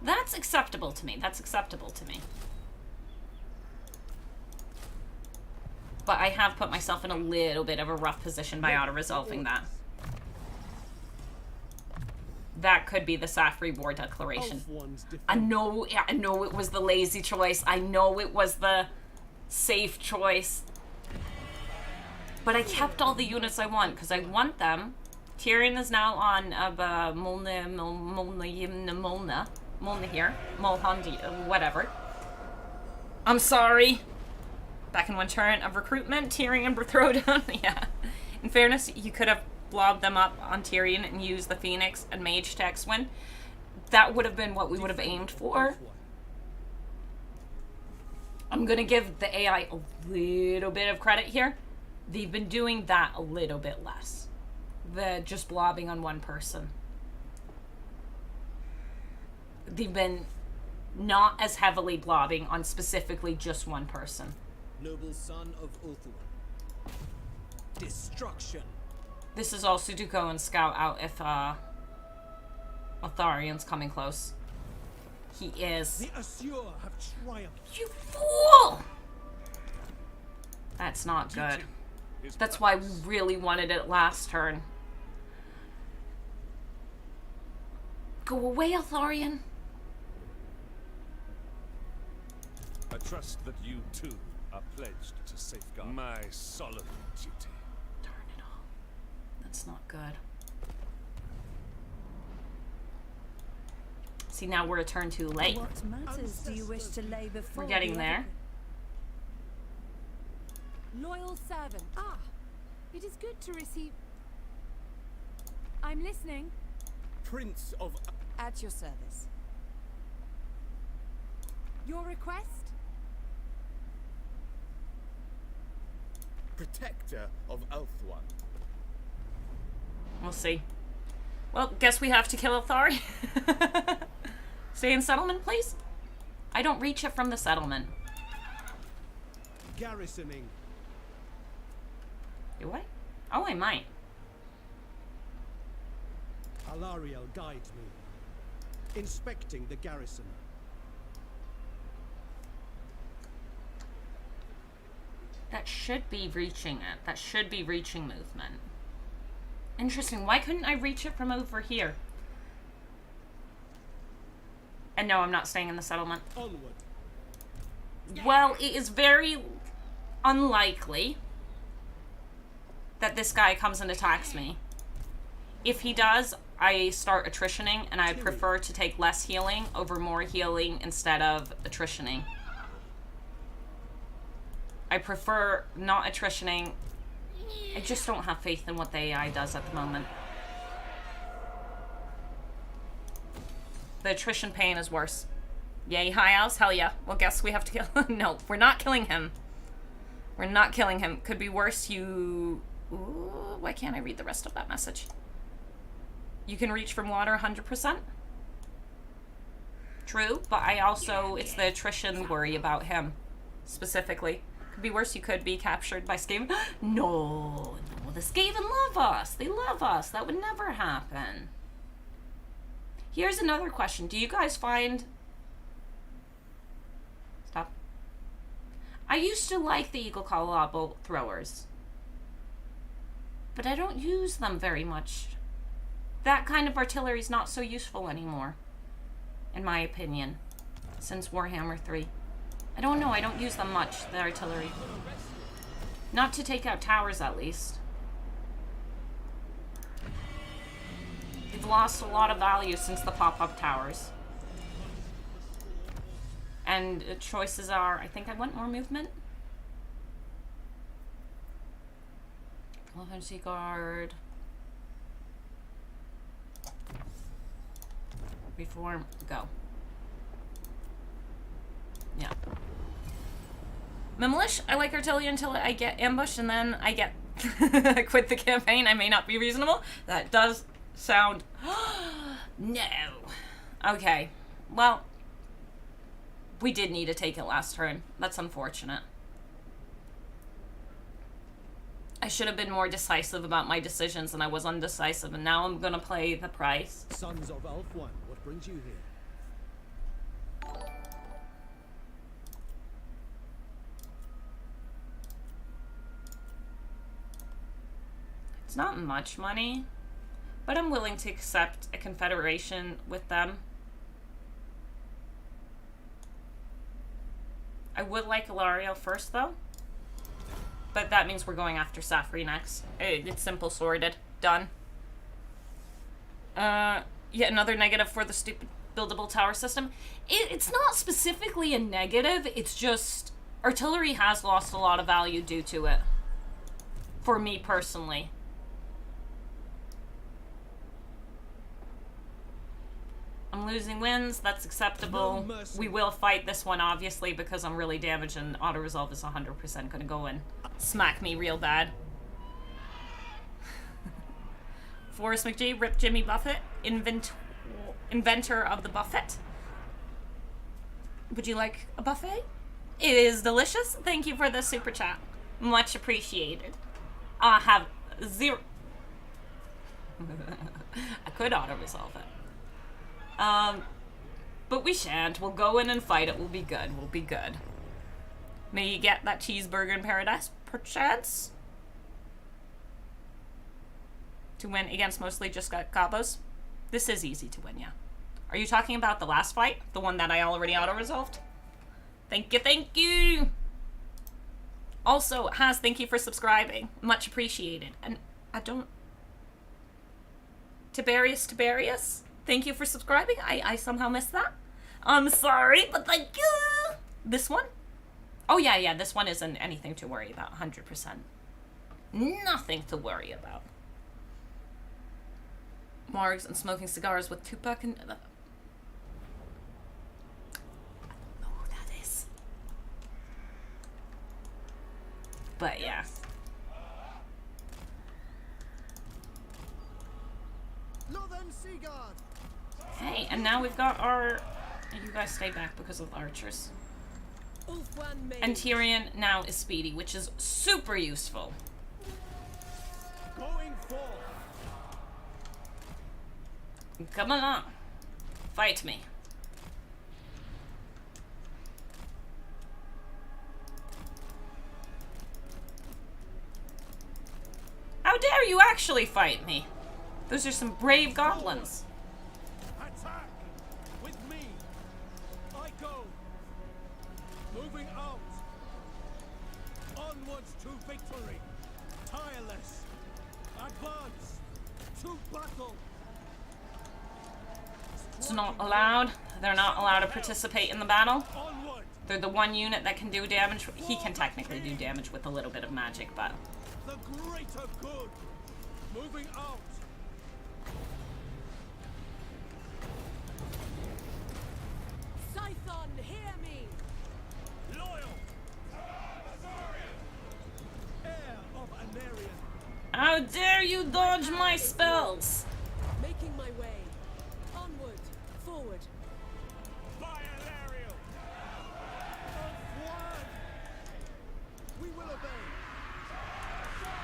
That's acceptable to me. That's acceptable to me. But I have put myself in a little bit of a rough position by auto-resolving that. That could be the Safri War Declaration. Elf ones I defend. know, yeah, I know it was the lazy choice. I know it was the safe choice. But I kept all the units I want, because I want them. Tyrion is now on Molna here. Molhandi, whatever. I'm sorry. Back in one turn of recruitment, Tyrion Throwdown. Yeah. In fairness, you could have blobbed them up on Tyrion and used the Phoenix and Mage to X-Win. That would have been what we would have aimed for. I'm gonna give the AI a little bit of credit here. They've been doing that a little bit less. The just blobbing on one person. They've been not as heavily blobbing on specifically just one person. Noble son of Ulthuan. Destruction. This is also to go and scout out if Otharion's coming close. He is. The Assur have triumphed. You fool! That's not good. Is That's why we purpose. really wanted it last turn. Go away, Altharian. I trust that you too are pledged to safeguard my solemn duty. Darn it all. That's not good. See, now we're a turn too late. What matters do you wish to lay before We're getting the there. advocate? Loyal servant. Ah, it is good to receive. I'm listening. Prince of... At your service. Your request? Protector of Elfwan. We'll see. Well, guess we have to kill Althari. Stay in settlement, please. I don't reach it from the settlement. Garrisoning. Do I? Oh, I might. Alariel guides me. Inspecting the garrison. That should be reaching it. That should be reaching movement. Interesting. Why couldn't I reach it from over here? And no, I'm not staying in the settlement. Onward. Well, it is very unlikely that this guy comes and attacks me. If he does, I start attritioning, and I prefer to take less healing over more healing instead of attritioning. I prefer not attritioning. I just don't have faith in what the AI does at the moment. The attrition pain is worse. Yay, High Elves? Hell yeah. Well, guess we have to kill him. No, we're not killing him. We're not killing him. Could be worse. Ooh, why can't I read the rest of that message? You can reach from water 100%. True, but I also, it's the attrition worry about him, specifically. Could be worse, you could be captured by Skaven. No, the Skaven love us. They love us. That would never happen. Here's another question. Do you guys find... Stop. I used to like the Eagle Call bolt throwers, but I don't use them very much. That kind of artillery is not so useful anymore, in my opinion, since Warhammer 3. I don't know, I don't use them much, the artillery. Not to take out towers, at least. They've lost a lot of value since the pop-up towers. And choices are, I think I want more movement. Offensive guard. Reform, go. Yeah. Mimlish, I like artillery until I get ambushed and then I get I quit the campaign. I may not be reasonable. That does sound no. Okay. Well, we did need to take it last turn. That's unfortunate. I should have been more decisive about my decisions, and I was undecisive, and now I'm gonna play the price. Sons of Elfwan, what brings you here? It's not much money, but I'm willing to accept a Confederation with them. I would like Alariel first, though. But that means we're going after Safri next. It's simple sorted. Done. Yet another negative for the stupid buildable tower system. It's not specifically a negative, it's just artillery has lost a lot of value due to it. For me personally. I'm losing wins, that's acceptable. No mercy. We will fight this one, obviously, because I'm really damaged and auto-resolve is 100% gonna go in. Smack me real bad. Forrest McGee, Rip Jimmy Buffett, inventor of the buffet. Would you like a buffet? It is delicious. Thank you for the super chat. Much appreciated. I have zero... I could auto-resolve it. But we shan't. We'll go in and fight it. We'll be good. We'll be good. May you get that cheeseburger in paradise, perchance? To win against mostly just got gobos. This is easy to win, yeah. Are you talking about the last fight? The one that I already auto-resolved? Thank you, thank you! Also, Has, thank you for subscribing. Much appreciated. And I don't... Tiberius, thank you for subscribing. I somehow missed that. I'm sorry, but thank you! This one? Oh, yeah, this one isn't anything to worry about, 100%. Nothing to worry about. Margs and smoking cigars with Tupac and... I don't know who that is. But yeah. Okay, and now we've got our... You guys stay back because of the archers. And Tyrion now is speedy, which is super useful. Going forth. Come along. Fight me. How dare you actually fight me? Those are some brave goblins. Attack! With me! I go! Moving out! Onwards to victory! Tireless! Advance! To battle! It's not allowed. They're not allowed to participate in the battle. Onward! They're the one unit that can do damage. He can technically do damage with a little bit of magic, but... The greater good! Moving out! Scython, hear me! Loyal! Heir of Anarian! How dare you dodge my spells? Making my way. Onward, forward. By Alariel! Of one! We will obey!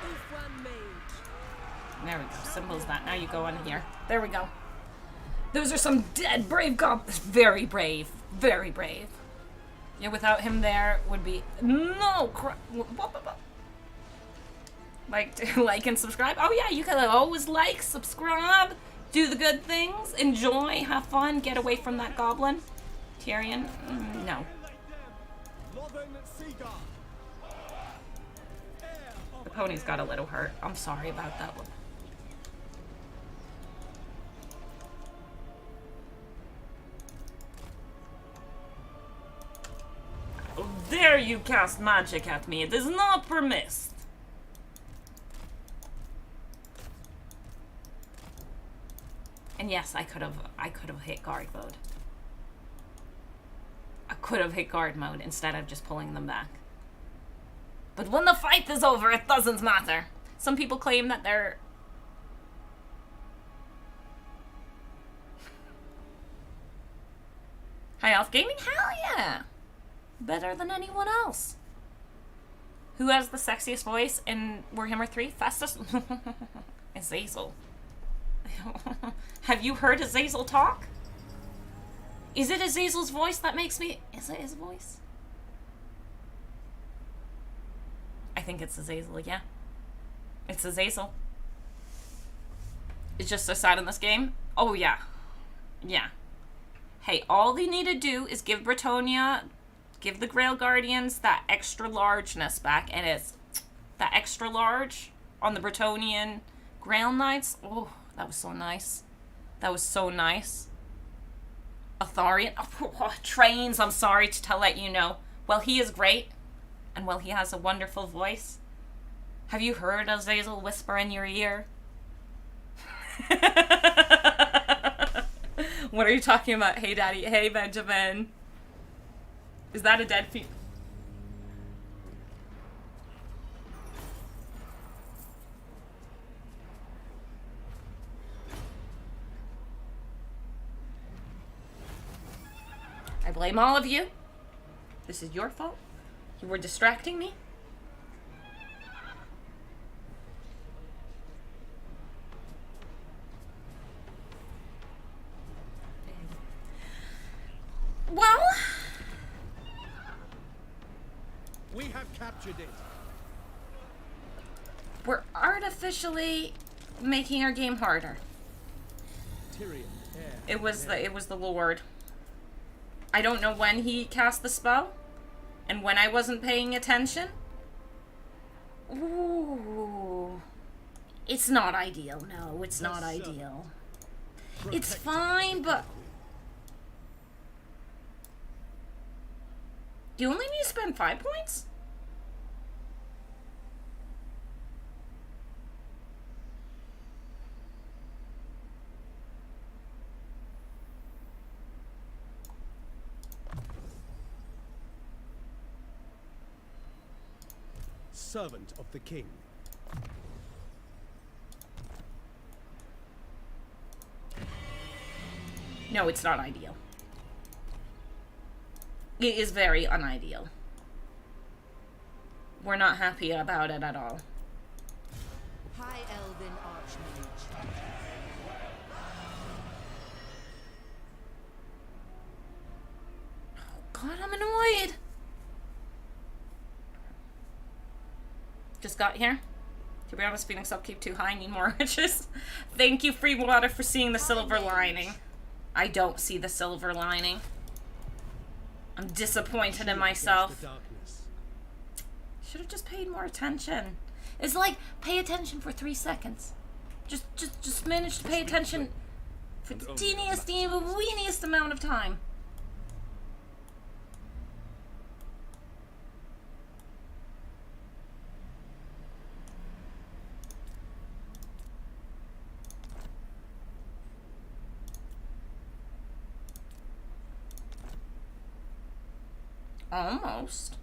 Ulfwan mage. There we go. Symbols that. Now you go on here. There we go. Those are some dead brave goblins. Very brave. Very brave. Yeah, without him there would be no crap. Like and subscribe. Oh yeah, you can always like, subscribe, do the good things, enjoy, have fun, get away from that goblin. Tyrion, no. The pony's got a little hurt. I'm sorry about that one. How dare you cast magic at me? It is not permitted. And yes, I could have hit guard mode. I could have hit guard mode instead of just pulling them back. But when the fight is over, it doesn't matter. Some people claim that they're... High Elf Gaming? Hell yeah! Better than anyone else. Who has the sexiest voice in Warhammer 3? Fastest? Azazel. Have you heard Azazel talk? Is it Azazel's voice that makes me... Is it his voice? I think it's Azazel, yeah. It's Azazel. It's just so sad in this game. Oh, yeah. Yeah. Hey, all they need to do is give Bretonia, give the Grail Guardians that extra largeness back, and it's that extra large on the Bretonian Grail Knights. Oh, that was so nice. That was so nice. Atharian. Oh, Trains, I'm sorry to let you know. Well, he is great. And well, he has a wonderful voice. Have you heard Azazel whisper in your ear? What are you talking about? Hey, Daddy. Hey, Benjamin. Is that a dead feet? I blame all of you. This is your fault. You were distracting me. Well, We have captured it. we're artificially making our game harder. Tyrion, It was the Lord. I don't know when he cast the spell, and when I wasn't paying attention. Ooh. It's not ideal. No, it's not ideal. It's fine, but you only need to spend 5 points? Servant of the king. No, it's not ideal. It is very unideal. We're not happy about it at all. High Elven Archmage. Oh God, I'm annoyed. Just got here. To be honest, Phoenix upkeep too high. I need more riches. Thank you, Free Water, for seeing the silver lining. I don't see the silver lining. I'm disappointed in myself. Should have just paid more attention. It's like, pay attention for 3 seconds. Just manage to pay attention for the teeniest, weeniest amount of time. Almost.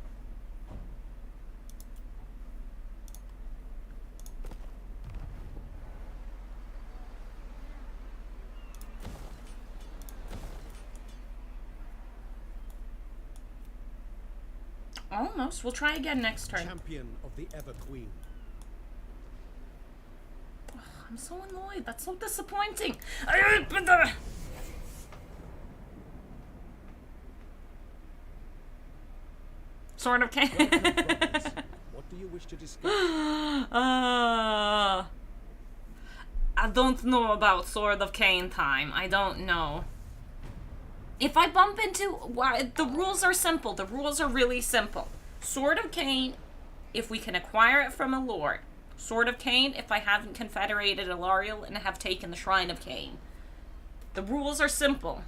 Almost. We'll try again next turn. Champion of the Ever Queen. Ugh, I'm so annoyed. That's so disappointing. Sword of Cain. What do you wish to discuss? I don't know about Sword of Cain time. I don't know. If I bump into... the rules are simple. The rules are really simple. Sword of Cain, if we can acquire it from a lord. Sword of Cain, if I haven't confederated Alariel and have taken the Shrine of Cain. The rules are simple.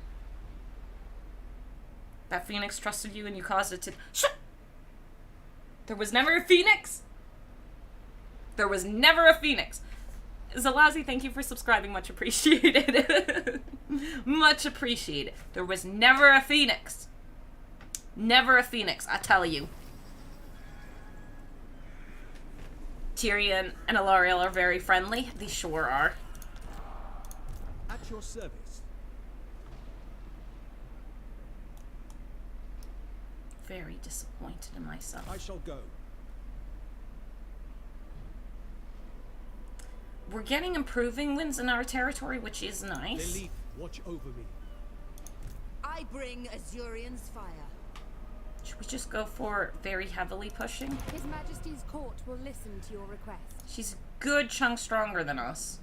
That Phoenix trusted you and you caused it to... Shut! There was never a Phoenix! There was never a Phoenix! Zalazi, thank you for subscribing. Much appreciated. Much appreciated. There was never a Phoenix. Never a Phoenix, I tell you. Tyrion and Alariel are very friendly. They sure are. At your service. Very disappointed in myself. I shall go. We're getting improving wins in our territory, which is nice. Lilith, watch over me. I bring Azurian's fire. Should we just go for very heavily pushing? His Majesty's court will listen to your request. She's a good chunk stronger than us.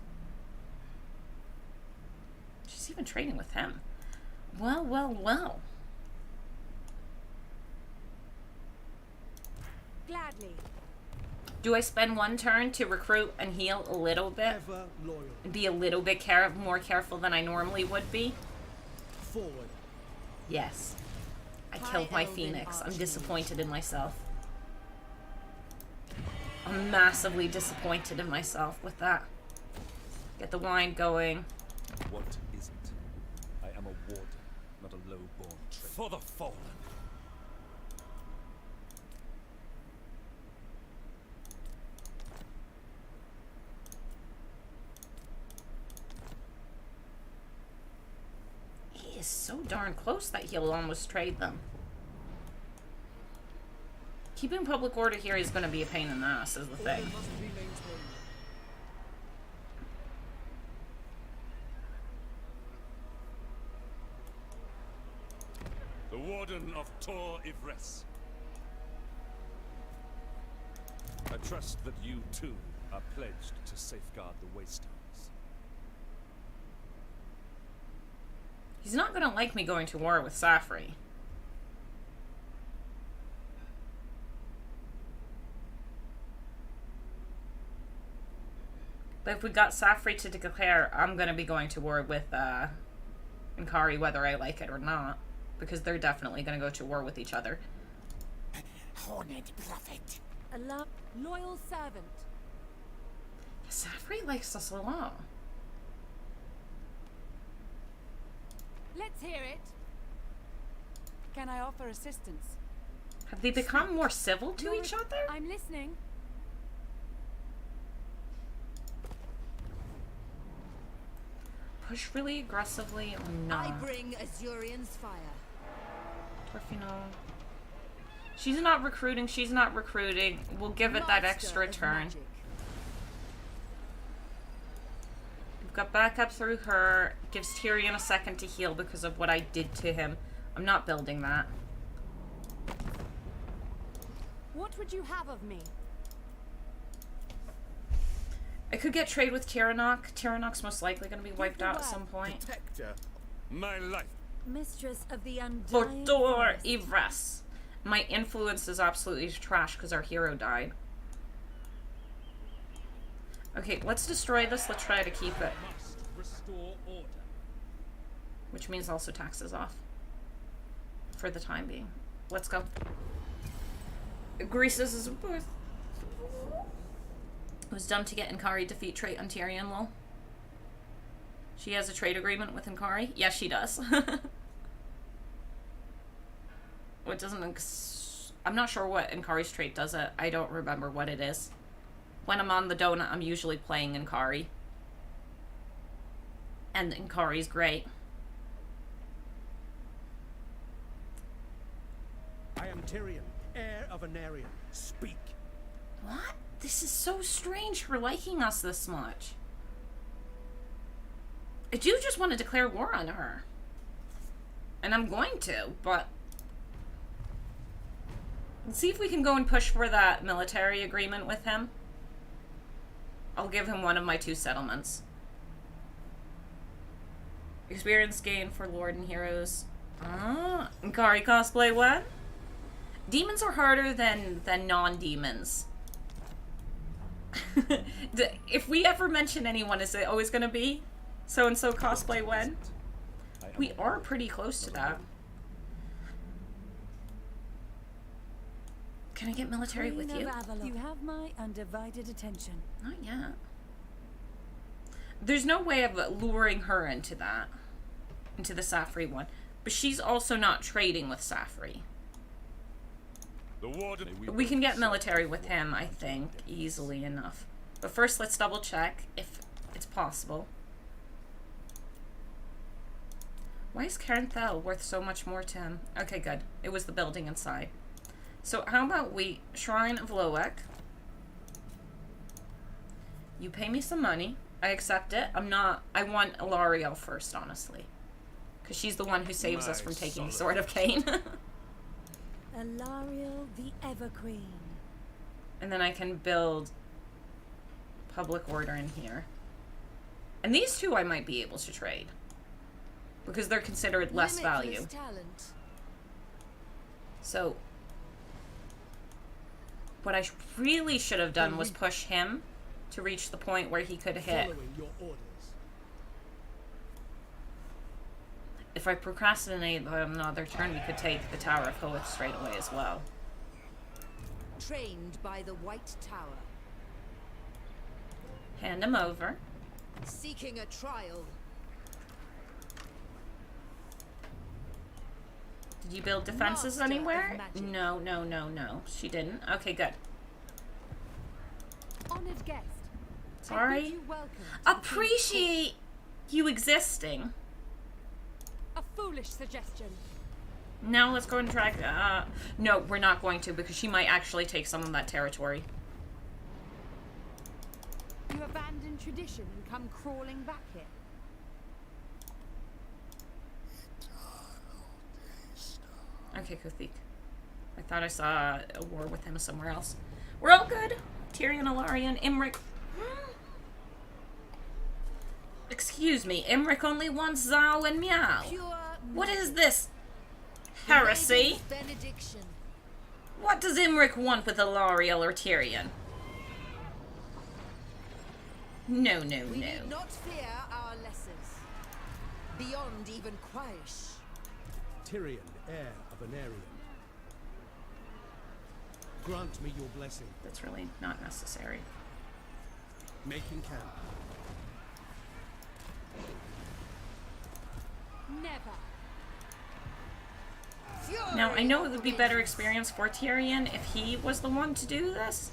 She's even trading with him. Well, well, well. Gladly. Do I spend 1 turn to recruit and heal a little bit? Ever loyal. And be a little bit more careful than I normally would be? Forward. Yes. I High killed my Elven Phoenix. I'm Archmage. disappointed in myself. I'm massively disappointed in myself with that. Get the wine going. What is it? I am a warden, not a low-born traitor. For the fallen. He is so darn close that he'll almost trade them. Keeping public order here is going to be a pain in the ass, is the thing. Order must be maintained. The Warden of Tor Ivres. I trust that you, too, are pledged to safeguard the Wastelands. He's not gonna like me going to war with Safri. But if we got Safri to declare, I'm gonna be going to war with Inkari, whether I like it or not. Because they're definitely gonna go to war with each other. Horned prophet. A loyal servant. Safri likes us a lot. Let's hear it. Can I offer assistance? Have they become more civil to each other? I'm listening. Push really aggressively or not? I bring Azurian's fire. Torfino. She's not recruiting. She's not recruiting. We'll give it that Master extra of turn. magic. We've got backup through her. Gives Tyrion a second to heal because of what I did to him. I'm not building that. What would you have of me? I could get trade with Tyrannoch. Tyrannoch's most likely going to be wiped out at some point. Protector. My life. Mistress of the undying Fodor forest. Ivras. My influence is absolutely trash because our hero died. Okay, let's destroy this. Let's try to keep it. Must restore order. Which means also taxes off. For the time being. Let's go. Greases is worth. It was dumb to get Inkari defeat trait on Tyrion, lol. She has a trade agreement with Inkari? Yes, she does. What doesn't... I'm not sure what Inkari's trait does it. I don't remember what it is. When I'm on the donut, I'm usually playing Inkari. And Inkari's great. I am Tyrion, heir of Anarion. Speak. What? This is so strange for liking us this much. I do just want to declare war on her. And I'm going to, but... Let's see if we can go and push for that military agreement with him. I'll give him one of my 2 settlements. Experience gain for Lord and Heroes. Inkari cosplay what? Demons are harder than non-demons. If we ever mention anyone, is it always going to be so-and-so cosplay when? We are pretty close to that. Can I get military with Queen you? of Avalon. You have my undivided attention. Not yet. There's no way of luring her into that. Into the Safri one. But she's also not trading with Safri. The warden. We can get military with him, I think, easily enough. But first, let's double check if it's possible. Why is Carenthel worth so much more to him? Okay, good. It was the building inside. So how about we... Shrine of Loek. You pay me some money. I accept it. I'm not... I want Ilariel first, honestly. Because she's the one who saves us from taking the Sword of Cain. Alariel the Everqueen. And then I can build public order in here. And these two I might be able to trade. Because they're considered less value. Limitless talent. So, what I really should have done was push him to reach the point where he could hit. Following your orders. If I procrastinate another turn, we could take the Tower of Hoeth straight away as well. Trained by the White Tower. Hand him over. Seeking a trial. Did you build defenses Master of anywhere? magic. No, no, no, no. She didn't. Okay, good. Honored guest. I Sorry. bid you welcome to the King's Appreciate you existing. court. A foolish suggestion. Now let's go and drag... no, we're not going to, because she might actually take some of that territory. You abandon tradition and come crawling back here. Okay, Kuthik. I thought I saw a war with him somewhere else. We're all good. Tyrion, Alarion, Imric. Excuse me, Imric only wants Zao and Meow. Pure What is this? Heresy? Raiden's benediction. What does Imric want with Ilariel or Tyrion? No, no, We no. need not fear our lessers. Beyond even Quaish. Tyrion, heir of an Aryan. Grant me your blessing. That's really not necessary. Making camp. Never. Now, I know it would be better experience for Tyrion if he was the one to do this,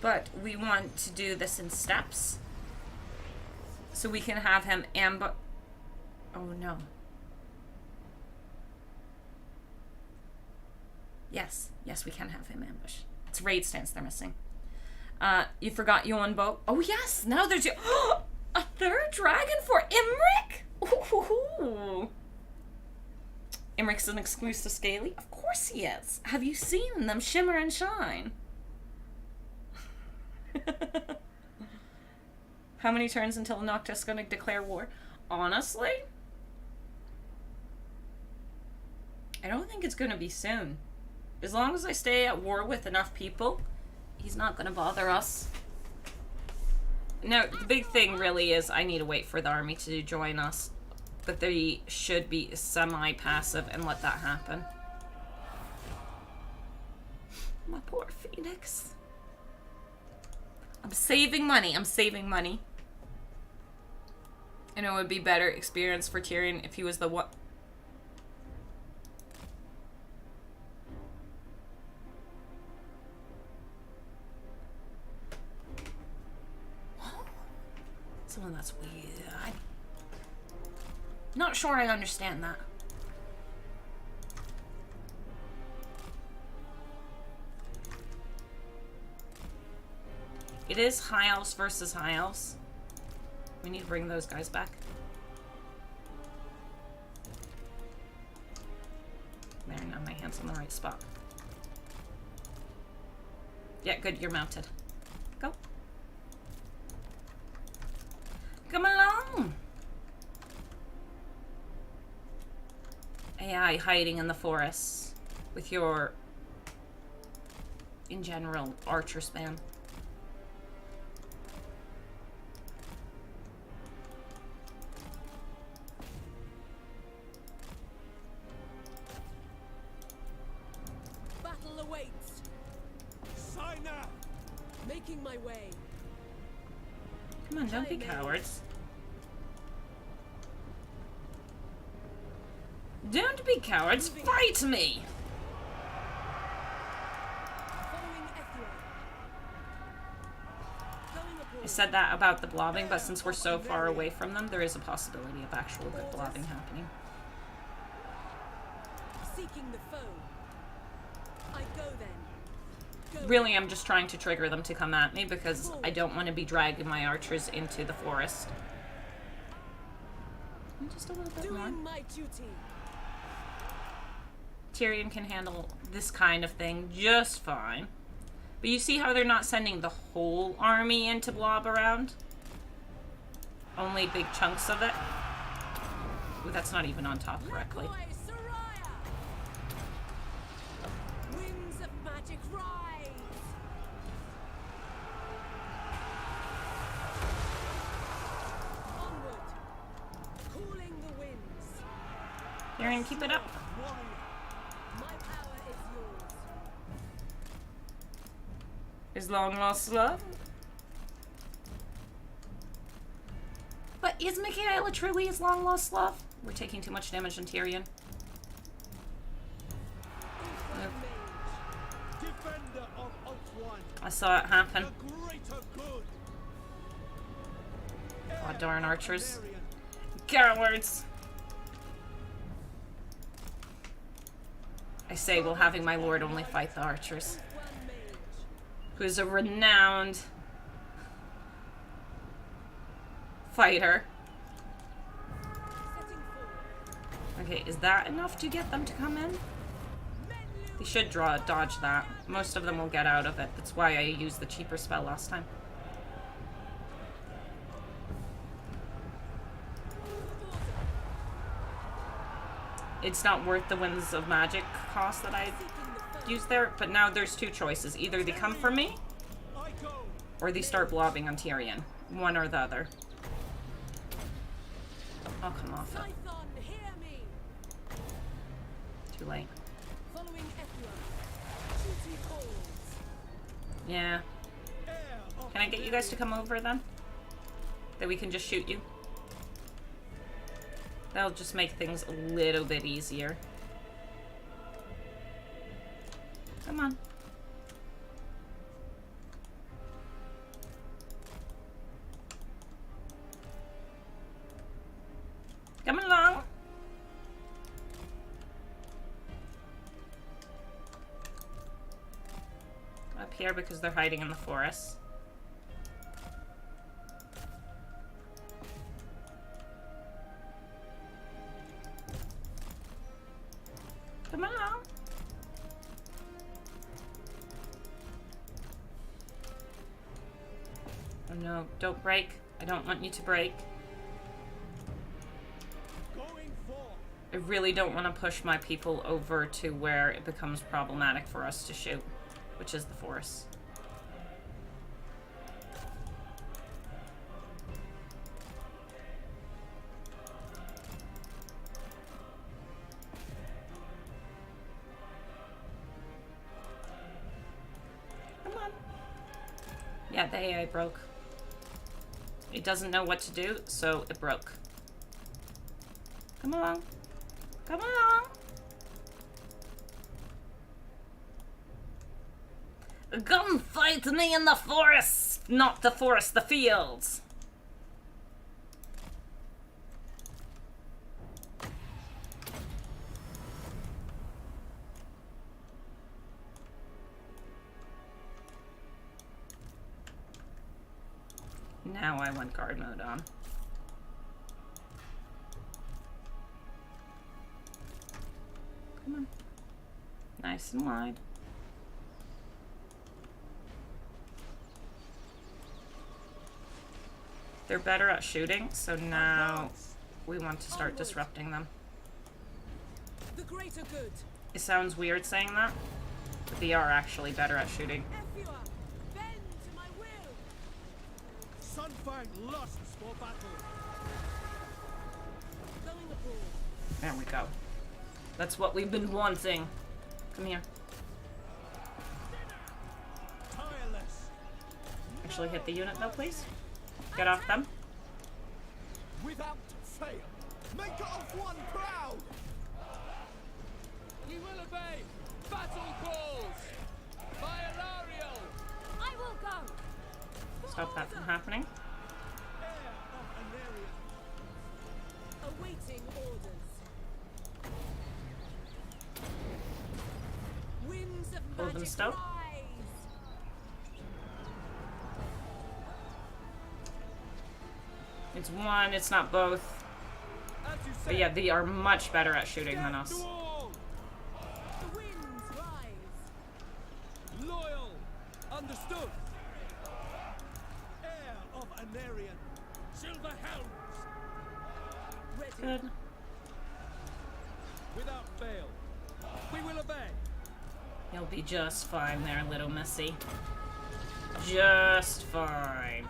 but we want to do this in steps. So we can have him Oh no. Yes, we can have him ambush. It's raid stance they're missing. You forgot Yon Boat. Oh yes, now there's a third dragon for Imric? Ooh. Imric's an exclusive scaly? Of course he is. Have you seen them shimmer and shine? How many turns until Noctis gonna declare war? Honestly? I don't think it's gonna be soon. As long as I stay at war with enough people, he's not gonna bother us. Now, the big thing really is I need to wait for the army to join us. But they should be semi-passive and let that happen. My poor Phoenix. I'm saving money. I know it would be better experience for Tyrion if he was the one. Someone that's weird. Not sure I understand that. It is High Elves versus High Elves. We need to bring those guys back. There, now my hand's on the right spot. Yeah, good, you're mounted. Go. Come along! AI hiding in the forests with your, in general, archer spam. Battle awaits. Sign up! Making my way. Come on, don't be cowards. Don't be cowards, fight me! Following Ethra. Going abroad. I said that about the blobbing, but since we're so far away from them, there is a possibility of actual good blobbing happening. Seeking the foe. I go then. Go. Really, I'm just trying to trigger them to come at me because I don't want to be dragging my archers into the forest. Just a little bit more. Doing my duty. Tyrion can handle this kind of thing just fine. But you see how they're not sending the whole army in to blob around? Only big chunks of it. Ooh, that's not even on top correctly. Winds of magic rise. Onward. Cooling the winds. Tyrion, keep it up. My power is yours. Is long lost love? But is Michaela truly his long lost love? We're taking too much damage on Tyrion. Defender of Otwan. I saw it happen. The greater good. God darn archers. Aryan. Cowards! I say, while having my lord only fight the archers. Who is a renowned fighter. Okay, is that enough to get them to come in? They should dodge that. Most of them will get out of it. That's why I used the cheaper spell last time. it's not worth the Winds of Magic cost that I used there. But now there's two choices. Either they come for me, or they start blobbing on Tyrion. One or the other. I'll come off it. Python, hear me. Too late. Following Ethua. Duty calls. Yeah. Can I get you guys to come over then? That we can just shoot you? That'll just make things a little bit easier. Come on. Come along. Up here because they're hiding in the forest. Come along. Oh no, don't break. I don't want you to break. I really don't want to push my people over to where it becomes problematic for us to shoot, which is the forest. Come on. Yeah, the AI broke. It doesn't know what to do, so it broke. Come along. Come along. Gunfight me in the forest! Not the forest, the fields! Now I want guard mode on. Come on. Nice and wide. They're better at shooting, so now we want to start disrupting them. The greater good. It sounds weird saying that, but they are actually better at shooting. Ethua, bend to my will. Sunfang lusts for battle. Going abroad. There we go. That's what we've been wanting. Come here. Tireless. Actually hit the unit though, please. Get off them. Without fail. Make off one proud. We will obey. Battle calls. By Alariel. I will go. Stop that from happening. Heir of Anarion. Awaiting orders. Winds of Hold them magic still. rise. It's one, it's not both. As you But say. yeah, they are much better at shooting than us. To all. The winds rise. Loyal. Understood. Heir of Anarion. Silver helms. Ready. Good. Without fail. We will obey. You'll be just fine there, little missy. Just fine.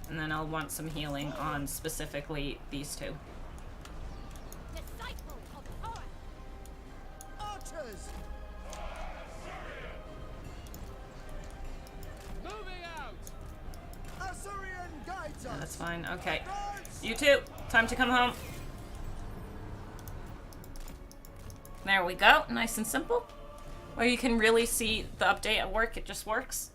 And then I'll want some healing on specifically these two. Disciple of power. Archers. Moving out. Assyrian guides Yeah, us. that's fine. Okay. Guards. You two, time to come home. There we go. Nice and simple. Where you can really see the update at work. It just works.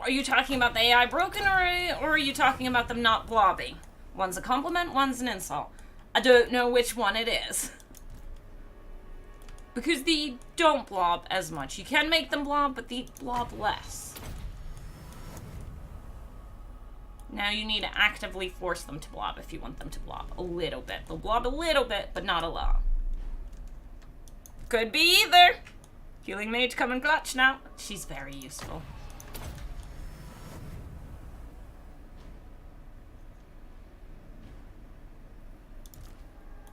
Are you talking about the AI broken, or are you talking about them not blobbing? One's a compliment, one's an insult. I don't know which one it is. Because they don't blob as much. You can make them blob, but they blob less. Now you need to actively force them to blob if you want them to blob a little bit. They'll blob a little bit, but not a lot. Could be either. Healing Mage coming clutch now. She's very useful.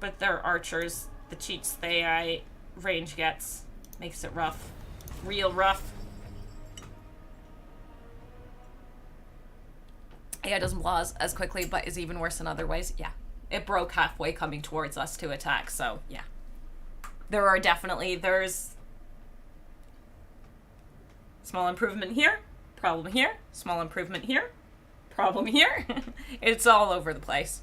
but they're archers. The cheats the AI range gets makes it rough. Real rough. AI doesn't blow as quickly, but is even worse in other ways. Yeah. It broke halfway coming towards us to attack, so yeah. There's small improvement here, problem here, small improvement here, problem here. It's all over the place.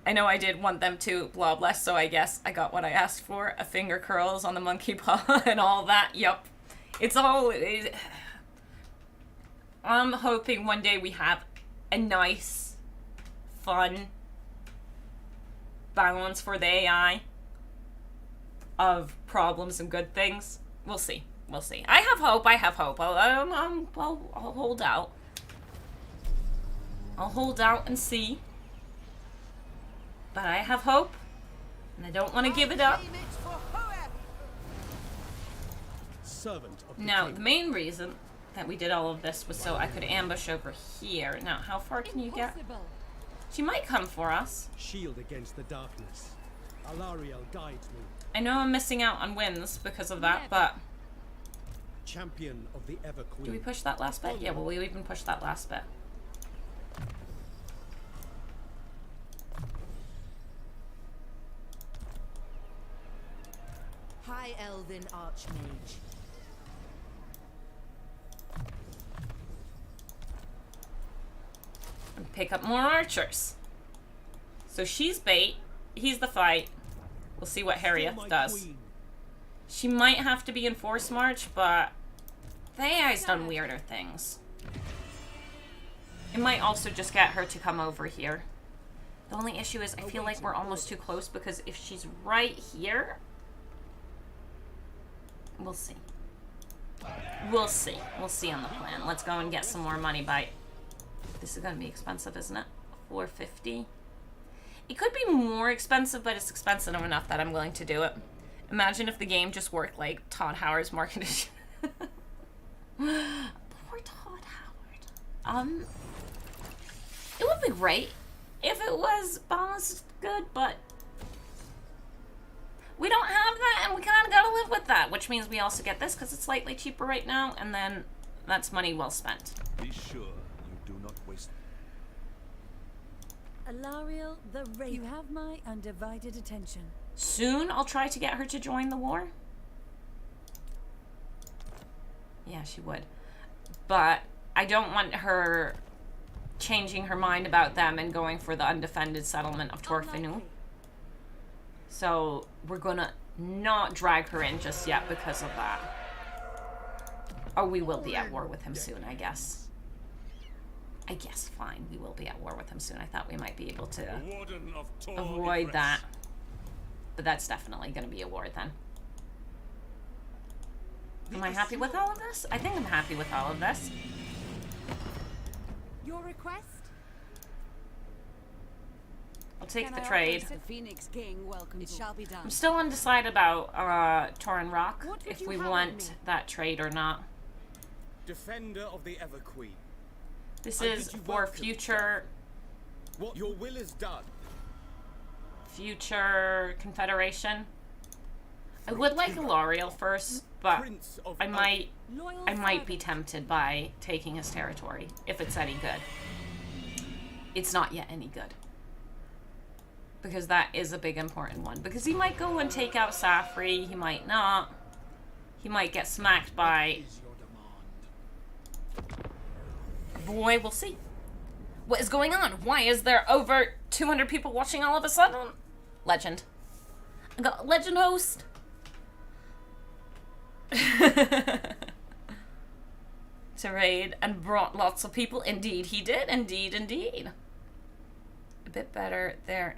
I know I did want them to blob less, so I guess I got what I asked for. A finger curls on the monkey paw and all that. Yup. It's all... I'm hoping one day we have a nice, fun balance for the AI of problems and good things. We'll see. We'll see. I have hope. I'll hold out. I'll hold out and see. But I have hope, and I don't want to give it up. Servant of the Now, king. the main reason that we did all of this was so I could ambush over here. Now, how far can you get? Impossible. She might come for us. Shield against the darkness. Alariel guides me. I know I'm missing out on wins because of that, but Champion of the Ever Queen. do we push that last bit? Yeah, well, we even push that last bit. High Elven Archmage. And pick up more archers. So she's bait. He's the fight. We'll see what Still Harriet my does. queen. She might have to be in force march, but the AI's done weirder things. It might also just get her to come over here. The only issue is I feel like we're almost too close because if she's right here... We'll see. We'll see. We'll see on the plan. Let's go and get some more money by... This is going to be expensive, isn't it? $450. It could be more expensive, but it's expensive enough that I'm willing to do it. Imagine if the game just worked like Todd Howard's market edition. Poor Todd Howard. It would be great if it was balanced good, but we don't have that, and we kind of gotta live with that, which means we also get this because it's slightly cheaper right now, and then that's money well spent. Be sure you do not waste. Alariel the Wraith. You have my undivided attention. Soon I'll try to get her to join the war. Yeah, she would. But I don't want her changing her mind about them and going for the undefended settlement of Torfinu. So we're gonna not drag her in just yet because of that. Or we will be at war with him soon, I guess. Fine, we will be at war with him soon. I thought we might be able to Warden of Tor avoid Ypres. that. But that's definitely going to be a war then. Am I happy with all of this? I think I'm happy with all of this. Your request? I'll take Can the I trade. offer the Phoenix King welcomes It shall be done. I'm still undecided about Torin Rock, What would if you we have want of me? that trade or not. Defender of the Ever Queen. This I is bid you for welcome. future What your will is done. Confederation. I would like Alariel first, but Prince of I might Loyal be servant. tempted by taking his territory if it's any good. It's not yet any good. Because that is a big important one. Because he might go and take out Safri, he might not. He might get smacked by... Boy, we'll see. What is going on? Why is there over 200 people watching all of a sudden? Legend. I got a legend host. To raid and brought lots of people. Indeed he did. Indeed, indeed. A bit better there.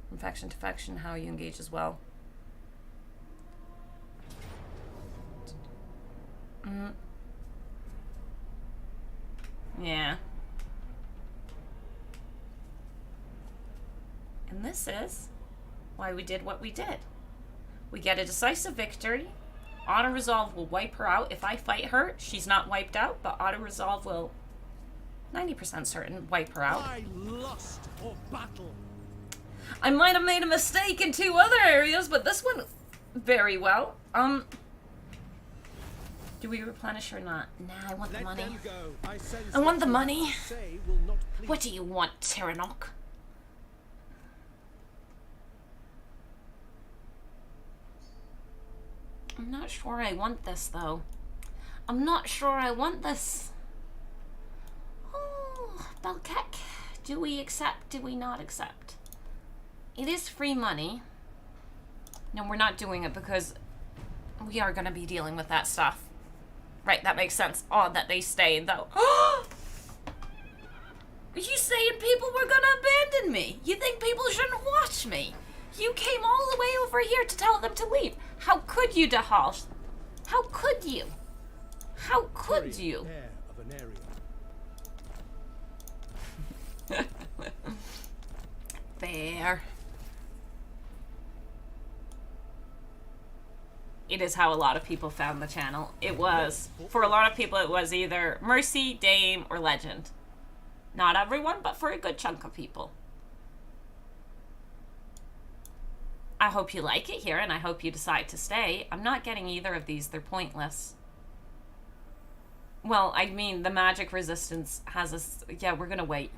From faction to faction, how you engage as well. Yeah. And this is why we did what we did. We get a decisive victory. Auto-resolve will wipe her out. If I fight her, she's not wiped out, but auto-resolve will 90% certain. Wipe her out. By lust or battle. I might have made a mistake in 2 other areas, but this one very well. Do we replenish or not? Nah, I want the Let money. them go. I sense I want that the what money. you say will not please. What do you want, Tyrannoc? I'm not sure I want this, though. I'm not sure I want this. Oh, Belkek. Do we accept? Do we not accept? It is free money. No, we're not doing it because we are going to be dealing with that stuff. Right, that makes sense. Odd that they stayed, though. Are you saying people were going to abandon me? You think people shouldn't watch me? You came all the way over here to tell them to leave. How could you, Dahal? How could you? How could you? Heir of an area. Fair. It is how a lot of people found the channel. It was. For a lot of people, it was either Mercy, Dame, or Legend. Not everyone, but for a good chunk of people. I hope you like it here, and I hope you decide to stay. I'm not getting either of these. They're pointless. Well, I mean, the magic resistance has a... Yeah, we're gonna wait.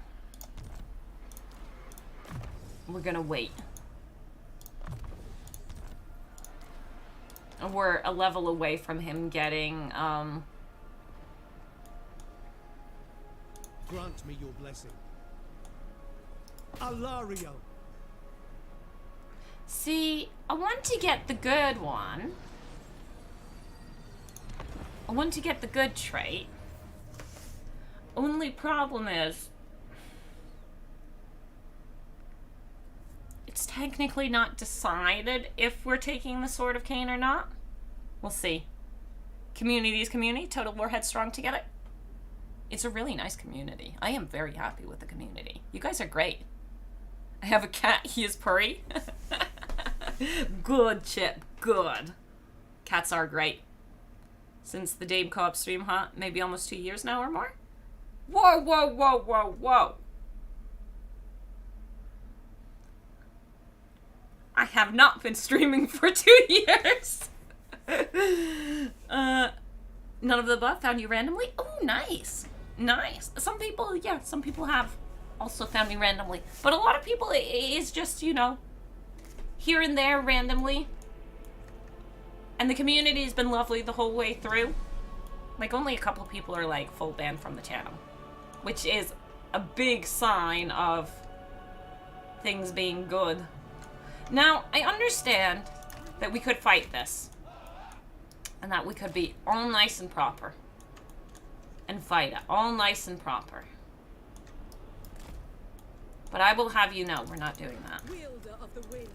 We're gonna wait. We're a level away from him getting, Grant me your blessing. Alario. See, I want to get the good one. I want to get the good trait. Only problem is... it's technically not decided if we're taking the Sword of Cain or not. We'll see. Community is community. Total War Headstrong together. It's a really nice community. I am very happy with the community. You guys are great. I have a cat. He is purry. Good, Chip. Good. Cats are great. Since the Dame Co-op stream, huh? Maybe almost 2 years now or more? Whoa, whoa, whoa, whoa, whoa. I have not been streaming for 2 years. None of the above found you randomly? Oh, nice. Nice. Some people, yeah, some people have also found me randomly. But a lot of people, it is just, you know, here and there randomly. And the community has been lovely the whole way through. Like, only a couple people are, like, full banned from the channel. Which is a big sign of things being good. Now, I understand that we could fight this. And that we could be all nice and proper. And fight it. All nice and proper. But I will have you know, we're not doing that. Wielder of the winds.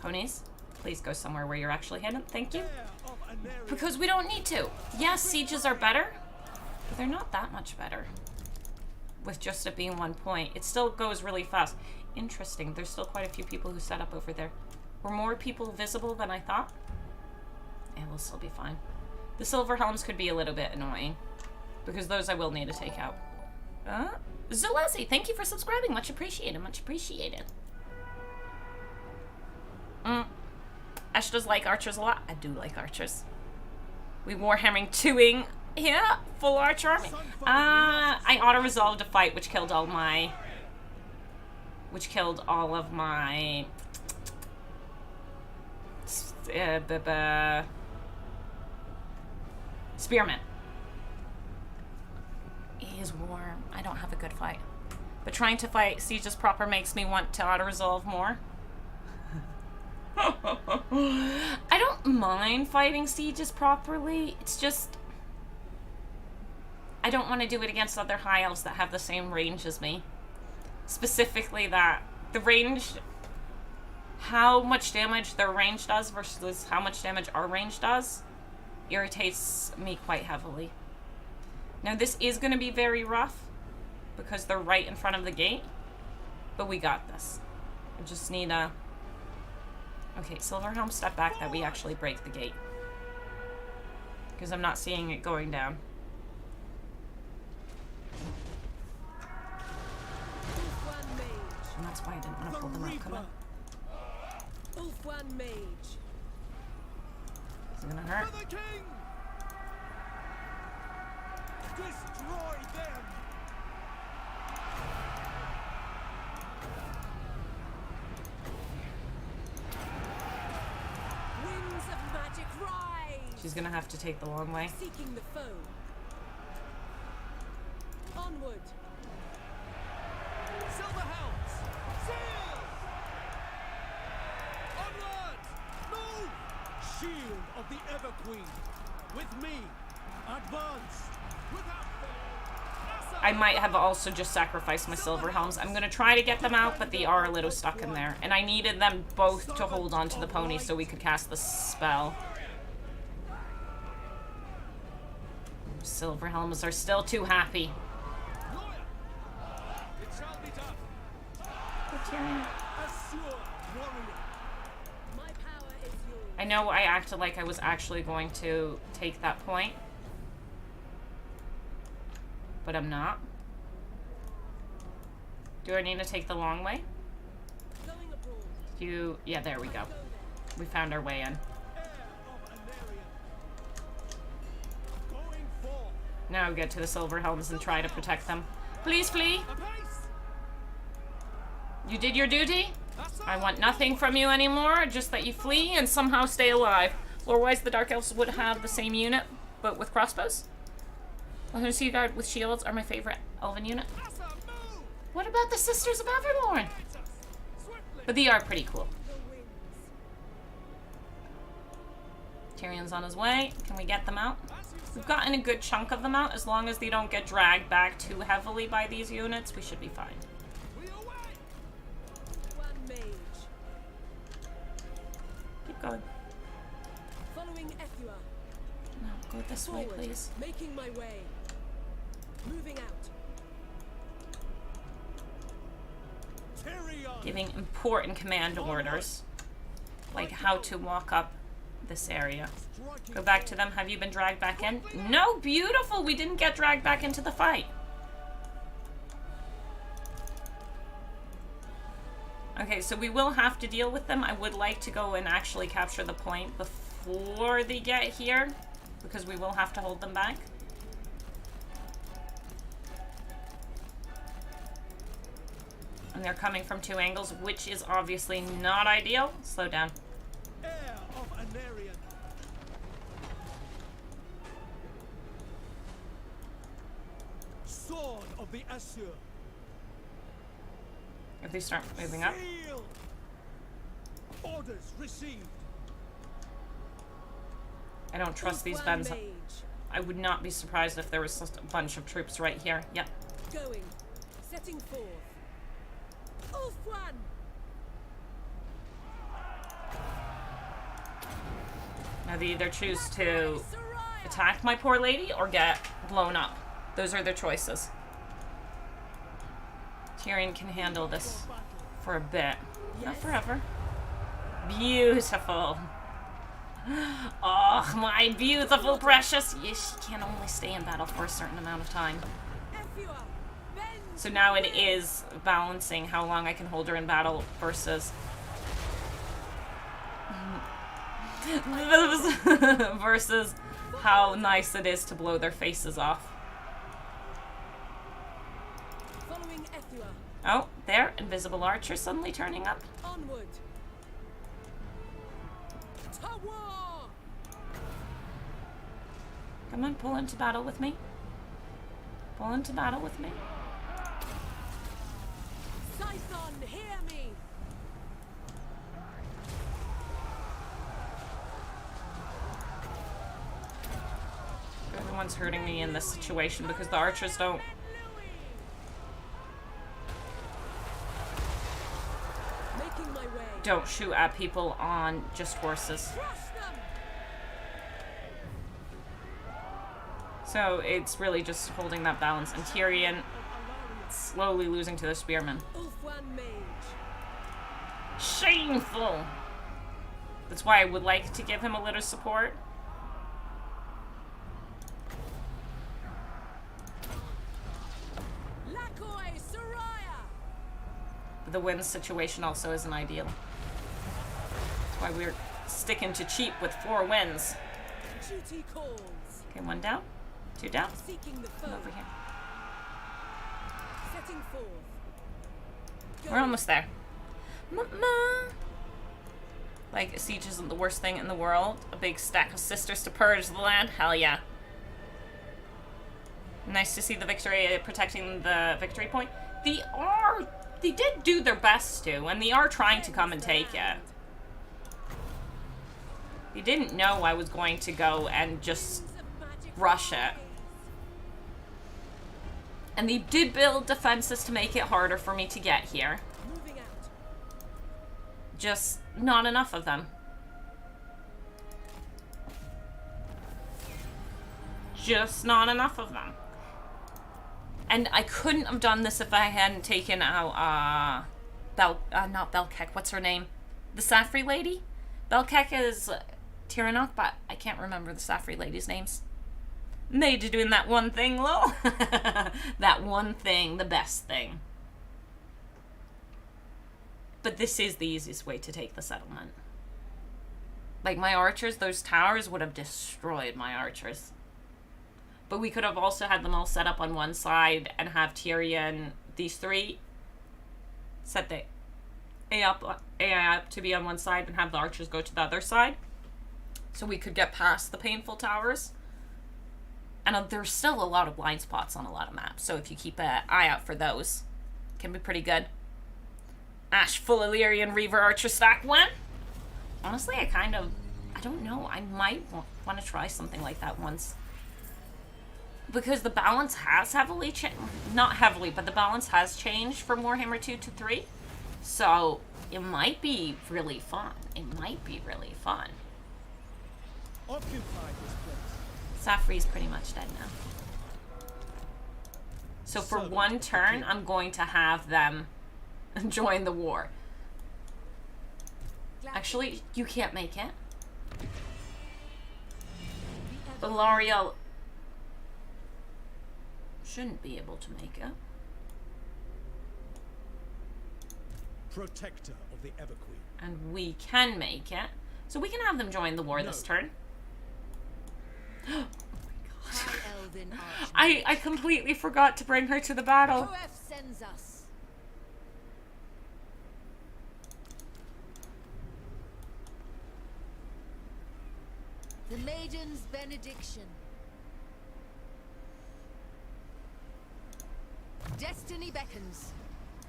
Ponies, please go somewhere where you're actually hidden. Thank you. Heir of an area. Because we don't need to. Yes, sieges are better. But they're not that much better. With just it being 1 point. It still goes really fast. Interesting. There's still quite a few people who set up over there. Were more people visible than I thought? Yeah, we'll still be fine. The silver helms could be a little bit annoying. Because those I will need to take out. Zulesi, thank you for subscribing. Much appreciated. Much appreciated. Ash does like archers a lot. I do like archers. We Warhammering 2ing. Yeah, full archer army. I auto-resolved a fight which killed all my... which killed all of my... spearmen. It is warm. I don't have a good fight. But trying to fight sieges proper makes me want to auto-resolve more. I don't mind fighting sieges properly. It's just... I don't want to do it against other High Elves that have the same range as me. Specifically that. The range... how much damage their range does versus how much damage our range does irritates me quite heavily. Now this is going to be very rough because they're right in front of the gate. But we got this. I just need a... Okay, Silverhelm, step back that we actually break the gate. Because I'm not seeing it going down. Ulfwan Mage. And that's why I didn't want to pull them out. Come on. Ulfwan Mage. Is it gonna hurt? For the king! Destroy them! Winds of magic rise. She's gonna have to take the long way. Seeking the foe. Onward. Silver helms! Sail! Onward! Move! Shield of the Ever Queen! With me! Advance! Without fail! I might have also just sacrificed my silver helms. I'm gonna try to get them out, but they are a little stuck in there. And I needed them both to hold on to the pony so we could cast the spell. Silver helms are still too happy. Lawyer! It shall be done! Tyrion. Assure, warrior! My power is yours. I know I acted like I was actually going to take that point. But I'm not. Do I need to take the long way? Going abroad. Yeah, there we go. Go there. We found our way in. Heir of Anarion! Going forth! Now get to the silver helms and try to protect them. Please flee! Apace! You did your duty? I want nothing from you anymore, just that you flee and somehow stay alive. Otherwise the Dark Elves would have the same unit, but with crossbows. The Sea Guard with shields are my favorite Elven unit. Asa, move! What about the Sisters of Evermorn? Swiftly! But they are pretty cool. The winds. Tyrion's on his way. Can we get them out? We've gotten a good chunk of them out. As long as they don't get dragged back too heavily by these units, we should be fine. We away! One mage. Keep going. Following Ethua. No, go this way, Forward. please. Making my way. Moving out. Tyrion! Giving important command orders. Like how to walk up this area. Striking Go back to them. Have you been dragged back in? No, beautiful! We didn't get dragged back into the fight. Okay, so we will have to deal with them. I would like to go and actually capture the point before they get here, because we will have to hold them back. And they're coming from two angles, which is obviously not ideal. Slow down. Heir of Anarion! Sword of the Assur! If they start moving up. Seal! Orders received! I don't trust these Ulfwan bends. Mage. I would not be surprised if there was just a bunch of troops right here. Yep. Going. Setting forth. Ulfwan! Now they either choose to attack my poor lady or get blown up. Those are their choices. Tyrion can handle this for a bit. Not forever. Beautiful. Oh, my beautiful precious. Yes, she can only stay in battle for a certain amount of time. Ethua! Bend! So now it is balancing how long I can hold her in battle versus versus how nice it is to blow their faces off. Following Ethua. Oh, there, invisible archer suddenly turning up. Onward. Tawar! Come on, pull into battle with me. Pull into battle with me. Scython, hear me! They're the ones hurting me in this situation because the archers don't Making my way. don't shoot at people on just horses. Crush them! So it's really just holding that balance. And Tyrion slowly losing to the spearmen. Ulfwan Mage. Shameful! That's why I would like to give him a little support. the win situation also isn't ideal. That's why we're sticking to cheap with 4 wins. Duty calls. Okay, 1 down. 2 down. Seeking the Come foe. over here. Setting forth. Go. We're almost there. Like, a siege isn't the worst thing in the world. A big stack of sisters to purge the land. Hell yeah. Nice to see the victory, protecting the victory point. They did do their best to, and they are trying to come and take it. They didn't know I was going to go and just rush it. And they did build defenses to make it harder for me to get here. Moving out. Just not enough of them. Just not enough of them. And I couldn't have done this if I hadn't taken out, not Belkek, what's her name? The Safri lady? Belkek is Tyrannok, but I can't remember the Safri lady's names. Made you doing that one thing, lol. That one thing, the best thing. But this is the easiest way to take the settlement. Like, my archers, those towers would have destroyed my archers. But we could have also had them all set up on one side and have Tyrion, these 3, set the AI up to be on one side and have the archers go to the other side. So we could get past the painful towers. And there's still a lot of blind spots on a lot of maps. So if you keep an eye out for those, it can be pretty good. Ash full Illyrian Reaver Archer stack 1. Honestly, I don't know. I might want to try something like that once. Because the balance has heavily changed. Not heavily, but the balance has changed from Warhammer 2 to 3. So it might be really fun. It might be really fun. Occupy this place. Safri's pretty much dead now. So for one turn, I'm going to have them join the war. Actually, you can't make it. Belariel shouldn't be able to make it. Protector of the Everqueen. And we can make it. So we can have them join the war this turn. Oh my High god. Elven archers. I completely forgot to bring her to the battle. Whoever sends us. The Maiden's Benediction. Destiny beckons.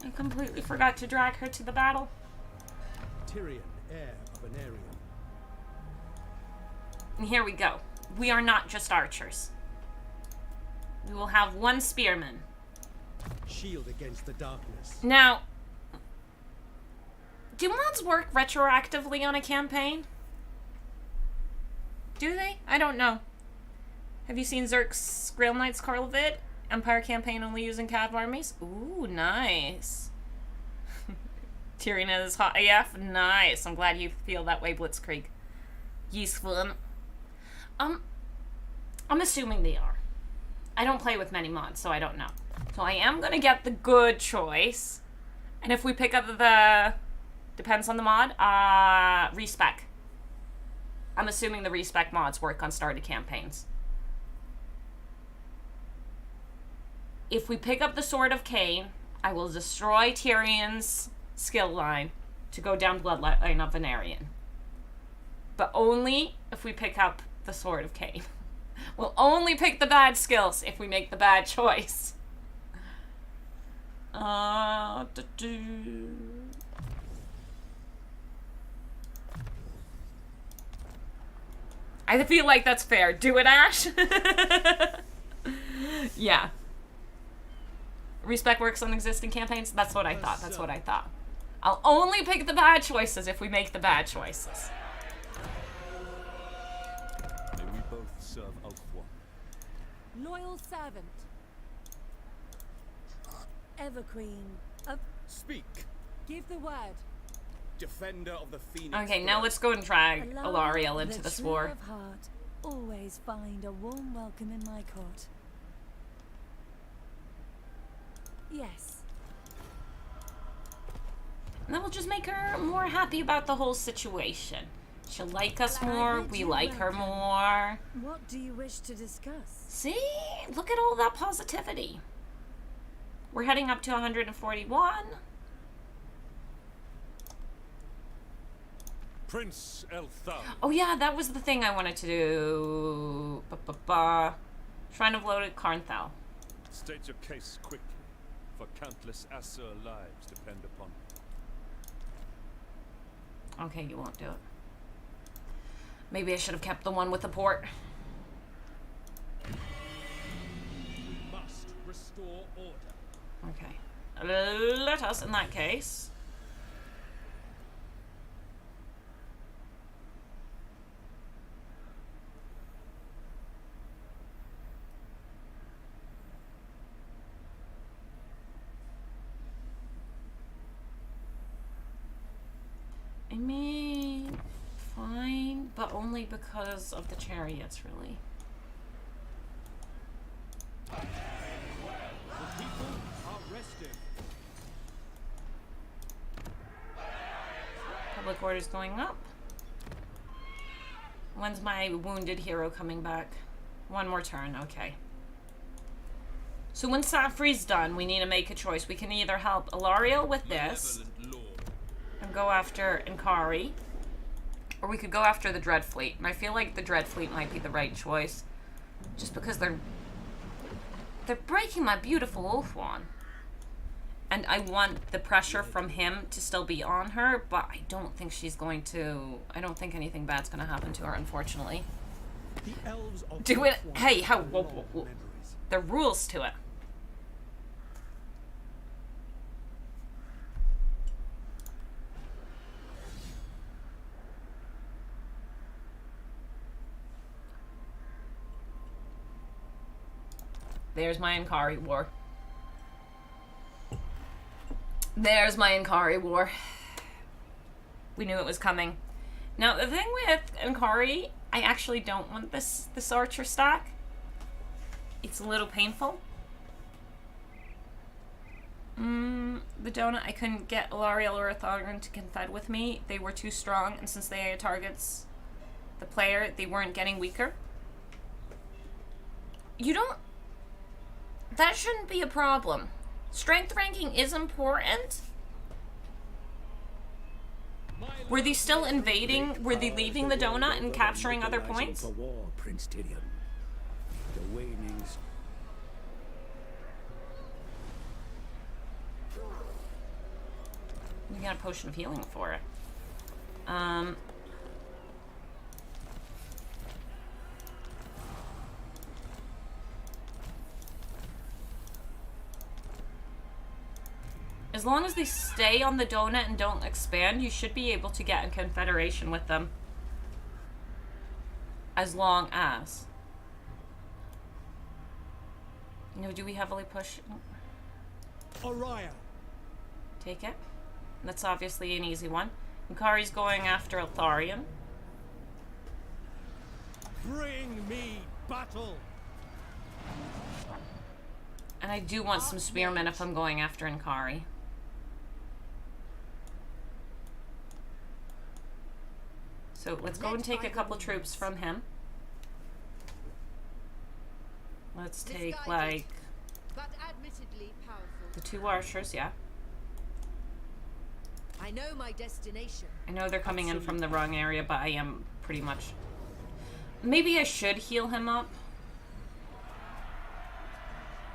I completely forgot to drag her to the battle. Tyrion, heir of an area. And here we go. We are not just archers. We will have 1 spearman. Shield against the darkness. Now, do mods work retroactively on a campaign? Do they? I don't know. Have you seen Zerk's Grail Knights Karlovid? Empire campaign only using cav armies? Ooh, nice. Tyrion is hot AF? Nice. I'm glad you feel that way, Blitzkrieg. Useful. I'm assuming they are. I don't play with many mods, so I don't know. So I am gonna get the good choice. And if we pick up the... Depends on the mod. Respec. I'm assuming the respec mods work on started campaigns. If we pick up the Sword of Cain, I will destroy Tyrion's skill line to go down Bloodline of Venarian. But only if we pick up the Sword of Cain. We'll only pick the bad skills if we make the bad choice. I feel like that's fair. Do it, Ash? Yeah. Respec works on existing campaigns? That's what I thought. That's what I thought. I'll only pick the bad choices if we make the bad choices. May we both serve Ulfwa. Loyal servant. Everqueen. Speak. Give the word. Defender of the Phoenix. Okay, now let's go and drag Alariel into this war. Of heart always find a warm welcome in my court. Yes. And that will just make her more happy about the whole situation. She'll like us more, we like her more. What do you wish to discuss? See? Look at all that positivity. We're heading up to 141. Prince Elthar. Oh yeah, that was the thing I wanted to do. Shrine of Loaded Carnthal. State your case quickly, for countless Asur lives depend upon it. Okay, you won't do it. Maybe I should have kept the one with the port. We must restore order. Okay. Let us, in that case. I mean, fine, but only because of the chariots, really. The people are restive. Public order's going up. When's my wounded hero coming back? One more turn, okay. So when Safri's done, we need to make a choice. We can either help Ilariel with this and go after Inkari, or we could go after the Dread Fleet. And I feel like the Dread Fleet might be the right choice, just because they're breaking my beautiful Ulthuan. And I want the pressure from him to still be on her, but I don't think she's going to... I don't think anything bad's going to happen to her, unfortunately. The elves of Do it... Ulthuan Hey, how... have Whoa, long whoa, whoa. memories. There are rules to it. There's my Inkari War. There's my Inkari War. We knew it was coming. Now, the thing with Inkari, I actually don't want this archer stack. It's a little painful. The donut, I couldn't get Ilariel or Athagan to confed with me. They were too strong, and since they had targets the player, they weren't getting weaker. You don't... That shouldn't be a problem. Strength ranking is important. Were they still invading? Were they leaving the donut and capturing other points? For war, Prince Tyrion. The wanings. We got a potion of healing for it. As long as they stay on the donut and don't expand, you should be able to get in Confederation with them. As long as. You know, do we heavily push? Orion. Take it. That's obviously an easy one. Inkari's going after Eltharion. Bring me battle. And I do want some spearmen if I'm going after Inkari. So let's go and take a couple troops from him. Let's take, like, but admittedly powerful. the 2 archers, yeah. I know my destination. I know they're coming in from the wrong area, but I am pretty much... Maybe I should heal him up.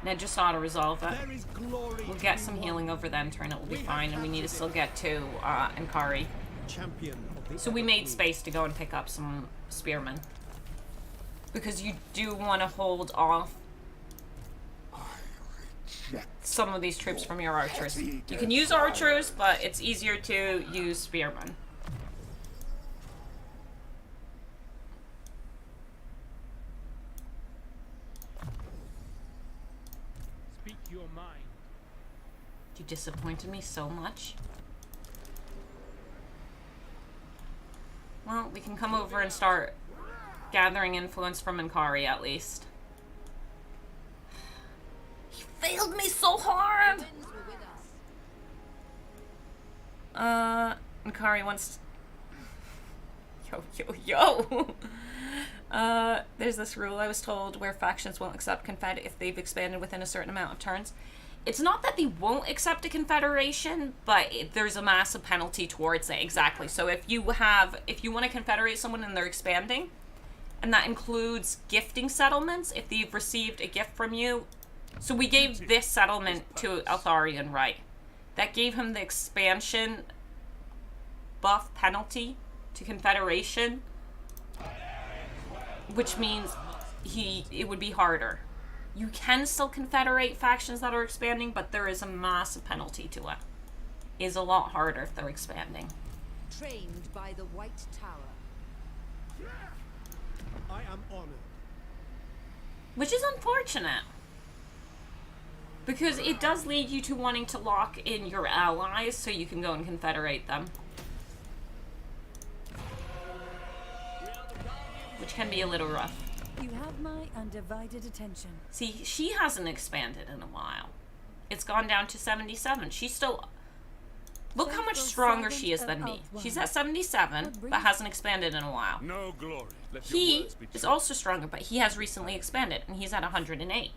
Ned just auto-resolve it. There is glory. We'll get some healing over then, turn it will be fine, and we need to still get to Inkari. Champion of the So we made space to go and pick up some spearmen. Because you do want to hold off some of these troops from your archers. You can use archers, but it's easier to use spearmen. Speak your mind. You disappointed me so much. Well, we can come over and start gathering influence from Inkari at least. He failed me so hard! Winds were with us. Nkari wants... Yo. There's this rule I was told where factions won't accept Confed if they've expanded within a certain amount of turns. It's not that they won't accept a Confederation, but there's a massive penalty towards it. Exactly. So if you want to confederate someone and they're expanding, and that includes gifting settlements, if they've received a gift from you. So we gave this settlement to Altharian, right? That gave him the expansion buff penalty to Confederation, which means it would be harder. You can still confederate factions that are expanding, but there is a massive penalty to it. It is a lot harder if they're expanding. Trained by the White Tower. I am honored. Which is unfortunate. Because it does lead you to wanting to lock in your allies so you can go and confederate them. Which can be a little rough. You have my undivided attention. See, she hasn't expanded in a while. It's gone down to 77. She's still... Look how much stronger she is than me. She's at 77, but hasn't expanded in a while. No glory. Let your He words be is true. also stronger, but he has recently expanded, and he's at 108.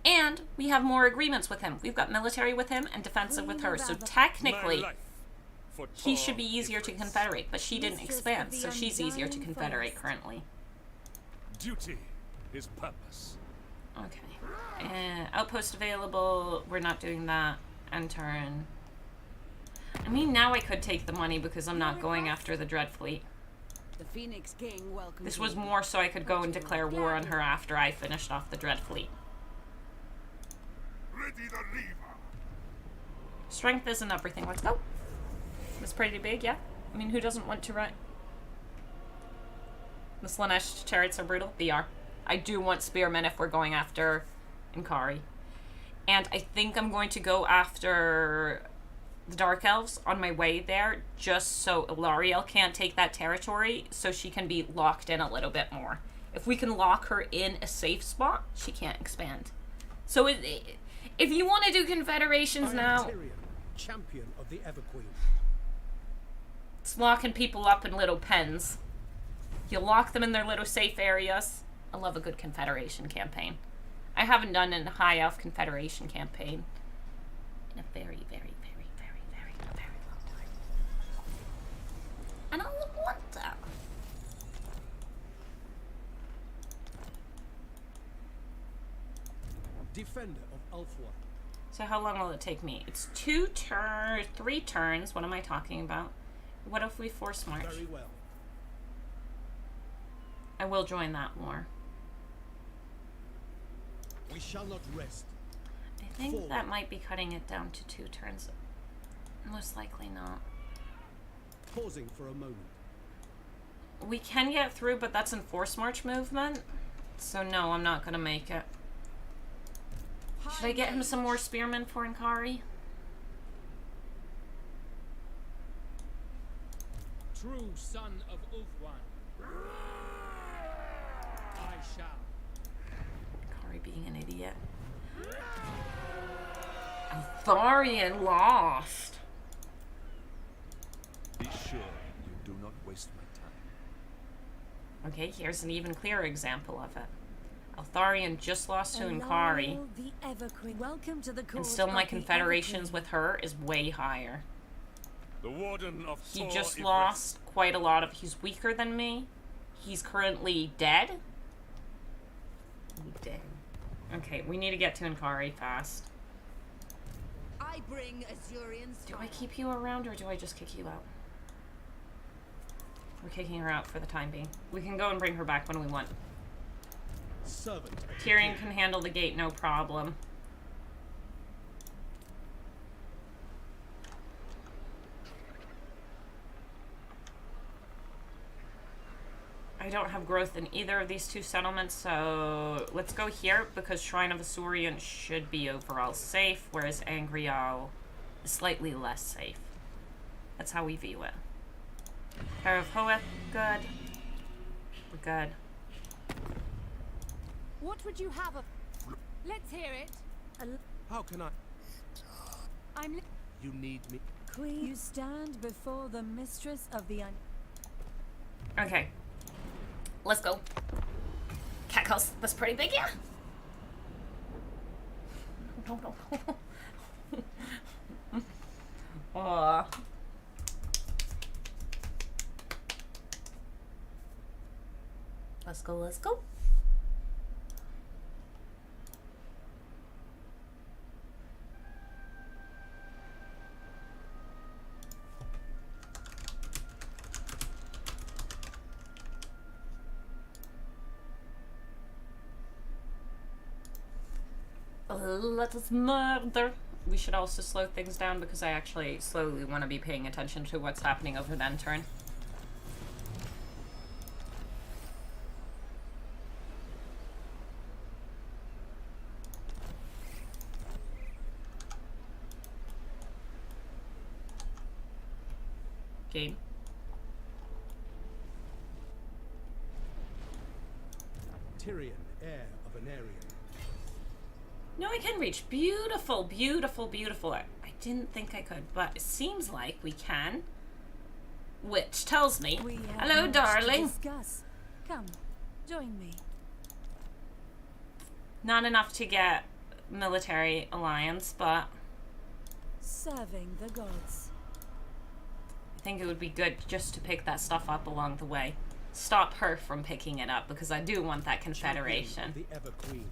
And we have more agreements with him. We've got military with him and defensive with her. So My technically, life for he should be tall easier to difference. confederate, but she didn't Mistress of expand, the so she's easier to Undying confederate Forest. currently. Duty is purpose. Okay. Outpost available. We're not doing that. End turn. I mean, now I could take the money because I'm not going after the Dread Fleet. The Phoenix King welcomes This was you. more so I could go and declare war on her after I finished off the Dread Fleet. Ready the lever. Strength isn't everything. Let's go. It's pretty big, yeah? I mean, who doesn't want to ride? The Slanesh chariots are brutal. They are. I do want spearmen if we're going after Nkari. And I think I'm going to go after the Dark Elves on my way there, just so Ilariel can't take that territory, so she can be locked in a little bit more. If we can lock her in a safe spot, she can't expand. So if you want to do confederations I am now, Tyrion, champion of the Everqueen. it's locking people up in little pens. You lock them in their little safe areas. I love a good confederation campaign. I haven't done a High Elf confederation campaign in a very, very, very, very, very, very long time. And I would want that. Defender of Ulthwa. So how long will it take me? It's 3 turns. What am I talking about? What if we force march? Very well. I will join that war. We shall not rest. I think that might be cutting it down to 2 turns. Most likely not. Pausing for a moment. We can get through, but that's in force march movement. So no, I'm not gonna make it. Should I get him some more spearmen for Nkari? True son of Ulfwan. I shall. Nkari being an idiot. Altharian lost. Be sure you do not waste my time. Okay, here's an even clearer example of it. Altharian just lost to Nkari, Alariel the Everqueen. Welcome to the court and still my of the confederations Everqueen. with her is way higher. The warden of He Thor just Ivris. lost quite a lot of... He's weaker than me. He's currently dead. Dead. Okay, we need to get to Nkari fast. I bring Azurian's Do I fire. keep you around or do I just kick you out? We're kicking her out for the time being. We can go and bring her back when we want. Servant. of the Tyrion king. can handle the gate, no problem. I don't have growth in either of these 2 settlements, so let's go here because Shrine of Azurian should be overall safe, whereas Angrial is slightly less safe. That's how we view it. Pair of Hoeth, good. We're good. What would you have of... Let's hear it. How can I? I'm... You need me. Queen, you stand before the mistress of the Okay. Let's go. Cat house. That's pretty big, yeah. No, no. Aw. Let's go, let's go. Let us murder. We should also slow things down because I actually slowly want to be paying attention to what's happening over that turn. Game. Tyrion, heir of an Aryan. No, I can reach. Beautiful, beautiful, beautiful. I didn't think I could, but it seems like we can. Which tells me, we have hello, much darling. To discuss. Come, join me. Not enough to get military alliance, but Serving the gods. I think it would be good just to pick that stuff up along the way. Stop her from picking it up because I do want that Confederation. Champion of the Ever Queen.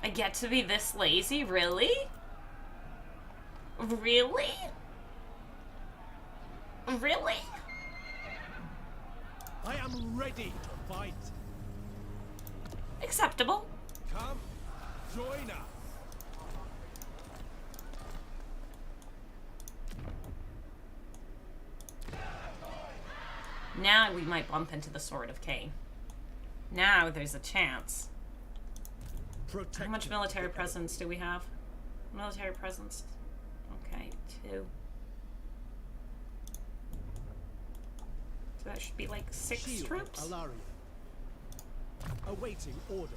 I get to be this lazy? Really? Really? Really? I am ready to fight. Acceptable. Come, join us. Now we might bump into the Sword of Cain. Now there's a chance. How much military presence do we have? Military presence. Okay, 2. So that should be like 6 Shield troops. Alarion. Awaiting orders.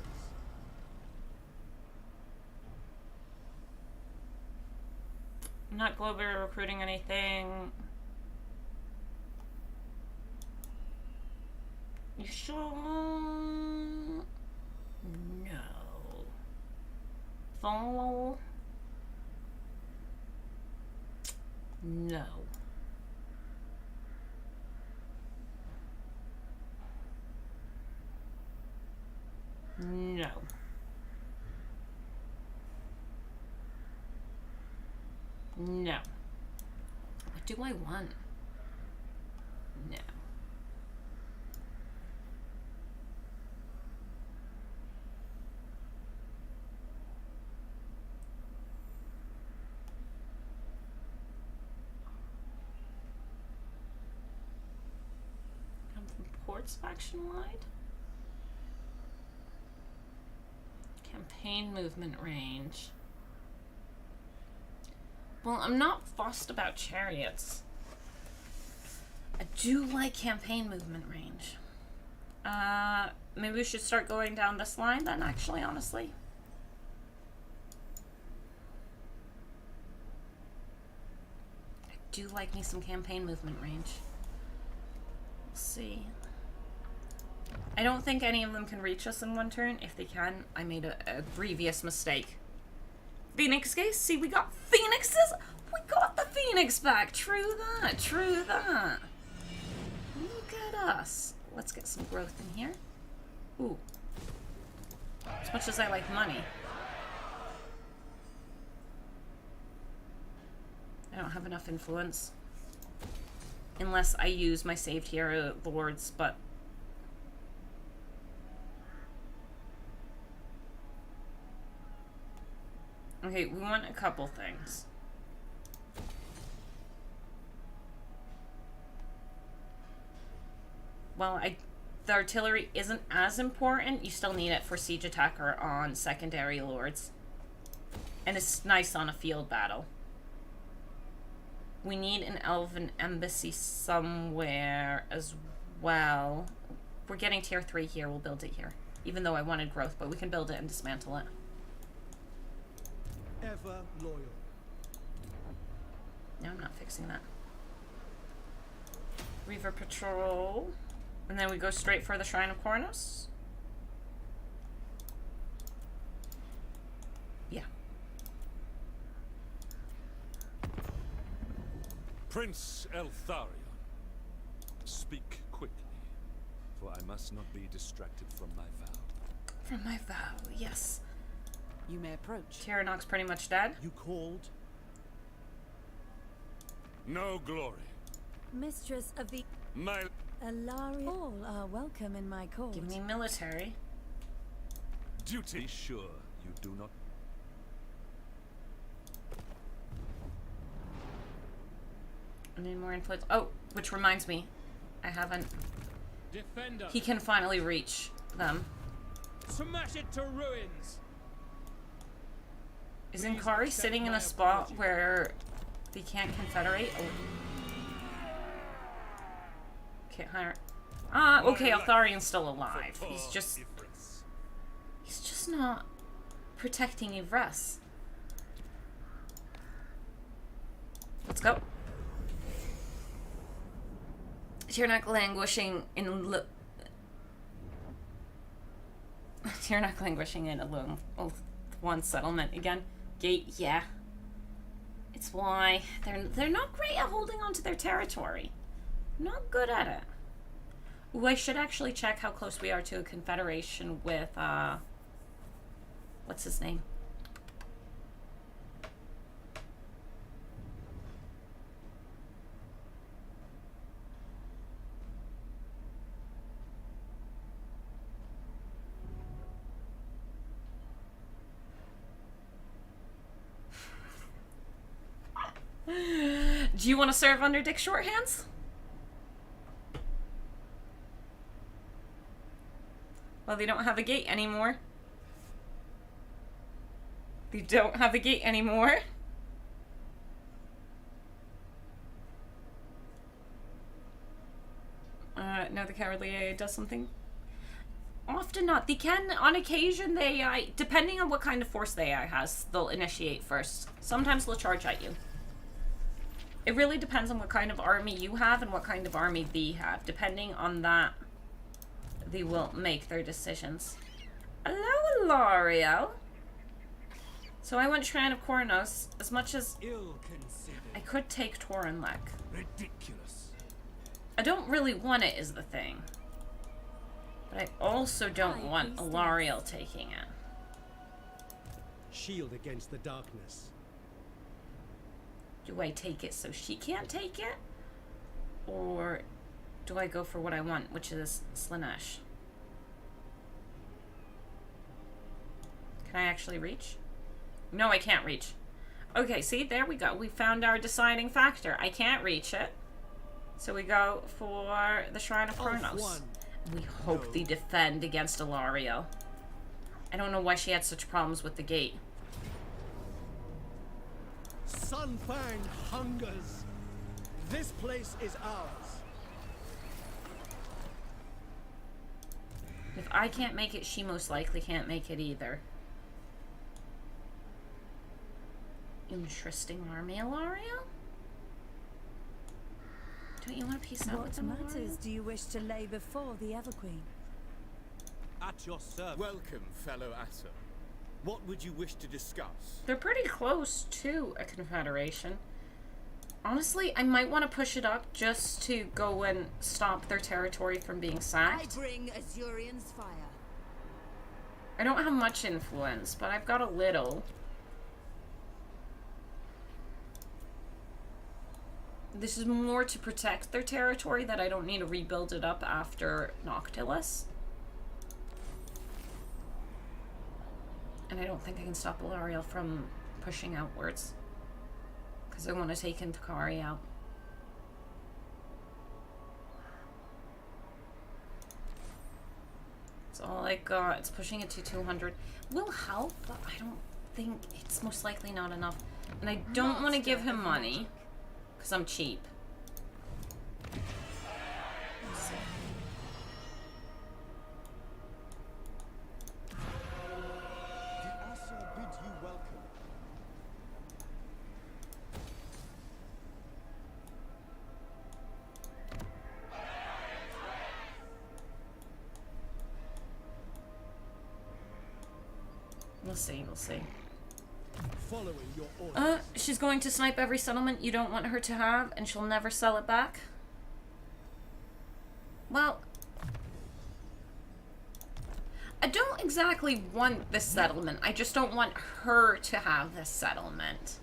I'm not globally recruiting anything. You sure? No. Follow? No. No. No. What do I want? No. Come from ports faction wide? Campaign movement range. Well, I'm not fussed about chariots. I do like campaign movement range. Maybe we should start going down this line then, actually, honestly. I do like me some campaign movement range. We'll see. I don't think any of them can reach us in one turn. If they can, I made a grievous mistake. Phoenix case? See, we got phoenixes? We got the phoenix back. True that. True that. Look at us. Let's get some growth in here. Ooh. As much as I like money. I don't have enough influence. Unless I use my saved hero lords, but okay, we want a couple things. Well, the artillery isn't as important. You still need it for siege attacker on secondary lords. And it's nice on a field battle. We need an elven embassy somewhere as well. we're getting tier 3 here, we'll build it here. Even though I wanted growth, but we can build it and dismantle it. Ever loyal. No, I'm not fixing that. Reaver Patrol. And then we go straight for the Shrine of Kornos. Yeah. Prince Eltharion, speak quickly, for I must not be distracted from my vow. From my vow, yes. You may approach. Tyrannok's pretty much dead. You called? No glory. Mistress of the My Alaria. All are welcome in my court. Give me military. duty. Be sure you do not. I need more influence. Oh, which reminds me, I haven't. Defender. He can finally reach them. Smash it to ruins. Is Please Inkari accept sitting in my a spot apology. where they can't confederate? Oh. Can't hire. Ah, okay, Altharion's still alive. He's just not protecting Ivres. Let's go. Tyrannok languishing in Tyrannok languishing in a lone one settlement again. Gate, yeah. It's why they're not great at holding on to their territory. Not good at it. Ooh, I should actually check how close we are to a confederation with what's his name? Do you want to serve under Dick Shorthands? Well, they don't have a gate anymore. They don't have a gate anymore. No, the Cowardly AI does something. Often not. They can, on occasion, the AI, depending on what kind of force the AI has, they'll initiate first. Sometimes they'll charge at you. It really depends on what kind of army you have and what kind of army they have. Depending on that, they will make their decisions. Hello, L'Oreal. So I went Shrine of Kornos. As much as Ill-considered. I could take Torinlek. Ridiculous. I don't really want it is the thing. But I also don't want L'Oreal taking it. Shield against the darkness. Do I take it so she can't take it? Or do I go for what I want, which is Slanesh? Can I actually reach? No, I can't reach. Okay, see, there we go. We found our deciding factor. I can't reach it. So we go for the Shrine of Kronos. We hope they defend against Ilario. I don't know why she had such problems with the gate. Sunfang hungers. This place is ours. If I can't make it, she most likely can't make it either. Interesting army, Ilario? Don't you want to piece out with What them, matters Ilario? do you wish to lay before the Everqueen? At your service. Welcome, fellow Atter. What would you wish to discuss? They're pretty close to a confederation. Honestly, I might want to push it up just to go and stop their territory from being I sacked. bring Azurian's fire. I don't have much influence, but I've got a little. This is more to protect their territory, that I don't need to rebuild it up after Noctilus. And I don't think I can stop Ilariel from pushing outwards. Because I want to take Intakari out. That's all I got. It's pushing it to 200. Will help, but I don't think it's most likely not enough. And I don't want to give him money. Because I'm cheap. Let's see. see, we'll see. Following your orders. She's going to snipe every settlement you don't want her to have, and she'll never sell it back. Well, I don't exactly want this settlement. I just don't want her to have this settlement.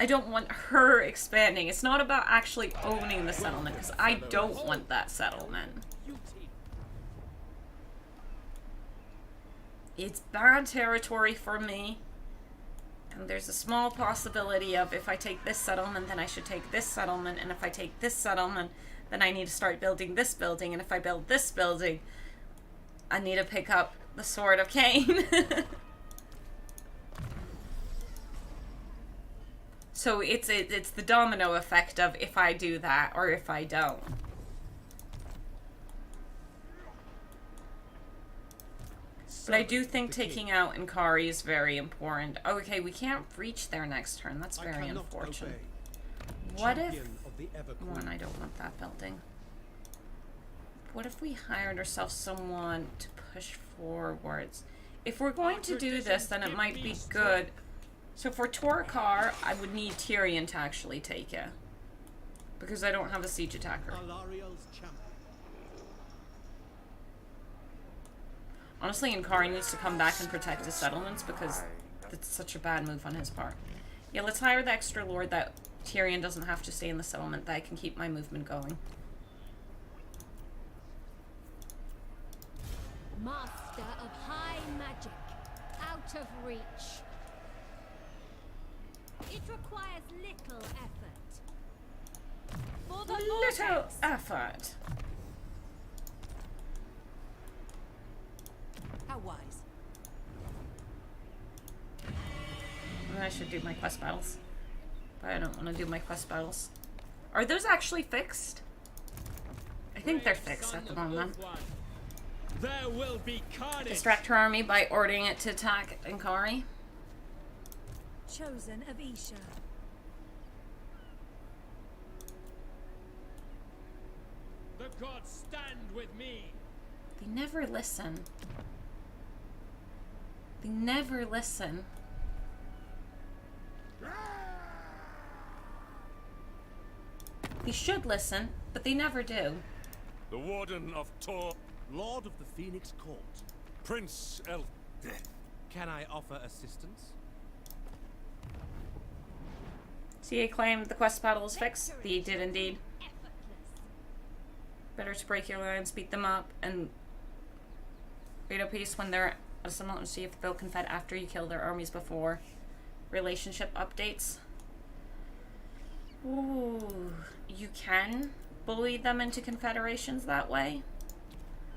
I don't want her expanding. It's not about actually owning the settlement, because I don't want that settlement. It's bad territory for me. And there's a small possibility of if I take this settlement, then I should take this settlement. And if I take this settlement, then I need to start building this building. And if I build this building, I need to pick up the Sword of Cain. So it's the domino effect of if I do that or if I don't. But I do think taking out Inkari is very important. Okay, we can't reach there next turn. That's very unfortunate. What if... One, I don't want that building. What if we hired ourselves someone to push forwards? If we're going to do this, then it might be good. So for Torkar, I would need Tyrion to actually take it. Because I don't have a siege attacker. Honestly, Inkari needs to come back and protect his settlements because it's such a bad move on his part. Yeah, let's hire the extra lord that Tyrion doesn't have to stay in the settlement, that I can keep my movement going. Master of high magic, out of reach. It requires little effort. For the Little vortex. effort. How wise. I should do my quest battles. But I don't want to do my quest battles. Are those actually fixed? I think they're fixed at the moment. There will be carnage. Distract her army by ordering it to attack Inkari. Chosen of Isha. The gods stand with me. They never listen. They never listen. They should listen, but they never do. The Warden of Tor, Lord of the Phoenix Court. Prince Elven. Can I offer assistance? CA claimed the quest battle is fixed. They did indeed. Better to break your lines, beat them up, and wait a piece when they're at a summit and see if they'll confed after you kill their armies before. Relationship updates. Ooh, you can bully them into confederations that way.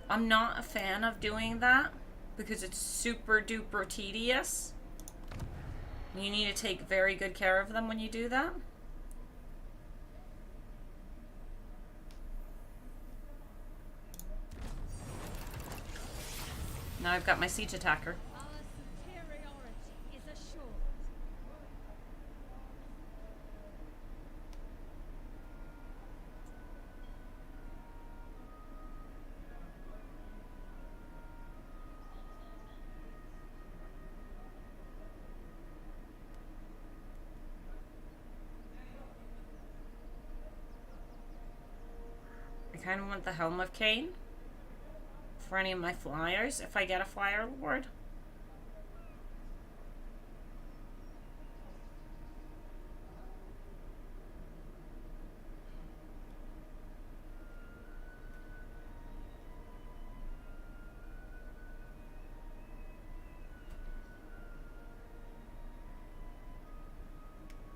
I'm not a fan of doing that because it's super duper tedious. You need to take very good care of them when you do that. Now I've got my siege attacker. Our superiority is assured. I kind of want the Helm of Cain for any of my flyers, if I get a flyer lord.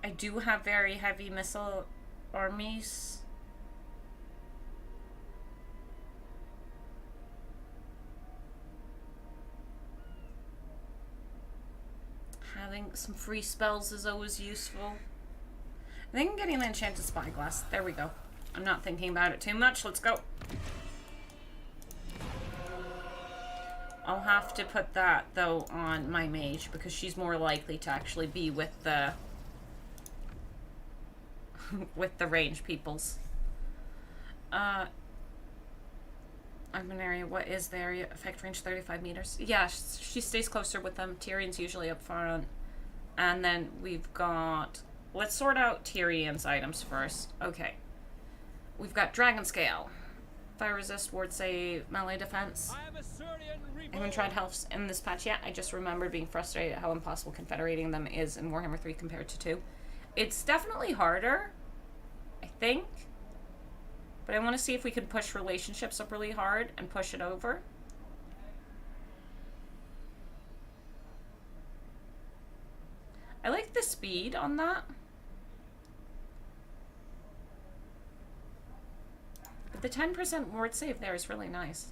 I do have very heavy missile armies. Having some free spells is always useful. I think I'm getting an enchanted spyglass. There we go. I'm not thinking about it too much. Let's go. I'll have to put that, though, on my mage, because she's more likely to actually be with the with the range peoples. Urban area. What is the area? Effect range 35 meters. Yeah, she stays closer with them. Tyrion's usually up front. And then we've got... Let's sort out Tyrion's items first. Okay. We've got Dragon Scale. Fire resist, ward save, melee defense. I am a Syrian reborn. I haven't tried healths in this patch yet. I just remembered being frustrated at how impossible confederating them is in Warhammer 3 compared to 2. It's definitely harder, I think. But I want to see if we can push relationships up really hard and push it over. I like the speed on that. But the 10% ward save there is really nice.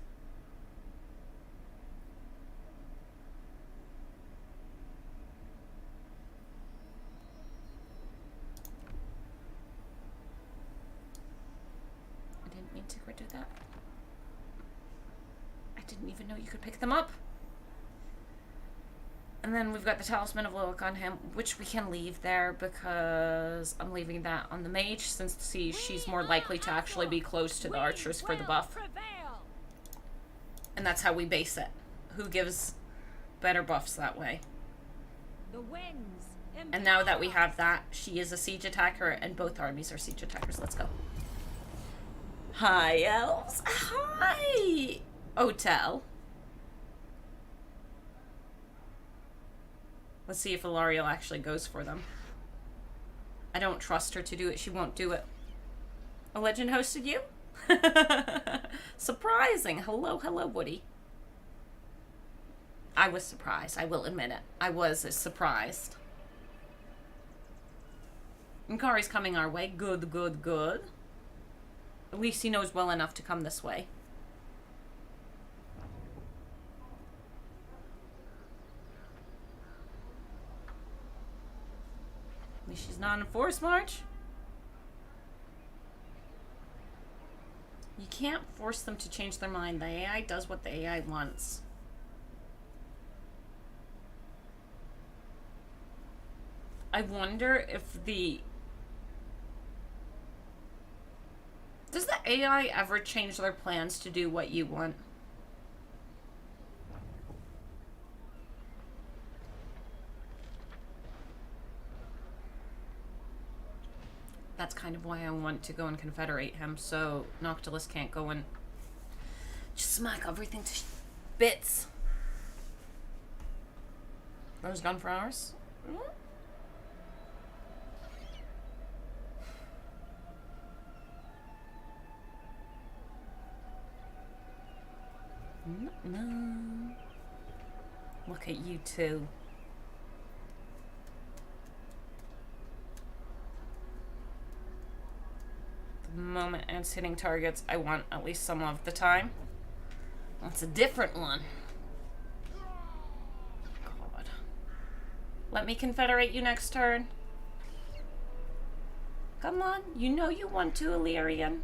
I didn't mean to do that. I didn't even know you could pick them up. And then we've got the Talisman of Loic on him, which we can leave there because I'm leaving that on the mage since she's more likely to actually be close to the archers for the buff. And that's how we base it. Who gives better buffs that way? And now that we have that, she is a siege attacker and both armies are siege attackers. Let's go. High Elves. Hi! Otel. Let's see if Ilariel actually goes for them. I don't trust her to do it. She won't do it. A legend hosted you? Surprising. Hello, hello, Woody. I was surprised. I will admit it. I was surprised. Nkari's coming our way. Good, good, good. At least he knows well enough to come this way. She's not in force march. You can't force them to change their mind. The AI does what the AI wants. I wonder if the... Does the AI ever change their plans to do what you want? That's kind of why I want to go and confederate him, so Noctilus can't go and just smack everything to bits. Rose gone for hours? No. Look at you two. The moment it's hitting targets, I want at least some of the time. That's a different one. God. Let me confederate you next turn. Come on, you know you want to, Illyrian.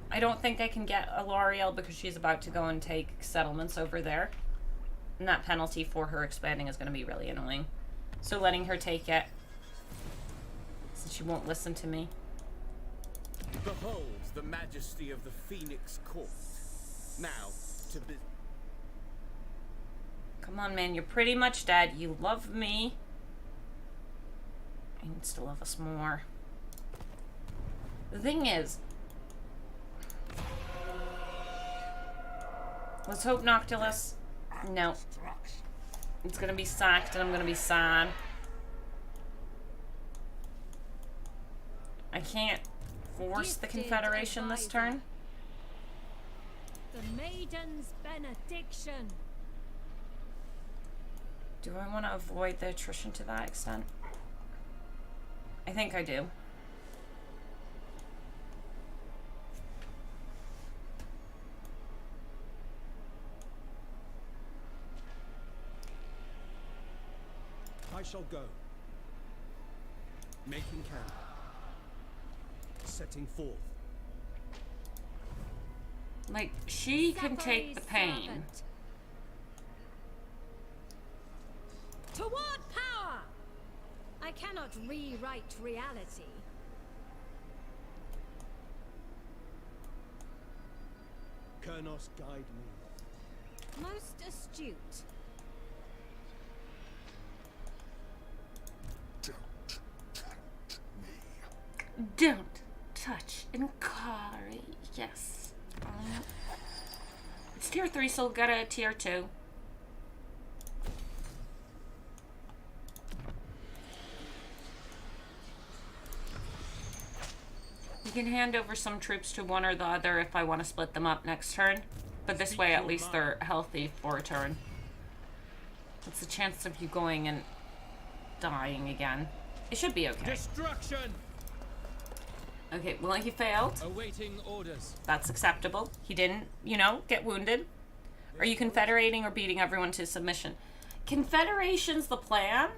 I don't think I can get Ilariel because she's about to go and take settlements over there. And that penalty for her expanding is going to be really annoying. So letting her take it, since she won't listen to me. Behold the majesty of the Phoenix Court. Now, to be... Come on, man, you're pretty much dead. You love me. He needs to love us more. The thing is... Let's hope Noctilus... No. It's gonna be sacked and I'm gonna be sad. I can't force the Confederation this turn. The Maiden's Benediction. Do I want to avoid the attrition to that extent? I think I do. I shall go. Making camp. Setting forth. Like, she can take the pain. Servant. Toward power! I cannot rewrite reality. Colonel. Infernos guide me. Most astute. Don't touch Inkari. Yes. It's tier 3, so we'll get a tier 2. You can hand over some troops to one or the other if I want to split them up next turn. But this way, at least they're healthy for a turn. What's the chance of you going and dying again? It should be okay. Destruction! Okay, well, he failed. Awaiting orders. That's acceptable. He didn't, you know, get wounded. Are you confederating or beating everyone to submission? Confederation's the plan.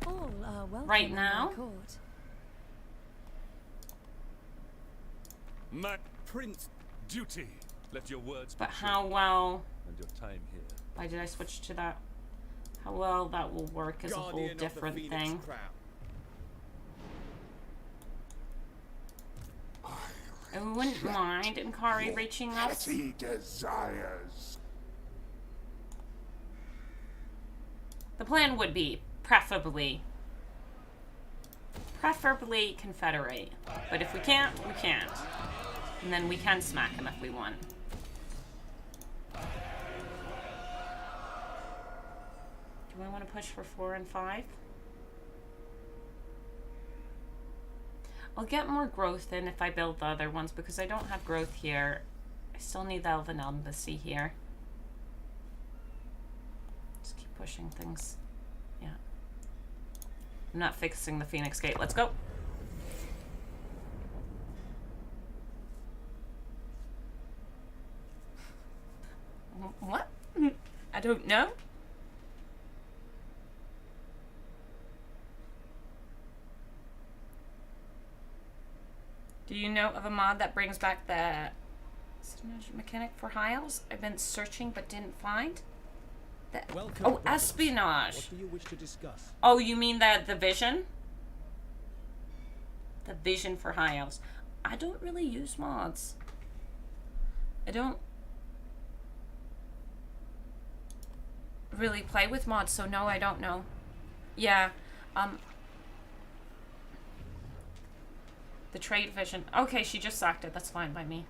All are welcome Right in now? my court. My Prince, duty. Let your words be But true, how well... and your time here. Why did I switch to that? How well that will work is a whole guardian of the different Phoenix thing. Crown. I wouldn't mind Inkari reaching us. desires. The plan would be preferably confederate. But if we can't, we can't. And then we can smack him if we want. Do I want to push for 4 and 5? I'll get more growth in if I build the other ones because I don't have growth here. I still need the Elven Embassy here. Just keep pushing things. Yeah. I'm not fixing the Phoenix Gate. Let's go. What? I don't know. Do you know of a mod that brings back the mechanic for High Elves? I've been searching but didn't find. Welcome, Oh, brothers. espionage. What do you wish to discuss? Oh, you mean the vision? The vision for High Elves. I don't really use mods. I don't really play with mods, so no, I don't know. Yeah, the trade vision. Okay, she just sacked it. That's fine by me.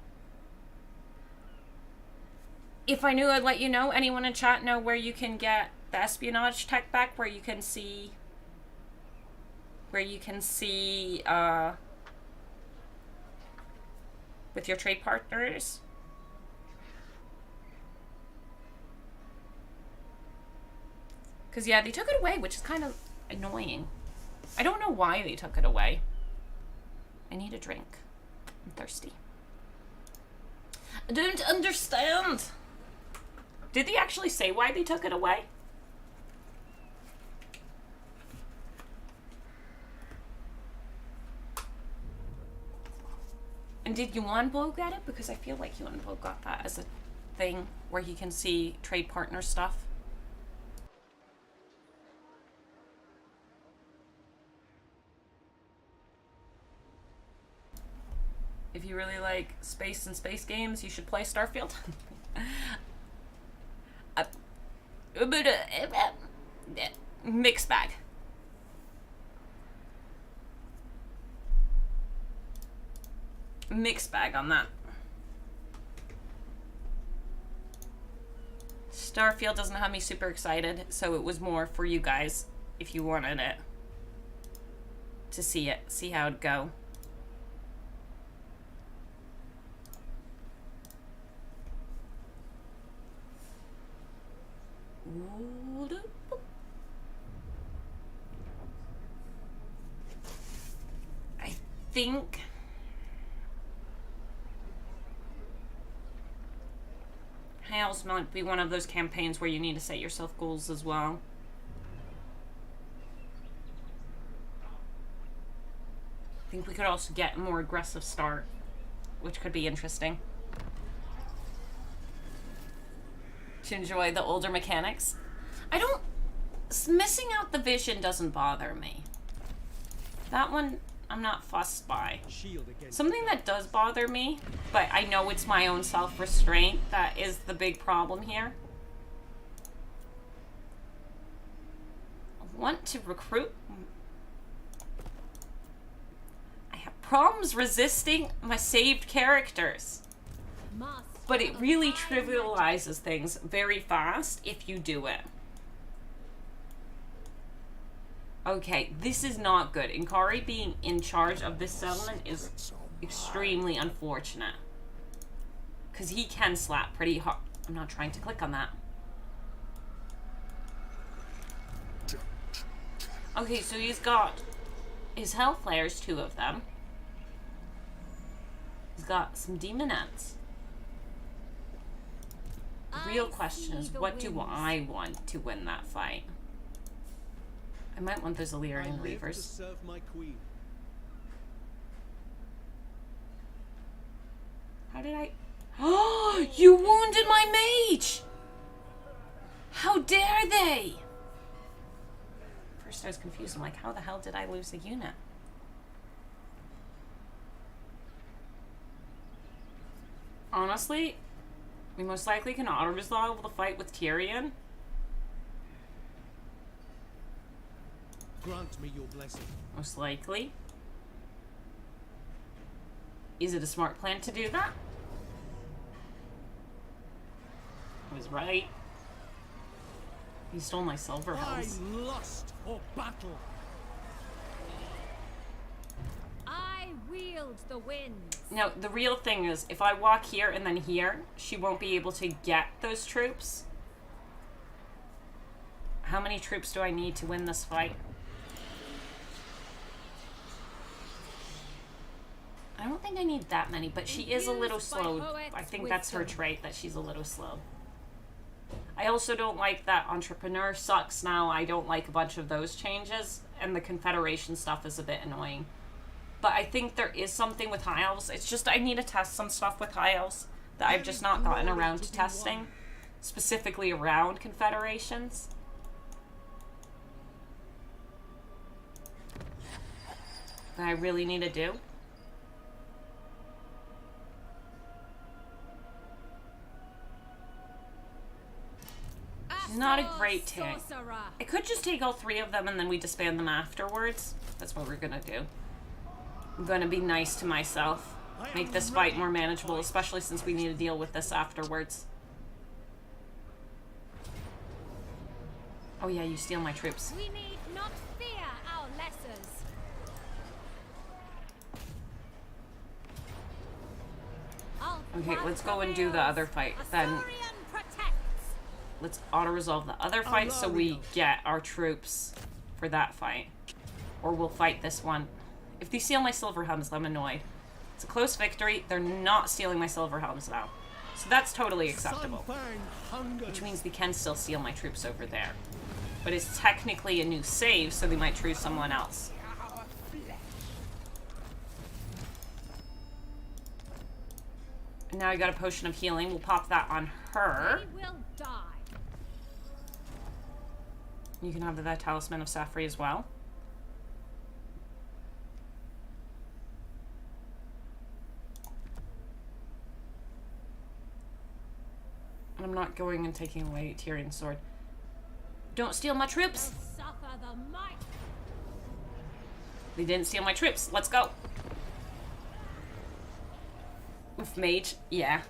If I knew, I'd let you know. Anyone in chat know where you can get the espionage tech back, where you can see with your trade partners? Because, yeah, they took it away, which is kind of annoying. I don't know why they took it away. I need a drink. I'm thirsty. I don't understand. Did they actually say why they took it away? And did Yuan Bo get it? Because I feel like Yuan Bo got that as a thing where he can see trade partner stuff. If you really like space and space games, you should play Starfield. Mixed bag. Mixed bag on that. Starfield doesn't have me super excited, so it was more for you guys if you wanted it. To see it, see how it'd go. I think High Elves might be one of those campaigns where you need to set yourself goals as well. I think we could also get a more aggressive start, which could be interesting. To enjoy the older mechanics. I don't... Missing out the vision doesn't bother me. That one I'm not fussed by. Shield against Something that does bother me, but I know it's my own self-restraint that is the big problem here. I want to recruit. I have problems resisting my saved characters. But it really trivializes things very fast if you do it. Okay, this is not good. Inkari being in charge of this settlement is extremely unfortunate. Because he can slap pretty hard. I'm not trying to click on that. Okay, so he's got his Hellflayers, 2 of them. He's got some Demonettes. The real question is, what do I want to win that fight? I might want those Illyrian to Reavers. serve my queen. How did I... Oh, you wounded my mage! How dare they? First I was confused. I'm like, how the hell did I lose a unit? Honestly, we most likely can auto-resolve the fight with Tyrion. Grant me your blessing. Most likely. Is it a smart plan to do that? I was right. He stole my silver I hells. lust for battle. I wield the wind. Now, the real thing is, if I walk here and then here, she won't be able to get those troops. How many troops do I need to win this fight? I don't think I need that many, but she is a little slow. I think that's her trait, that she's a little slow. I also don't like that Entrepreneur sucks now. I don't like a bunch of those changes, and the Confederation stuff is a bit annoying. But I think there is something with High Elves. It's just I need to test some stuff with High Elves that I've just not gotten around to testing, specifically around Confederations. That I really need to do. She's not a great tank. I could just take all 3 of them and then we disband them afterwards. That's what we're gonna do. I'm gonna be nice to myself. Make this fight more manageable, especially since we need to deal with this afterwards. Oh yeah, you steal my troops. We need not fear our lessers. Okay, let's go and do the other fight. Then let's auto-resolve the other fight so we get our troops for that fight. Or we'll fight this one. If they steal my silver helms, I'm annoyed. It's a close victory. They're not stealing my silver helms now. So that's totally acceptable. Which means they can still steal my troops over there. But it's technically a new save, so they might choose someone else. And now I got a potion of healing. We'll pop that on her. We will die. You can have the Talisman of Safri as well. And I'm not going and taking away Tyrion's sword. Don't steal my troops! Suffer the might. They didn't steal my troops. Let's go. With mage, yeah.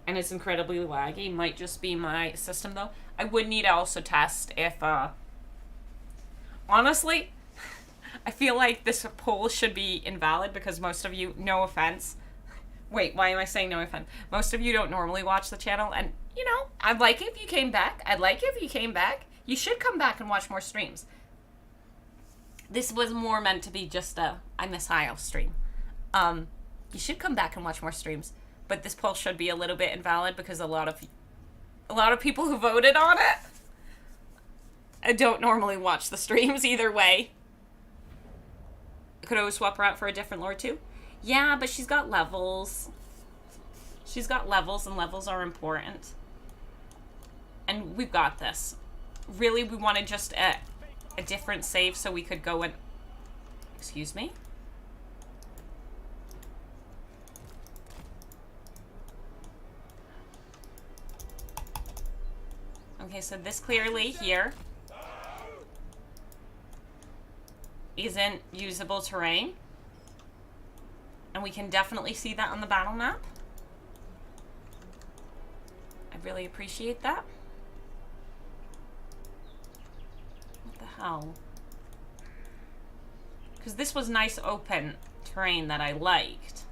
And it's incredibly laggy. Might just be my system though. I would need to also test if, honestly, I feel like this poll should be invalid because most of you, no offense. Wait, why am I saying no offense? Most of you don't normally watch the channel, and, you know, I'd like it if you came back. I'd like it if you came back. You should come back and watch more streams. This was more meant to be just a I Miss High Elf stream. You should come back and watch more streams, but this poll should be a little bit invalid because a lot of people who voted on it I don't normally watch the streams either way. Could always swap her out for a different lord too. Yeah, but she's got levels. She's got levels, and levels are important. And we've got this. Really, we wanted just a different save so we could go and... Excuse me? Okay, so this clearly here isn't usable terrain. And we can definitely see that on the battle map. I really appreciate that. What the hell? Because this was nice open terrain that I liked.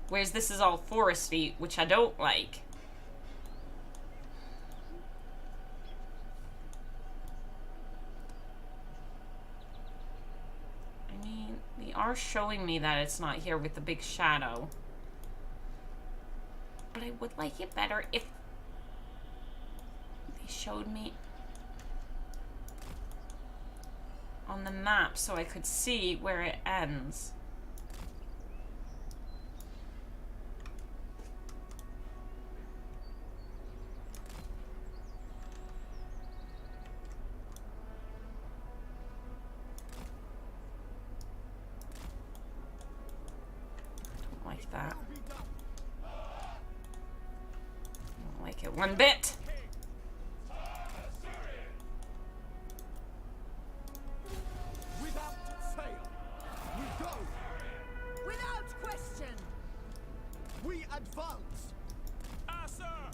Whereas this is all foresty, which I don't like. I mean, they are showing me that it's not here with the big shadow. But I would like it better if they showed me on the map so I could see where it ends. Don't like that. Don't like it one bit.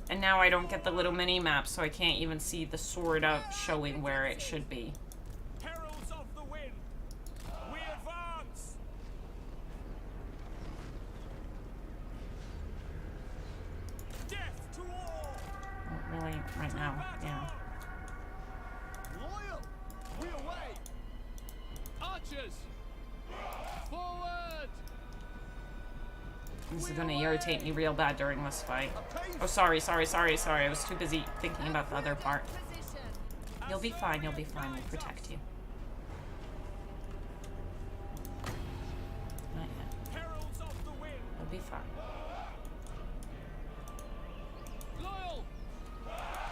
And now I don't get the little mini map, so I can't even see the sword up showing where it should be. Heralds of the wind, we advance. Death to all. Not really right now, yeah. Loyal, we away. Archers, forward. This is gonna irritate me real bad during this fight. Oh, sorry. I was too busy thinking about the other part. You'll be fine, we'll protect you. Not yet. You'll be fine. Loyal.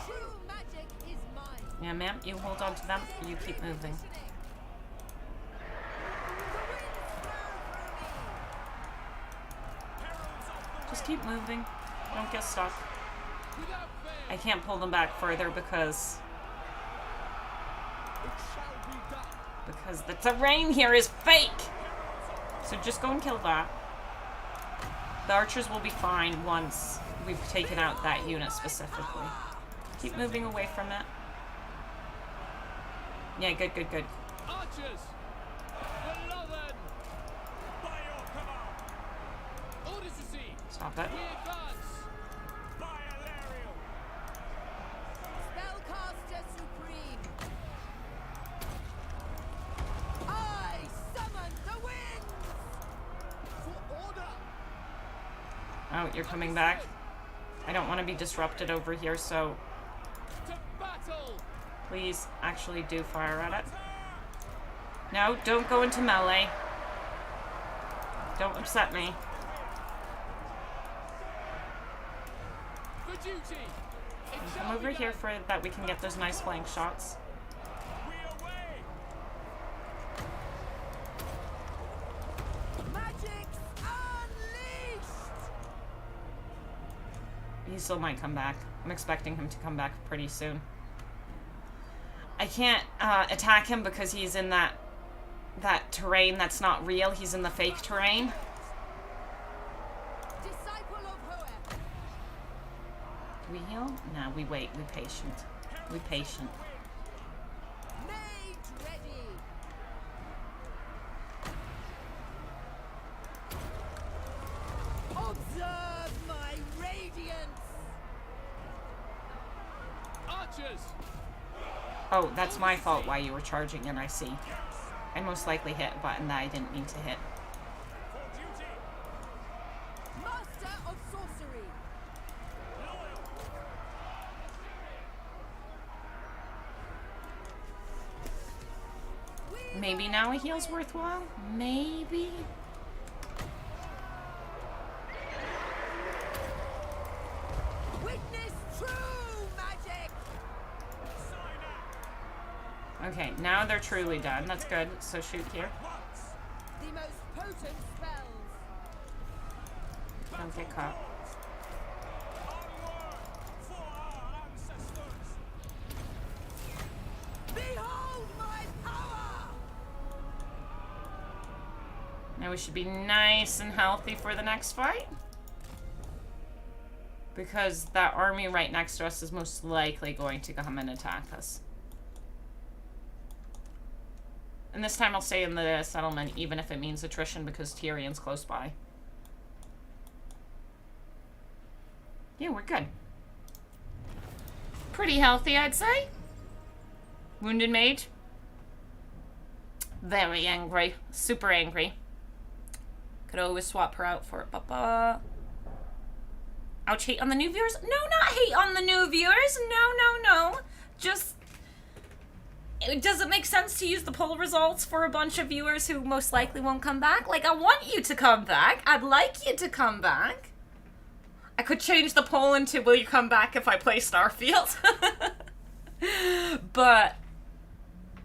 True magic is mine. Yeah, ma'am, you hold on to them, you keep moving. Just keep moving. Don't get stuck. I can't pull them back further because the terrain here is fake. So just go and kill that. The archers will be fine once we've taken out that unit specifically. Keep moving away from it. Yeah, good. Archers, beloved. By your command. Orders received. Stop it. We advance. By Alariel. Spellcaster supreme. I summon the winds. For order. Oh, you're coming back? I don't want to be disrupted over here, so To battle. please actually do fire at it. No, don't go into melee. Don't upset me. For duty. It Come shall over be here done. for that we can get those nice flank shots. We away. Magic's unleashed. He still might come back. I'm expecting him to come back pretty soon. I can't attack him because he's in that terrain that's not real. He's in the fake terrain. Disciple of Hoeth. Do we heal? No, we wait. We patient. We patient. Made ready. Observe my radiance. Archers. Oh, that's my fault why you were charging in, I see. I most likely hit a button that I didn't mean to hit. For duty. Master of sorcery. Maybe now a heal's worthwhile? Maybe? Witness true magic. Okay, now they're truly done. That's good. So shoot here. The most potent spells. Don't get caught. Onward for our ancestors. Now we should be nice and healthy for the next fight. Because that army right next to us is most likely going to come and attack us. And this time I'll stay in the settlement, even if it means attrition, because Tyrion's close by. Yeah, we're good. Pretty healthy, I'd say. Wounded mage. Very angry. Super angry. Could always swap her out for it. Ouch, hate on the new viewers? No, not hate on the new viewers. No. Just... Does it make sense to use the poll results for a bunch of viewers who most likely won't come back? Like, I want you to come back. I'd like you to come back. I could change the poll into, will you come back if I play Starfield? But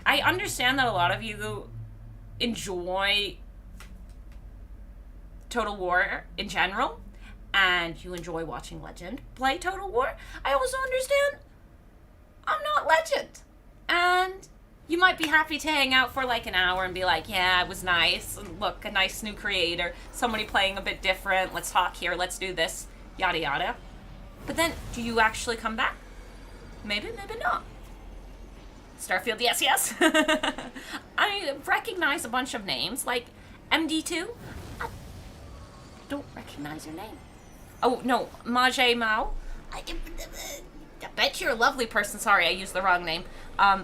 I understand that a lot of you enjoy Total War in general, and you enjoy watching Legend play Total War. I also understand I'm not Legend. And you might be happy to hang out for like an hour and be like, yeah, it was nice. And look, a nice new creator. Somebody playing a bit different. Let's talk here. Let's do this. Yada yada. But then, do you actually come back? Maybe, maybe not. Starfield, yes. I recognize a bunch of names, like MD2. I don't recognize your name. Oh, no, Maje Mao. I bet you're a lovely person. Sorry, I used the wrong name. I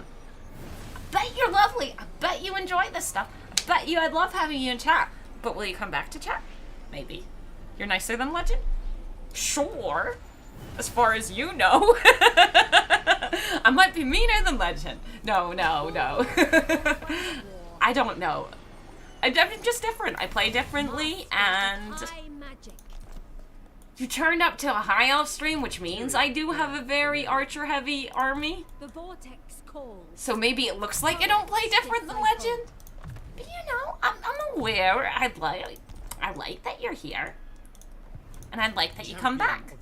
bet you're lovely. I bet you enjoy this stuff. I bet you I'd love having you in chat. But will you come back to chat? Maybe. You're nicer than Legend? Sure. As far as you know. I might be meaner than Legend. No. I don't know. I'm just different. I play differently, and... You turned up to a High Elf stream, which means I do have a very archer-heavy army. The vortex calls. So maybe it looks like I don't play different than Legend. But you know, I'm aware. I like that you're here. And I'd like that you come back.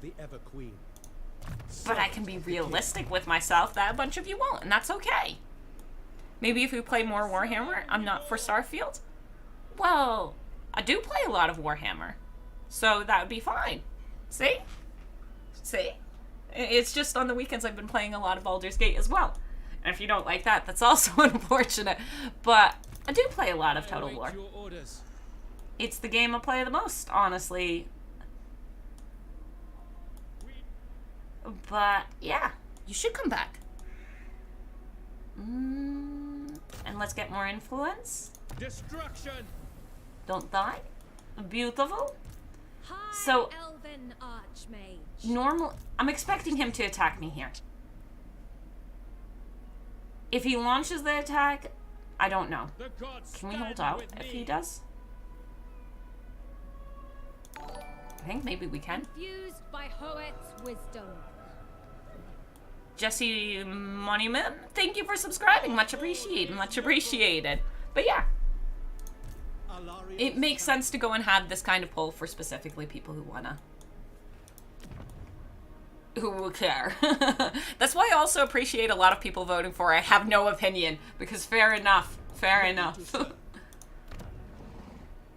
But I can be realistic with myself that a bunch of you won't, and that's okay. Maybe if we play more Warhammer, I'm not for Starfield. Well, I do play a lot of Warhammer. So that would be fine. See? It's just on the weekends I've been playing a lot of Baldur's Gate as well. And if you don't like that, that's also unfortunate. But I do play a lot of Total War. It's the game I play the most, honestly. But, yeah. You should come back. And let's get more influence. Destruction! Don't die. Beautiful. So, Elven Archmage. Normal. I'm expecting him to attack me here. If he launches the attack, I don't know. Can we hold out if he does? I think maybe we can. Confused by Hoet's wisdom. Jesse Monument, thank you for subscribing. Much appreciated. Much appreciated. But yeah. It makes sense to go and have this kind of poll for specifically people who wanna. Who will care. That's why I also appreciate a lot of people voting for I have no opinion. Because fair enough.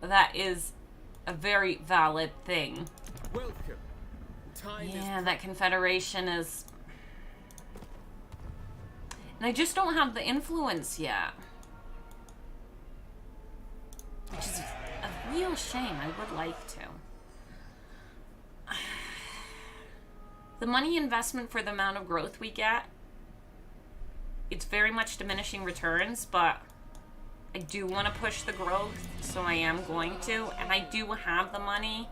That is a very valid thing. Welcome. Time yeah, that Confederation is... And I just don't have the influence yet. Which is a real shame. I would like to. The money investment for the amount of growth we get, it's very much diminishing returns, but I do want to push the growth, so I am going to. And I do have the money.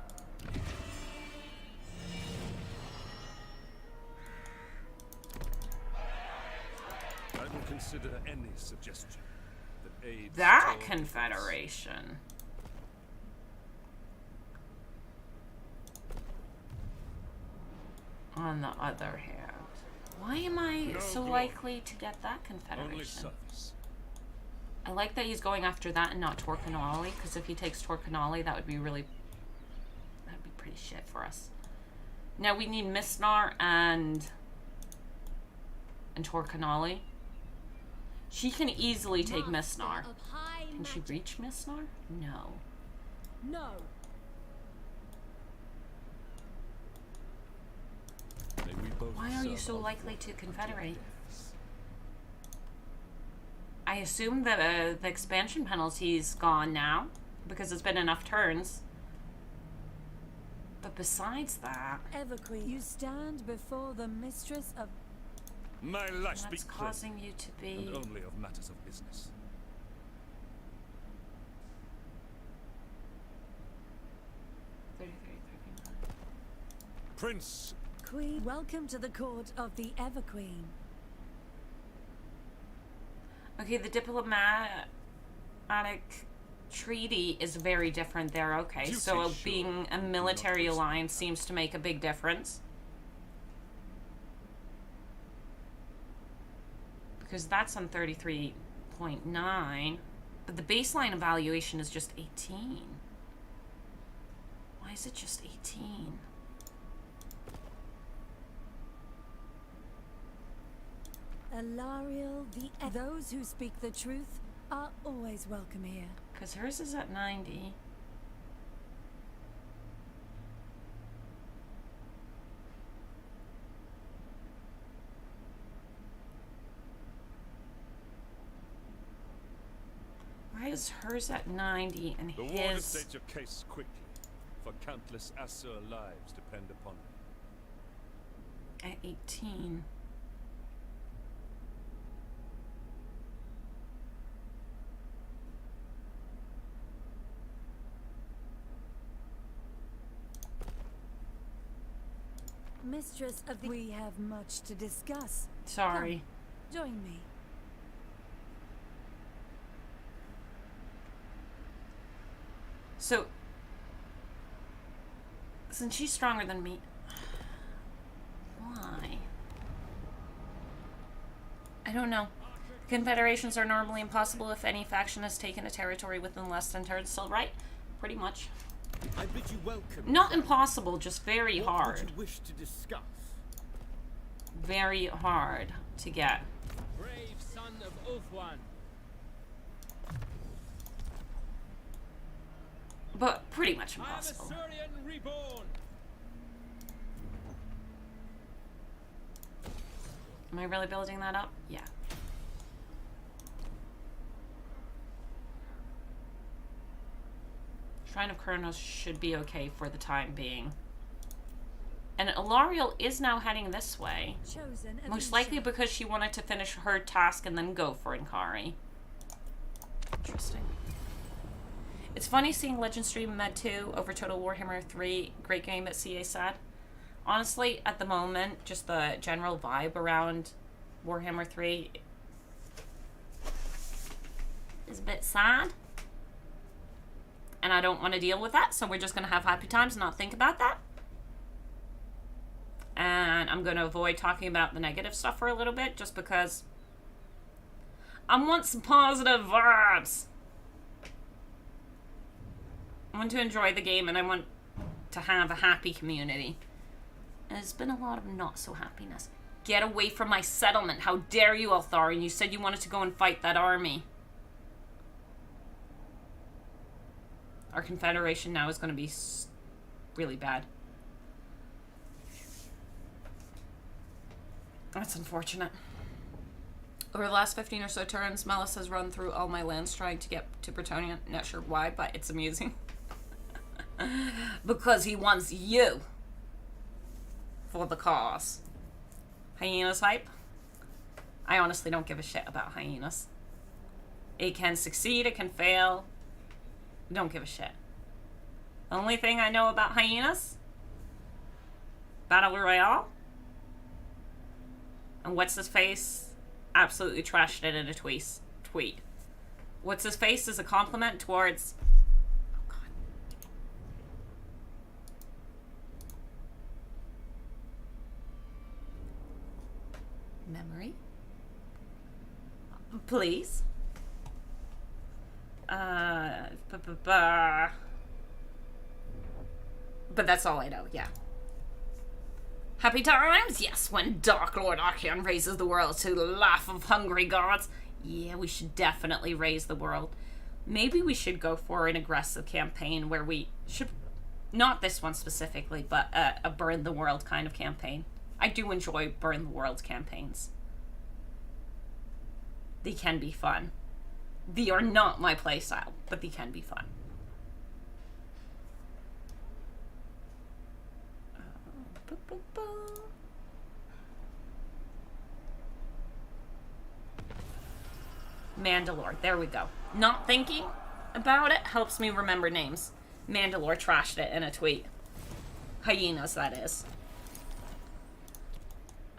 I will consider any suggestion that aids That your Confederation. On the other hand, why am I so likely to get that only Confederation? service. I like that he's going after that and not Torquenoli, because if he takes Torquenoli, that would be really... That'd be pretty shit for us. Now we need Misnar and Torquenoli. She can easily take Misnar. Can she reach Misnar? No. No. May we both Why are you serve so our likely to confederate? I assume that the expansion penalty's gone now, because it's been enough turns. But besides that... Everqueen, you stand before the mistress of... My life That's speak causing you to be... and only of matters of business. Prince, Queen, welcome to the court of the Everqueen. Okay, the diplomatic treaty is very different there. Okay, so being a military alliance seems to make a big difference. Because that's on 33.9. But the baseline evaluation is just 18. Why is it just 18? Alariel, those who speak the truth are always welcome here. Because hers is at 90. Why is hers at 90 and the warder his... state your case quickly, for countless Asur lives depend upon it. at 18? Mistress of the... We have much to discuss. Sorry. Come, join me. So, since she's stronger than me, why? I don't know. Confederations are normally impossible if any faction has taken a territory within less than turns. Still right? Pretty much. I bid you welcome. Not impossible, just very hard. What would you wish to discuss? Very hard to get. Brave son of Ulthuan. But pretty much I am impossible. Asurian reborn. Am I really building that up? Yeah. Shrine of Kronos should be okay for the time being. And Alariel is now heading this way. Chosen Most likely because she wanted to finish her task and then go for Inkari. Interesting. It's funny seeing Legend Stream Med 2 over Total Warhammer 3. Great game that CA said. Honestly, at the moment, just the general vibe around Warhammer 3 is a bit sad. And I don't want to deal with that, so we're just going to have happy times and not think about that. And I'm going to avoid talking about the negative stuff for a little bit, just because I want some positive vibes. I want to enjoy the game, and I want to have a happy community. And there's been a lot of not so happiness. Get away from my settlement. How dare you, Altharian? You said you wanted to go and fight that army. Our Confederation now is going to be really bad. That's unfortunate. Over the last 15 or so turns, Melis has run through all my lands trying to get to Bretonnia. Not sure why, but it's amusing. Because he wants you. For the cause. Hyenas hype? I honestly don't give a shit about hyenas. It can succeed, it can fail. Don't give a shit. The only thing I know about hyenas? Battle Royale? And what's his face? Absolutely trashed it in a tweet. What's his face is a compliment towards... Oh god. Memory? Please? But that's all I know, yeah. Happy times? Yes, when Dark Lord Archeon raises the world to the laugh of hungry gods. Yeah, we should definitely raise the world. maybe we should go for an aggressive campaign where we should, not this one specifically, but a burn the world kind of campaign. I do enjoy burn the world campaigns. They can be fun. They are not my playstyle, but they can be fun. Mandalore, there we go. Not thinking about it helps me remember names. Mandalore trashed it in a tweet. Hyenas, that is.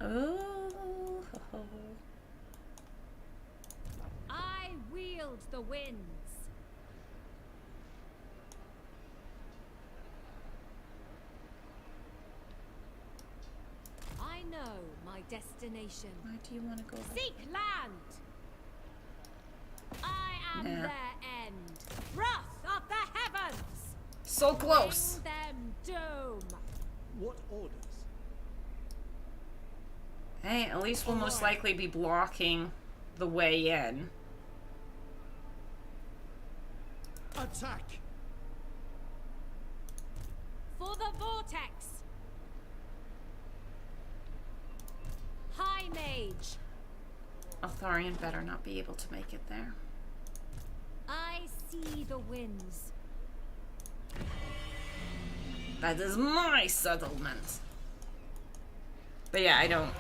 Oh. I wield the winds. I know my destination. Why do you want to go there? Seek land. I am Nah. their end. Wrath of the heavens. So close. Bring them doom. What orders? Hey, at least we'll most likely be blocking the way in. Attack! For the vortex. High mage. Eltharion better not be able to make it there. I see the winds. That is my settlement. But yeah, I don't.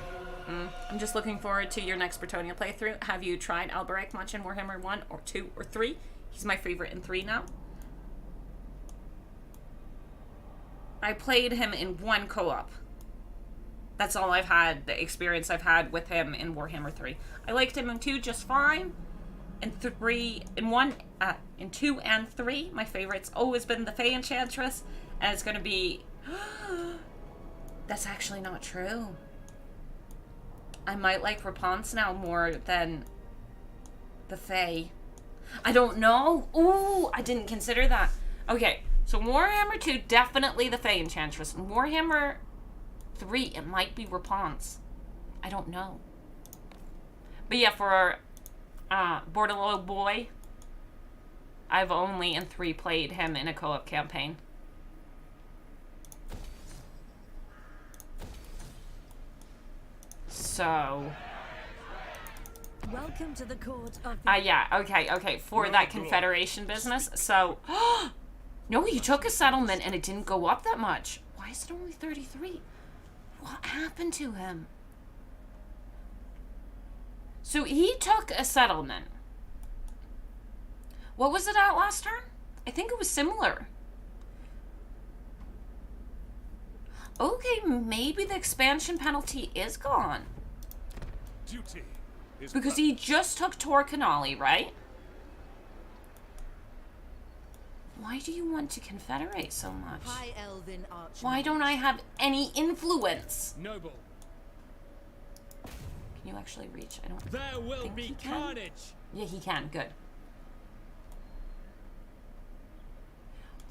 I'm just looking forward to your next Bretonnia playthrough. Have you tried Alberic much in Warhammer 1 or 2 or 3? He's my favorite in 3 now. I played him in 1 co-op. That's all I've had, the experience I've had with him in Warhammer 3. I liked him in 2 just fine. In 3, in 2 and 3, my favorite's always been the Fey Enchantress. And it's gonna be... That's actually not true. I might like Rapunzel now more than the Fae. I don't know. Ooh, I didn't consider that. Okay, so Warhammer 2, definitely the Fae Enchantress. In Warhammer 3, it might be Rapunzel. I don't know. But yeah, for Bordello Boy, I've only in 3 played him in a co-op campaign. So... Welcome to the court of the yeah, okay, for that Confederation business. So, no, he took a settlement and it didn't go up that much. Why is it only 33? What happened to him? So he took a settlement. What was it at last turn? I think it was similar. Okay, maybe the expansion penalty is gone. Duty is Because he just took Torcanali, right? Why do you want to confederate so much? High Elven archmage. Why don't I have any influence? Noble, Can you actually reach? I don't there will think he be can. carnage. Yeah, he can. Good.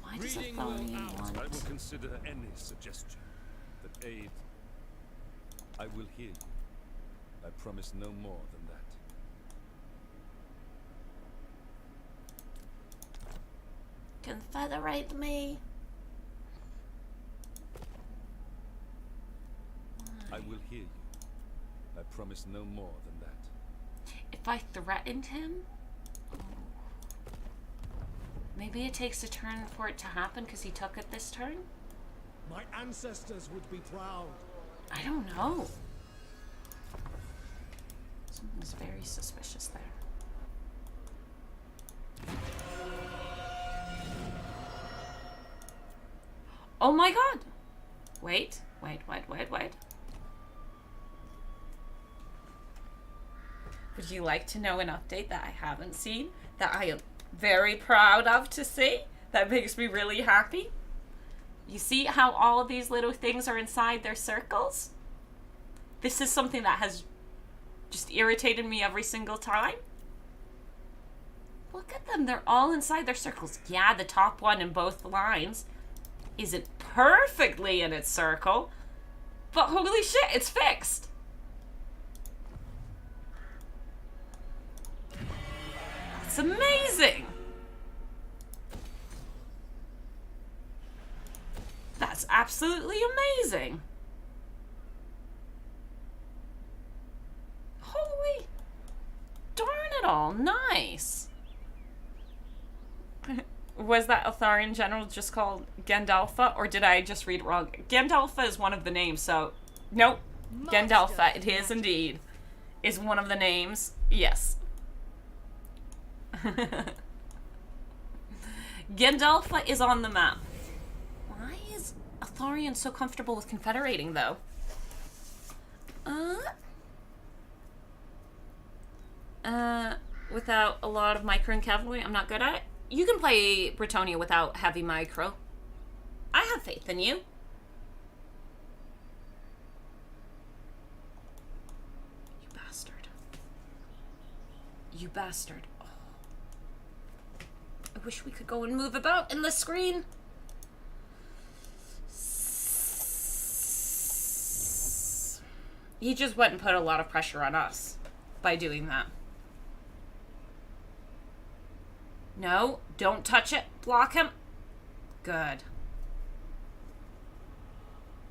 Why does Reading will Eltharion out. want... I will consider any suggestion that aid. I will hear you. I promise no more than that. Confederate me? I will hear you. I promise no more than that. If I threatened him? Maybe it takes a turn for it to happen because he took it this turn? My ancestors would be proud. I don't know. Something's very suspicious there. Oh my god! Wait. Would you like to know an update that I haven't seen? That I am very proud of to see? That makes me really happy? You see how all of these little things are inside their circles? This is something that has just irritated me every single time. Look at them, they're all inside their circles. Yeah, the top one in both lines isn't perfectly in its circle, but holy shit, it's fixed. It's amazing. absolutely amazing. Holy darn it all. Nice. Was that Eltharian general just called Gandalfa, or did I just read it wrong? Gandalfa is one of the names, so... Nope. Gandalfa, it is indeed. Is one of the names. Yes. Gandalfa is on the map. Why is Eltharian so comfortable with confederating, though? Without a lot of micro and cavalry, I'm not good at it. You can play Britonia without heavy micro. I have faith in you. You bastard. You bastard. Oh. I wish we could go and move about in the screen. He just went and put a lot of pressure on us by doing that. No, don't touch it. Block him. Good.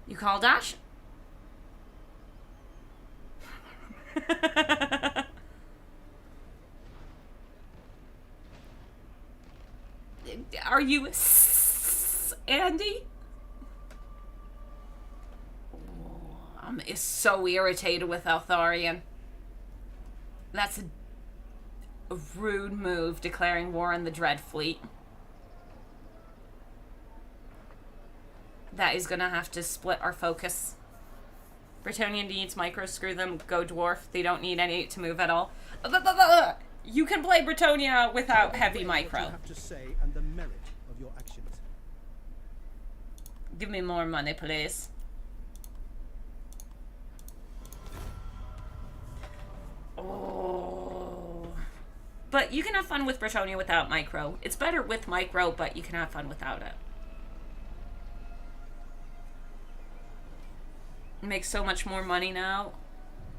You call dash? Are you Andy? I'm so irritated with Eltharian. That's a rude move, declaring war on the Dread Fleet. That is gonna have to split our focus. Britannia needs micro, screw them, go dwarf. They don't need any to move at all. You can play Britannia without heavy micro. What you have to say and the merit of your actions. Give me more money, please. Oh. But you can have fun with Britannia without micro. It's better with micro, but you can have fun without it. Makes so much more money now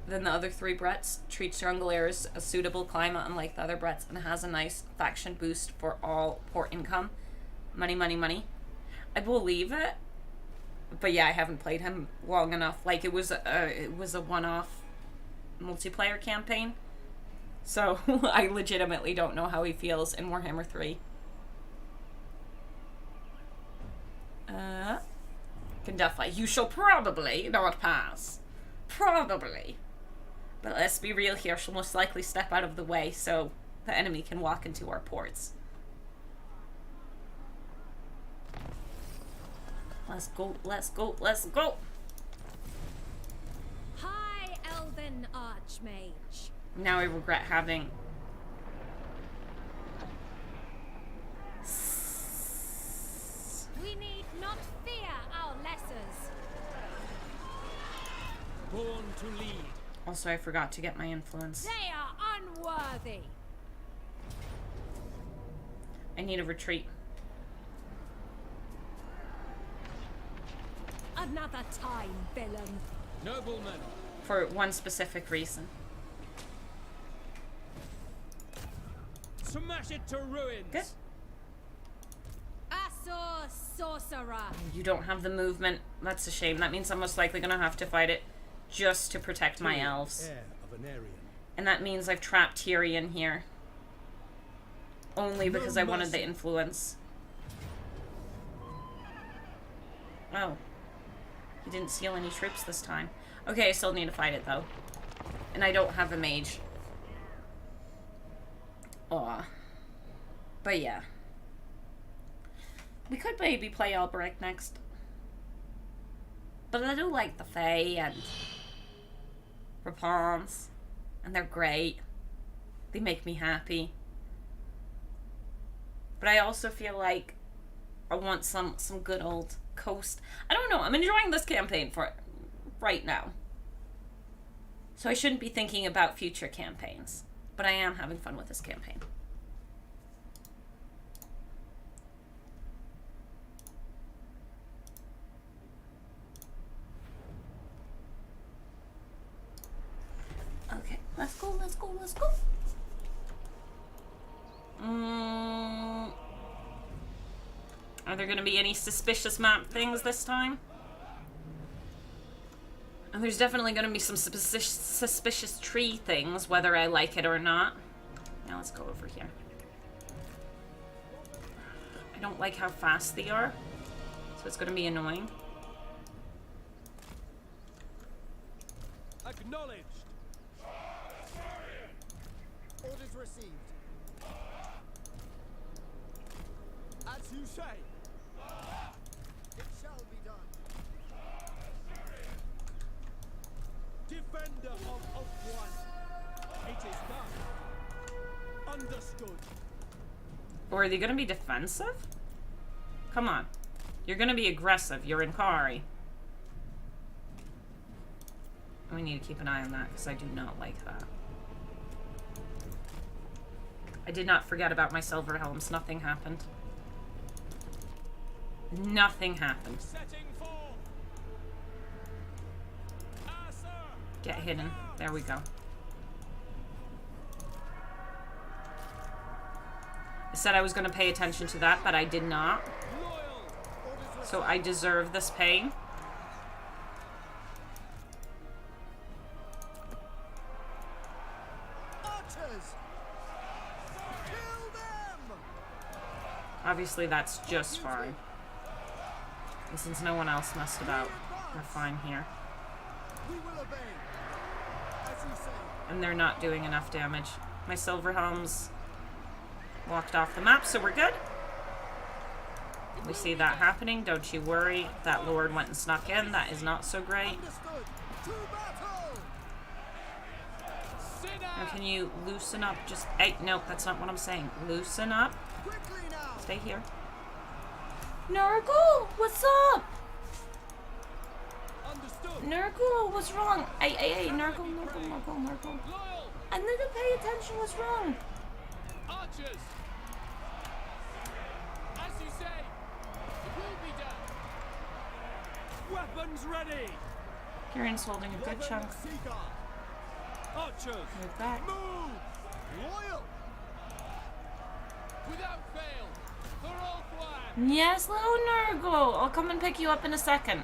than the other three Bretts. Treats Jungler as a suitable climate unlike the other Bretts, and has a nice faction boost for all port income. Money, money, money. I believe it. But yeah, I haven't played him long enough. Like, it was a one-off multiplayer campaign. So I legitimately don't know how he feels in Warhammer 3. Gandalfa, you shall probably not pass. Probably. But let's be real here, she'll most likely step out of the way so the enemy can walk into our ports. Let's go, let's go, let's go! High Elven Archmage. Now I regret having... We need not fear our lessers. Born to lead. Also, I forgot to get my influence. They are unworthy. I need a retreat. Another time, villain. Noblemen. For one specific reason. Smash it to ruins. Good. Asor Sorcerer. You don't have the movement. That's a shame. That means I'm most likely gonna have to fight it just to protect my elves. Heir of an Aryan. And that means I've trapped Tyrion here. Only because I wanted the mercy. influence. Oh. He didn't steal any troops this time. Okay, I still need to fight it though. And I don't have a mage. Aw. But yeah. We could maybe play Albrecht next. But I do like the Fae and Rapans. And they're great. They make me happy. But I also feel like I want some good old coast. I don't know. I'm enjoying this campaign for right now. So I shouldn't be thinking about future campaigns. But I am having fun with this campaign. Okay, let's go, let's go, let's go. I Are there going to be any suspicious map things this time? And there's definitely going to be some suspicious tree things, whether I like it or not. Now let's go over here. I don't like how fast they are, so it's going to be annoying. Acknowledged. Orders received. As you say. It shall be done. Defender of Oak One. It is done. Understood. Or are they going to be defensive? Come on. You're going to be aggressive. You're in Kari. We need to keep an eye on that because I do not like that. I did not forget about my silver helms. Nothing happened. Nothing happened. Get hidden. There we go. I said I was going to pay attention to that, but I did not. So I deserve this pain. Obviously, that's just fine. And since no one else messed about, we're fine here. And they're not doing enough damage. My silver helms walked off the map, so we're good. We see that happening. Don't you worry. That lord went and snuck in. That is not so great. Now, can you loosen up? Just, hey, nope, that's not what I'm saying. Loosen up. Stay here. Nurgle, what's up? Nurgle, what's wrong? Hey, Nurgle. I need to pay attention. What's wrong? Archers! As you say, it will be done. Weapons ready. Kieran's holding a good chunk. Archers. Move back. Move. Loyal. Without fail, for all one. Yes, little Nurgle. I'll come and pick you up in a second.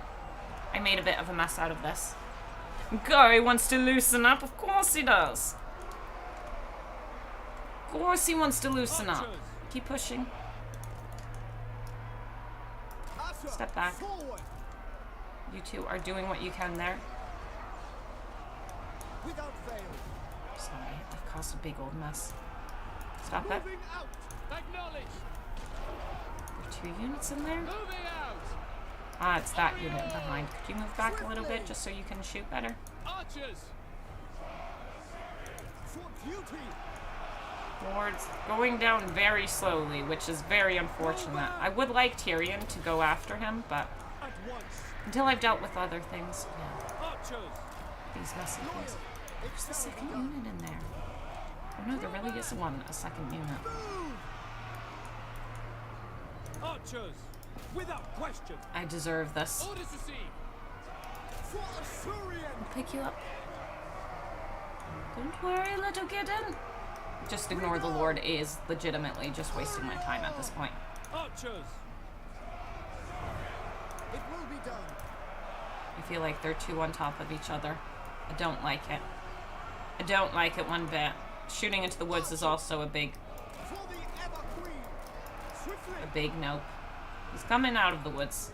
I made a bit of a mess out of this. Guy wants to loosen up. Of course he does. Of course he wants to loosen up. Keep pushing. Step back. You two are doing what you can there. Sorry, I've caused a big old mess. Stop it. Acknowledge. There are 2 units in there. Moving out. Ah, it's that unit behind. Could you move back a little bit just so you can shoot better? Archers. For duty. Lord's going down very slowly, which is very unfortunate. I would like Tyrion to go after him, but At once. until I've dealt with other things, yeah, Archers. these messy things. There's the second unit in there. Oh no, there really is a second unit. Archers. Without question. I deserve this. Orders received. For Assyrian. I'll pick you up. Don't worry, little kitten. Just ignore the Lord is legitimately just wasting my time at this point. Archers. It will be done. I feel like they're 2 on top of each other. I don't like it. I don't like it one bit. Shooting into the woods is also a big nope. He's coming out of the woods.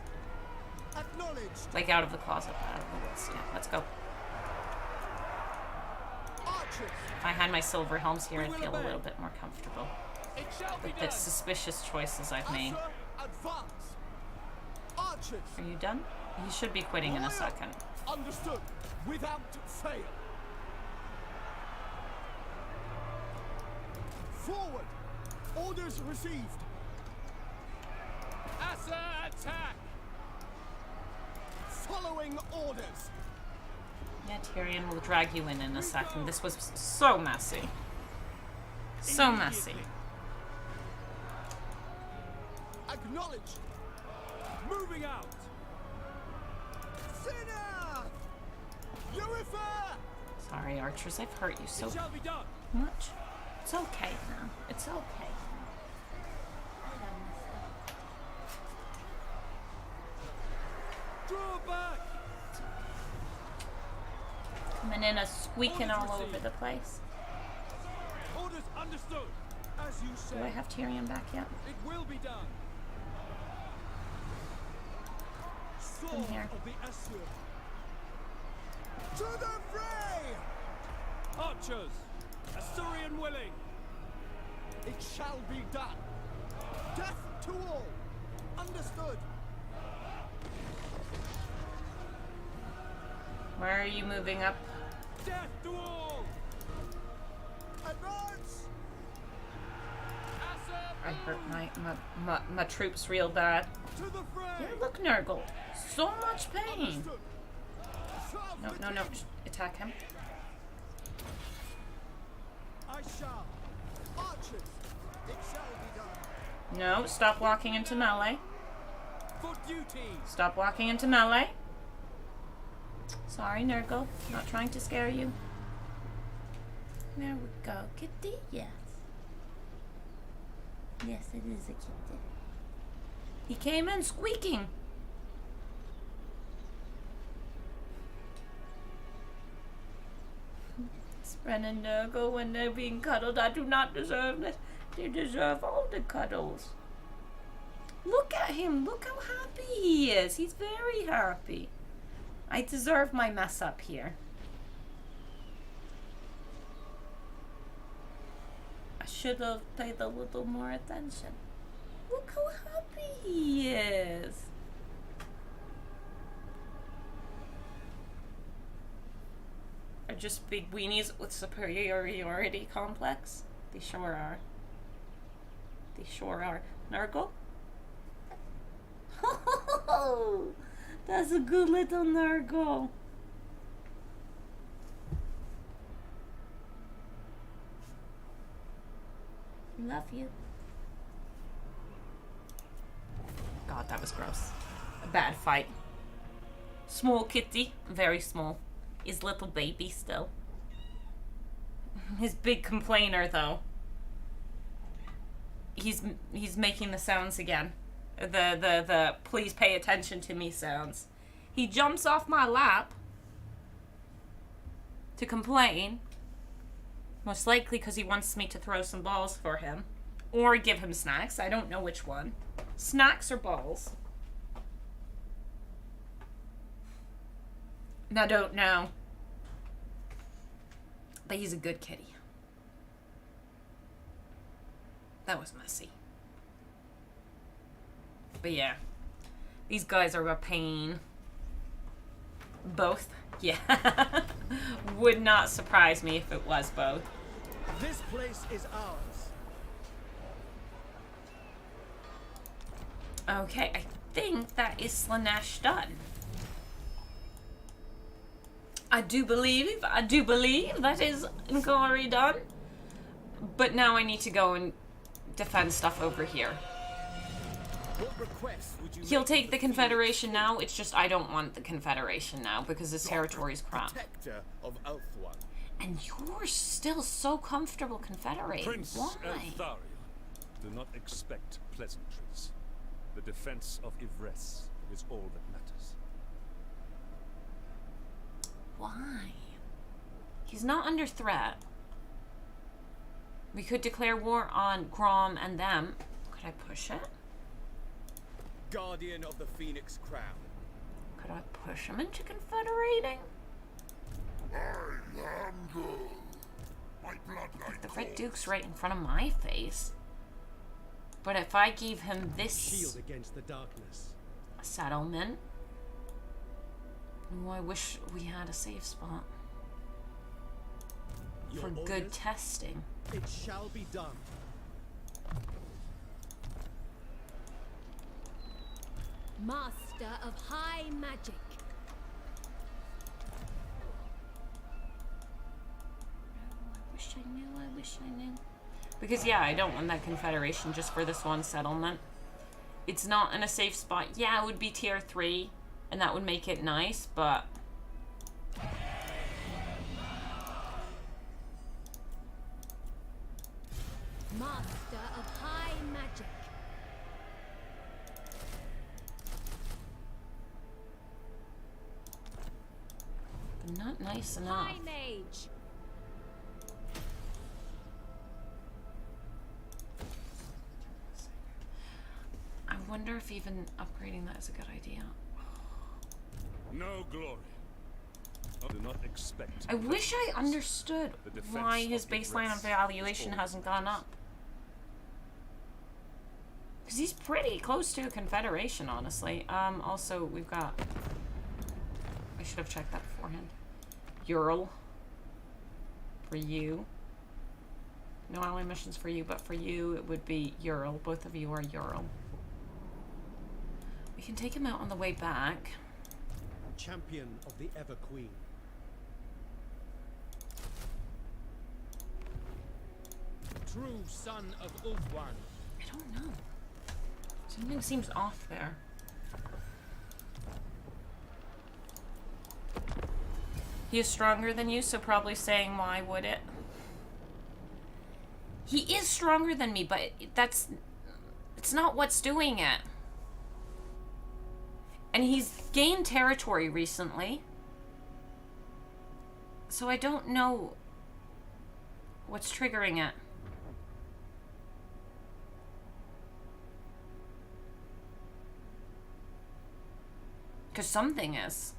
Like out of the closet, out of the woods. Yeah, let's go. If I had my silver helms here, I'd feel a little bit more comfortable It shall be with the done. suspicious choices I've made. Are you done? You should be quitting in a second. Understood. Without fail. Forward. Orders received. Asa attack. Following orders. Yeah, Tyrion will drag you in a second. This was so messy. So messy. Acknowledged. Moving out. Thinner. Urifer. Sorry, archers, I've hurt you so It shall be done. much. It's okay now. It's okay. Draw back! Coming in a squeaking all over the place. Orders understood. As you Do I say, have Tyrion back yet? it will be done. Sword here. of the Asur. To the fray! Archers, Asturian willing. It shall be done. Death to all. Understood. Where are you moving up? Death to all. Advance! I hurt my troops real bad. To the fray! Yeah, look, Nurgle. So much pain. Understood. No. Attack him. I shall. Archers, it shall be done. No, stop walking into melee. For duty. Stop walking into melee. Sorry, Nurgle. Not trying to scare you. There we go. Kitty, yes. Yes, it is a kitty. He came in squeaking. Spren and Nurgle, when they're being cuddled, I do not deserve this. They deserve all the cuddles. Look at him. Look how happy he is. He's very happy. I deserve my mess up here. I should have paid a little more attention. Look how happy he is. Are just big weenies with superiority complex. They sure are. They sure are. Nurgle? That's a good little Nurgle. Love you. God, that was gross. A bad fight. Small kitty. Very small. His little baby still. His big complainer, though. He's making the sounds again. The please pay attention to me sounds. He jumps off my lap to complain. Most likely because he wants me to throw some balls for him. Or give him snacks. I don't know which one. Snacks or balls? I don't know. But he's a good kitty. That was messy. But yeah. These guys are a pain. Both? Yeah. Would not surprise me if it was both. This place is ours. Okay, I think that is Slanesh done. I do believe that is Ngori done. But now I need to go and defend stuff over here. What requests would you He'll make take to the Confederation now. It's just I don't want the Confederation now because his territory is crap. Protector of Ulthuan. And you're still so comfortable confederating. Prince Why? Eltharion, do not expect pleasantries. The defense of Ivres is all that matters. Why? He's not under threat. We could declare war on Grom and them. Could I push it? Guardian of the Phoenix Crown. Could I push him into confederating? I am good. My bloodline The Red Duke's right in front of my face. But if I gave him this Shield against the darkness. settlement, oh, I wish we had a safe spot Your for good orders? testing. It shall be done. Master of high magic. I wish I knew. Because yeah, I don't want that confederation just for this one settlement. It's not in a safe spot. Yeah, it would be tier 3, and that would make it nice, but Master of high magic. I'm not nice enough. High mage. I wonder if even upgrading that is a good idea. No glory. I do not expect. I wish I understood why his baseline of valuation hasn't gone up. Because he's pretty close to a Confederation, honestly. Also, we've got... I should have checked that beforehand. Ural. For you. No ally missions for you, but for you it would be Ural. Both of you are Ural. We can take him out on the way back. Champion of the Ever Queen. True son of Ulthuan. I don't know. Something seems off there. He is stronger than you, so probably saying why would it? He is stronger than me, but it's not what's doing it. And he's gained territory recently. So I don't know what's triggering it. Because something is.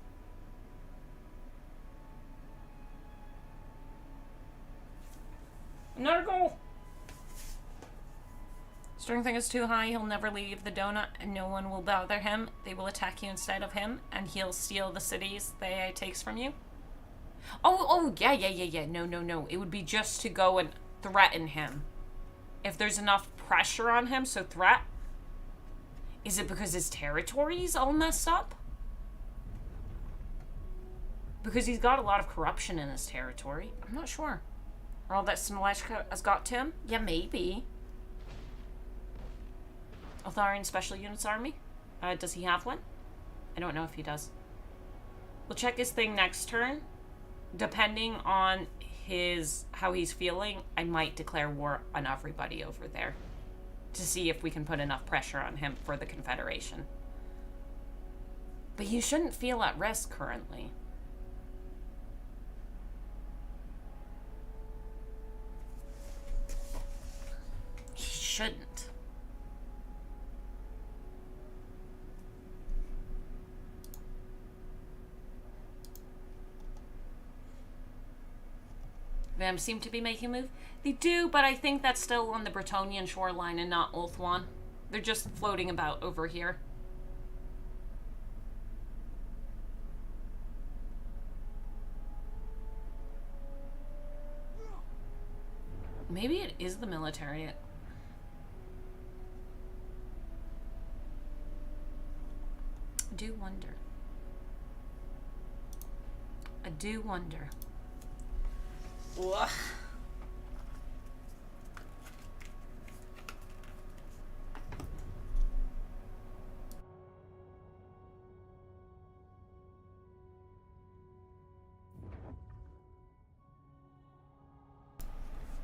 Nurgle! Strength is too high, he'll never leave the donut, and no one will bother him. They will attack you instead of him, and he'll steal the cities they takes from you. Oh, yeah. No. It would be just to go and threaten him. If there's enough pressure on him, so threat. Is it because his territory's all messed up? Because he's got a lot of corruption in his territory. I'm not sure. Or all that Sinaleshka has got to him? Yeah, maybe. Eltharion Special Units Army? Does he have one? I don't know if he does. We'll check his thing next turn. Depending on how he's feeling, I might declare war on everybody over there. To see if we can put enough pressure on him for the Confederation. But you shouldn't feel at risk currently. He shouldn't. Them seem to be making a move. They do, but I think that's still on the Bretonnian shoreline and not Ulthuan. They're just floating about over here. Maybe it is the military. I do wonder. I do wonder. Ugh.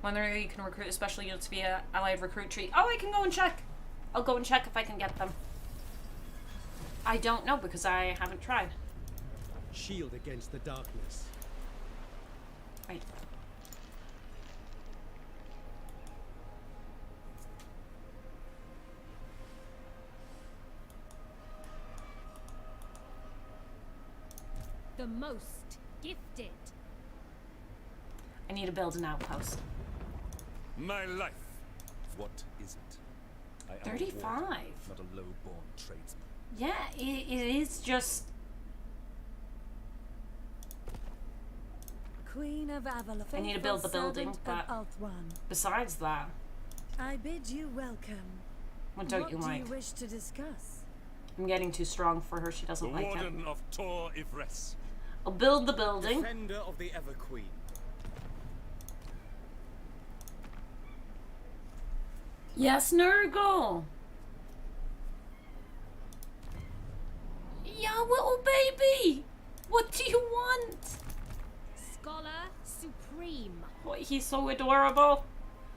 Whether you can recruit special units via allied recruit tree. Oh, I can go and check. I'll go and check if I can get them. I don't know because I haven't tried. Shield against the darkness. Right. The most gifted. I need to build an outpost. My life. What is it? I am 35. a warrior, not a low-born tradesman. Yeah, it is just... Queen of Avalon. I need to build the building, but besides that... I bid you welcome. What don't you like? What do you wish to discuss? I'm getting too strong for her. She doesn't like it. The Warden of Tor Ivres. I'll build the building. Defender of the Ever Queen. Yes, Nurgle. Yeah, little baby. What do you want? Scholar Supreme. Boy, he's so adorable.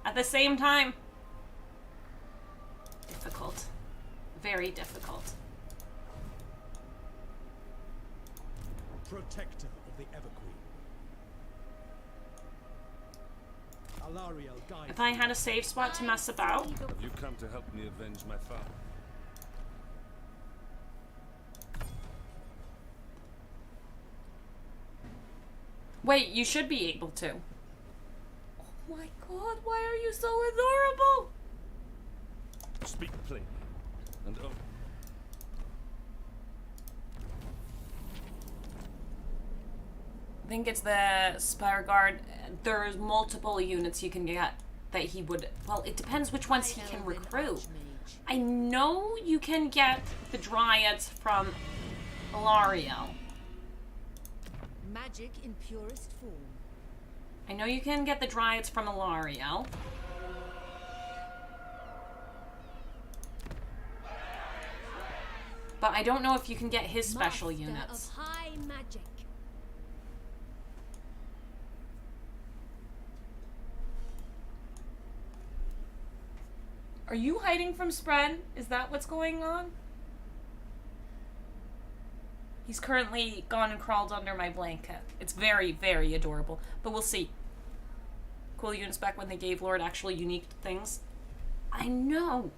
At the same time, difficult. Very difficult. Protector of the Everqueen. Alariel died. If I had a safe spot to mess about. Have you come to help me avenge my father? Wait, you should be able to. Oh my god, why are you so adorable? Speak plainly. And oh, I think it's the Spire Guard. There's multiple units you can get that he would... Well, it depends which ones he can recruit. I know you can get the Dryads from Alariel. Magic in purest form. I know you can get the Dryads from Alariel. But I don't know if you can get his special Master units. Of high magic. Are you hiding from Spread? Is that what's going on? He's currently gone and crawled under my blanket. It's very, very adorable. But we'll see. Cool units back when they gave Lord actually unique things. I know.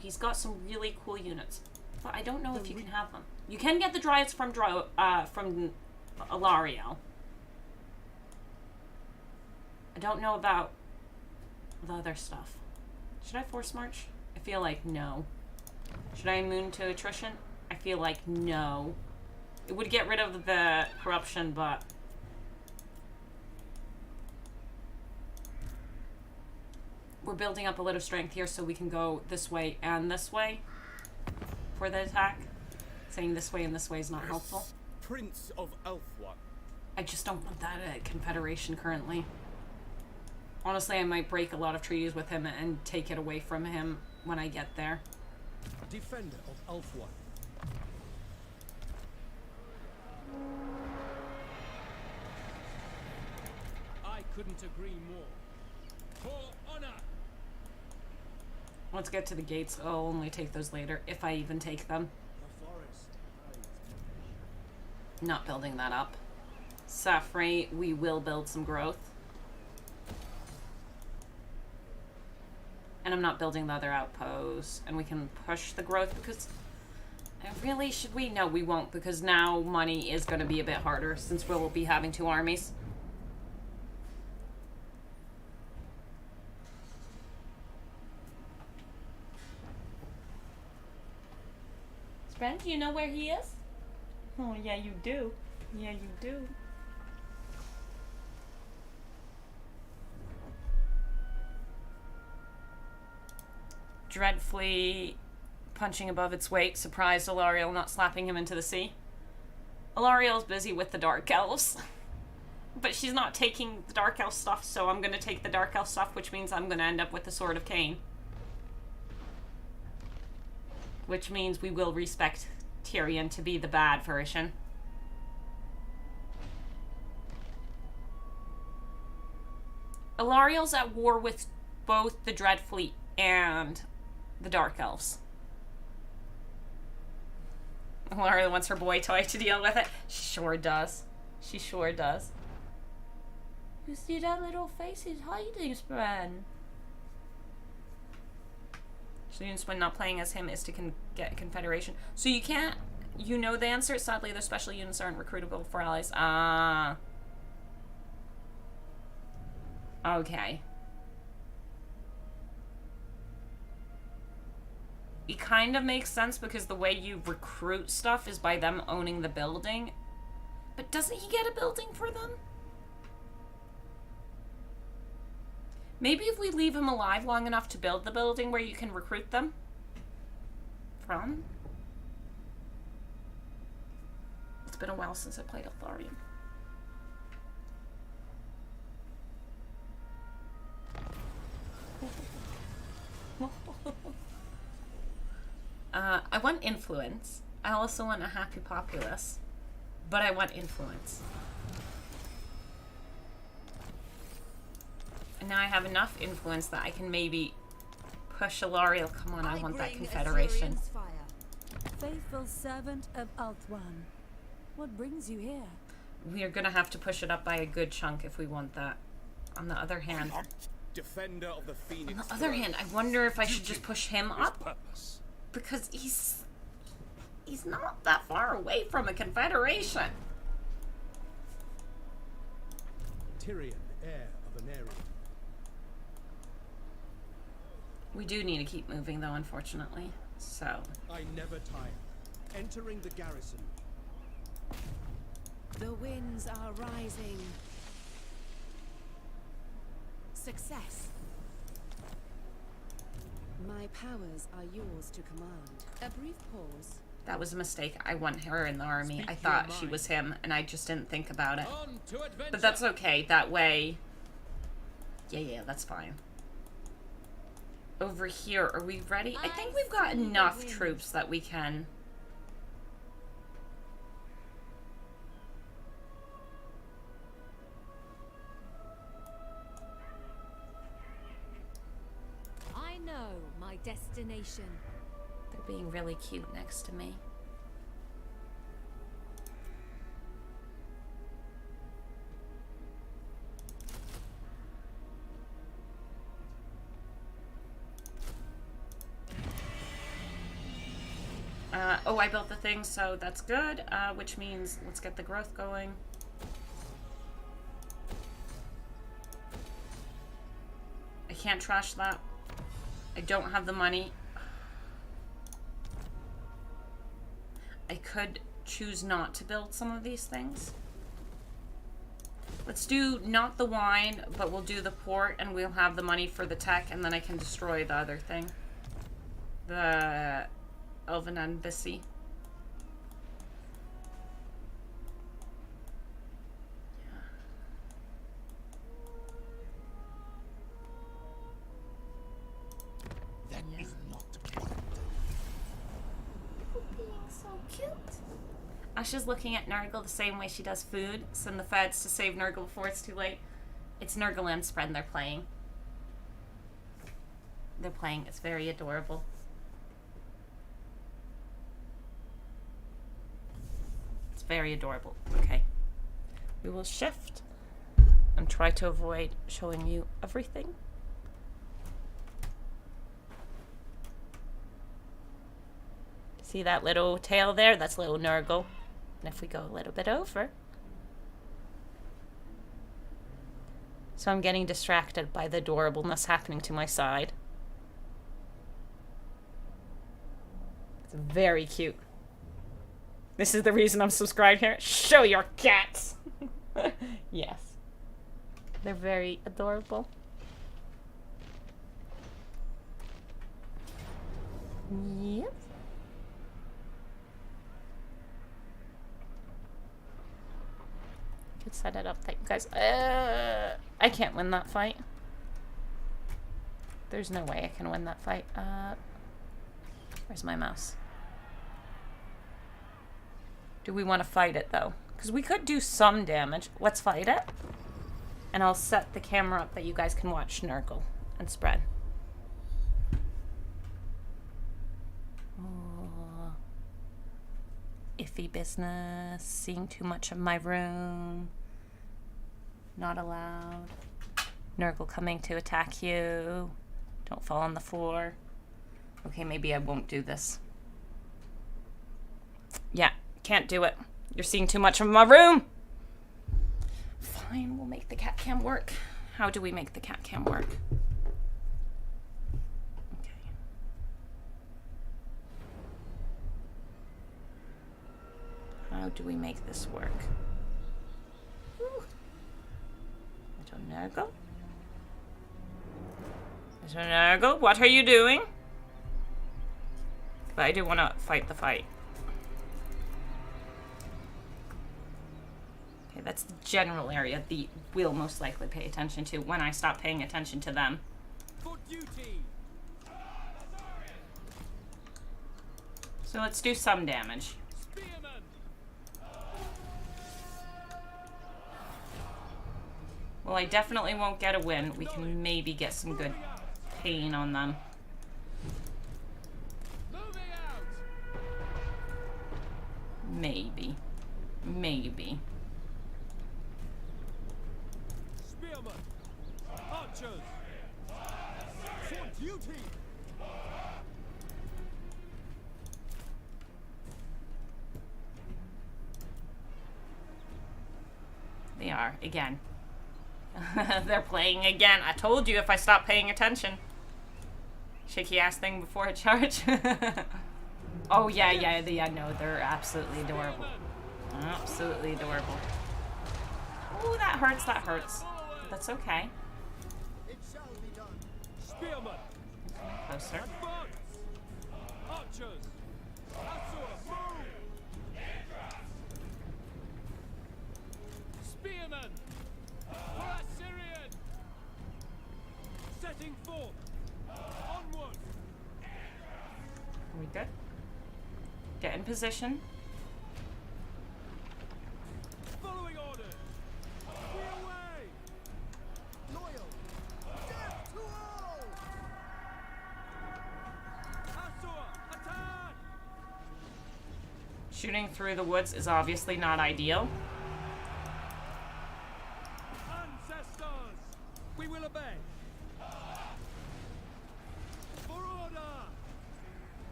He's got some really cool units. But I don't know if you can have them. You can get the Dryads from Alariel. I don't know about the other stuff. Should I force march? I feel like no. Should I immune to attrition? I feel like no. It would get rid of the corruption, but... We're building up a little strength here so we can go this way and this way for the attack. Saying this way and this way is not helpful. Prince of Elfwan. I just don't want that at Confederation currently. Honestly, I might break a lot of treaties with him and take it away from him when I get there. Defender of Ulfwan. I couldn't agree more. For honor! Let's get to the gates. I'll only take those later, if I even take them. The forest. Not building that up. Safri, we will build some growth. And I'm not building the other outposts. And we can push the growth because... Really, should we? No, we won't, because now money is going to be a bit harder since we'll be having 2 armies. Spread, do you know where he is? Oh, yeah, you do. Yeah, you do. Dreadfully punching above its weight, surprised Alariel not slapping him into the sea. Alariel's busy with the Dark Elves. But she's not taking the Dark Elf stuff, so I'm going to take the Dark Elf stuff, which means I'm going to end up with the Sword of Cain. Which means we will respect Tyrion to be the bad version. Alariel's at war with both the Dreadfleet and the Dark Elves. Alariel wants her boy toy to deal with it. She sure does. She sure does. You see that little face? He's hiding, Spread. So when not playing as him is to get Confederation. So you can't... You know the answer. Sadly, their special units aren't recruitable for allies. Ah. Okay. It kind of makes sense because the way you recruit stuff is by them owning the building. But doesn't he get a building for them? Maybe if we leave him alive long enough to build the building where you can recruit them from. It's been a while since I played Eltharion. I want influence. I also want a happy populace. But I want influence. And now I have enough influence that I can maybe push Alariel. Come on, I want that Confederation. Assyrian's fire. Faithful servant of Ulthuan. What brings you here? We are gonna have to push it up by a good chunk if we want that. On the other hand, Defender of the Phoenix. on the other hand, I wonder if I should just push him His up purpose. because he's not that far away from a Confederation. Tyrion, heir of an area. We do need to keep moving though, unfortunately. So I never tire. Entering the garrison. The winds are rising. Success. My powers are yours to command. A brief pause. that was a mistake. I want her in the army. Speak I your thought she mind. was him, and I just didn't think about it. On to adventure. But that's okay. That way. Yeah, that's fine. Over here, are we ready? I think we've got enough troops that we can. I know my destination. They're being really cute next to me. Oh, I built the thing, so that's good, which means let's get the growth going. I can't trash that. I don't have the money. I could choose not to build some of these things. Let's do not the wine, but we'll do the port, and we'll have the money for the tech, and then I can destroy the other thing. The Elven embassy. That is not Being so cute. Asha's looking at Nurgle the same way she does food. Send the feds to save Nurgle before it's too late. It's Nurgle and Spread they're playing. They're playing. It's very adorable. It's very adorable. Okay. We will shift and try to avoid showing you everything. See that little tail there? That's little Nurgle. And if we go a little bit over. So I'm getting distracted by the adorableness happening to my side. It's very cute. This is the reason I'm subscribed here. Show your cats! Yes. They're very adorable. Yep. Could set it up that you guys. I can't win that fight. There's no way I can win that fight. Where's my mouse? Do we want to fight it though? Because we could do some damage. Let's fight it. And I'll set the camera up that you guys can watch Nurgle and Spread. Oh. Iffy business. Seeing too much of my room. Not allowed. Nurgle coming to attack you. Don't fall on the floor. Okay, maybe I won't do this. Yeah, can't do it. You're seeing too much of my room. Fine, we'll make the cat cam work. How do we make the cat cam work? Okay. How do we make this work? Whew. Little Nurgle. Little Nurgle, what are you doing? But I do want to fight the fight. Okay, that's the general area the will most likely pay attention to when I stop paying attention to them. For duty. So let's do some damage. Spearman. Well, I definitely won't get a win. We can maybe get some good pain on them. Moving out. Maybe. Maybe. Spearmen! Archers! For duty! They are, again. They're playing again. I told you if I stopped paying attention. Shaky ass thing before a charge. Oh, yeah, no, they're absolutely adorable. Absolutely adorable. Ooh, that hurts, that hurts. That's okay. It shall be done. Spearmen! Closer. Advance! Archers! Asura, move! Spearmen! For Assyrian! Setting forth! Onward! Are we good? Get in position. Following orders! We away! Loyal! Death to all! Asura, attack! Shooting through the woods is obviously not ideal. Ancestors! We will obey! For order!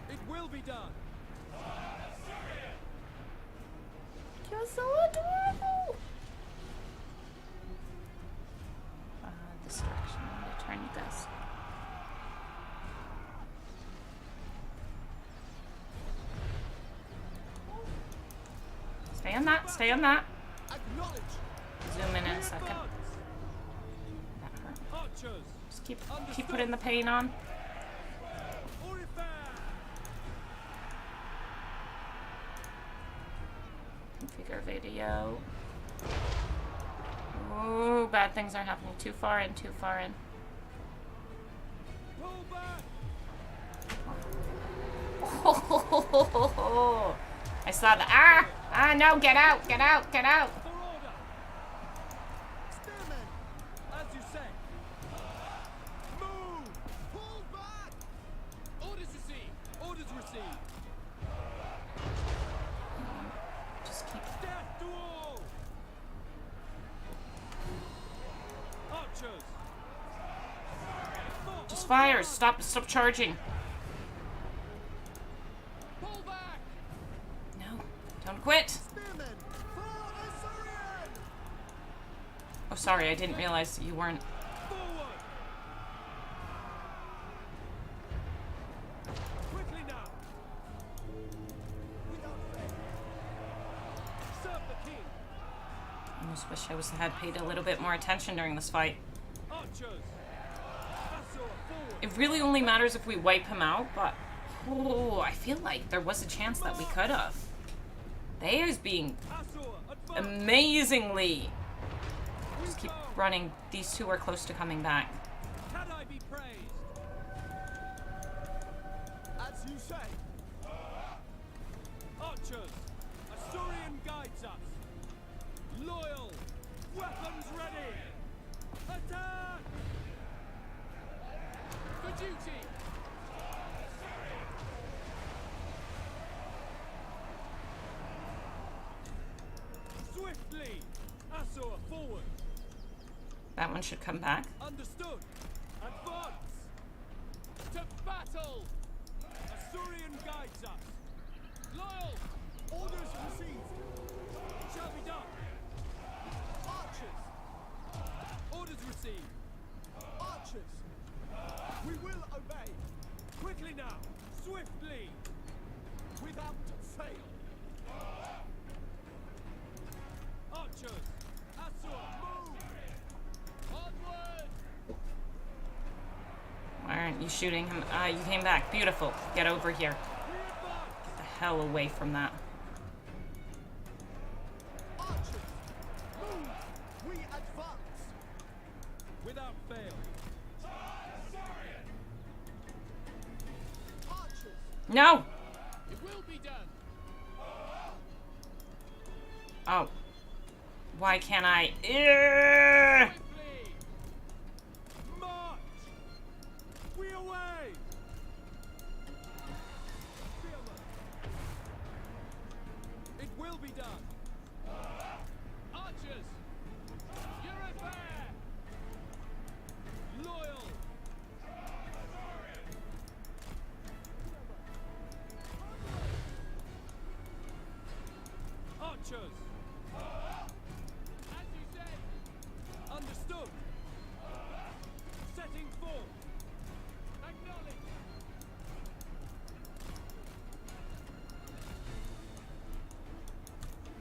It will be done! You're so adorable! This direction. I'm gonna turn you guys. Stay on that, stay on that. Acknowledge! Zoom in a second. That hurt. Archers! Just keep putting the pain on. Configure video. Ooh, bad things are happening. Too far in, too far in. Pull back! Oh, I saw that. Ah, no, get out, get out, get out. For order! Spearmen! As you say! Move! Pull back! Orders received! Orders received! Just keep. Death to all! Archers! Just fire. Stop charging. Pull back! No, don't quit. Spearmen! For Assyrian! Oh, sorry, I didn't realize you weren't. Forward! Quickly now! Without fail! Serve the king! I almost wish had paid a little bit more attention during this fight. Archers! Asura, forward! It really only matters if we wipe him out, but oh, I feel like there was a chance that we could have. They's being Asura, advance! amazingly. Just keep running. These two are close to coming back. Can I be praised? As you say. Archers, Asturian guides us. Loyal, weapons ready. Attack! For duty! Swiftly, Asura, forward. That one should come back. Understood. Advance. To battle! Asturian guides us. Loyal! Orders received. It shall be done. Archers. Orders received. Archers. We will obey. Quickly now. Swiftly. Without fail. Archers. Asura, move. Onward! Why aren't you shooting him? Ah, you came back. Beautiful. Get over here. We advance. Get the hell away from that. Archers. Move. We advance. Without fail. Archers. No! It will be done! Oh. Why can't I? Ugh! Swiftly! March! We away! Spearmen. It will be done. Archers! Archers! As you say! Understood! Setting forth! Acknowledge!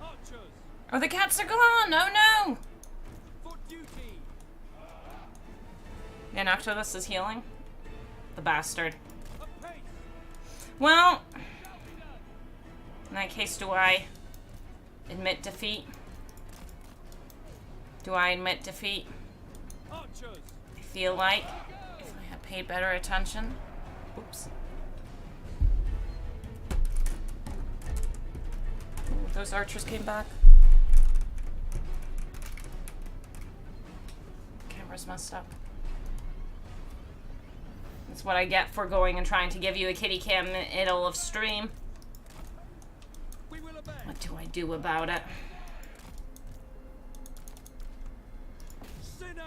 Archers! Oh, the cats are gone! Oh no! For duty! Yeah, Noctilus is healing. The bastard. Apace! Well, Shall be done! in that case, do I admit defeat? Do I admit defeat? Archers! I feel like if I had paid better attention. Oops. Ooh, those archers came back. Camera's messed up. That's what I get for going and trying to give you a kitty cam in the middle of stream. We will obey! What do I do about it? Sinner!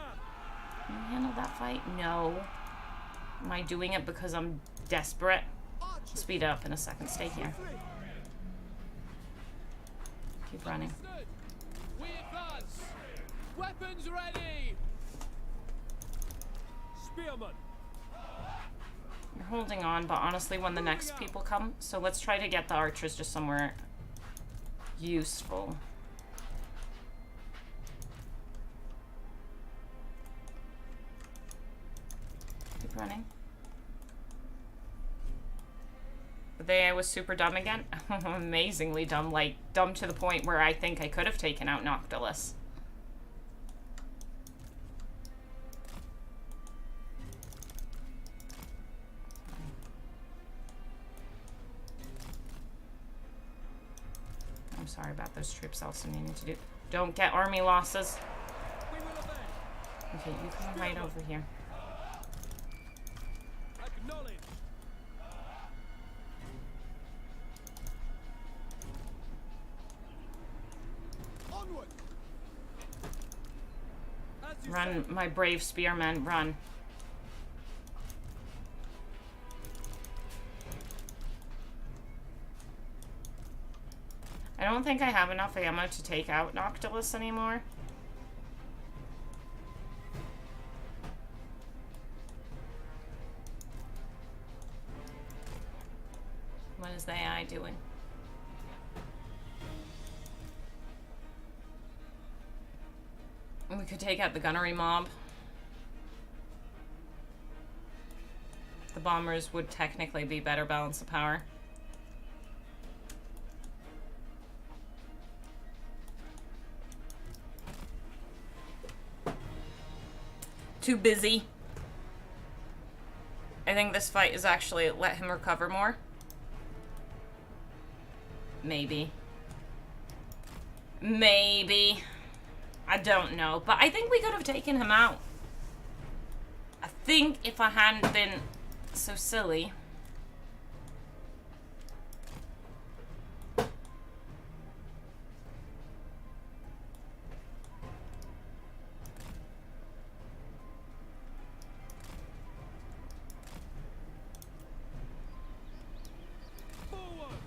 Can you handle that fight? No. Am I doing it because I'm desperate? I'll speed up in a second. Stay here. Keep running. Understood. We advance! Weapons ready! Spearman! You're holding on, but honestly, when the next people come, so let's try to get the archers just somewhere useful. Keep running. But I was super dumb again. Amazingly dumb, like dumb to the point where I think I could have taken out Noctilus. I'm sorry about those troops also needing to do. Don't get army losses. We will obey! Okay, you come right over here. Acknowledge! Onward! As you Run, my brave spearmen, run. I don't think I have enough ammo to take out Noctilus anymore. What is the AI doing? We could take out the gunnery mob. The bombers would technically be better balance of power. Too busy. I think this fight is actually let him recover more. Maybe. Maybe. I don't know. But I think we could have taken him out. I think if I hadn't been so silly. forward!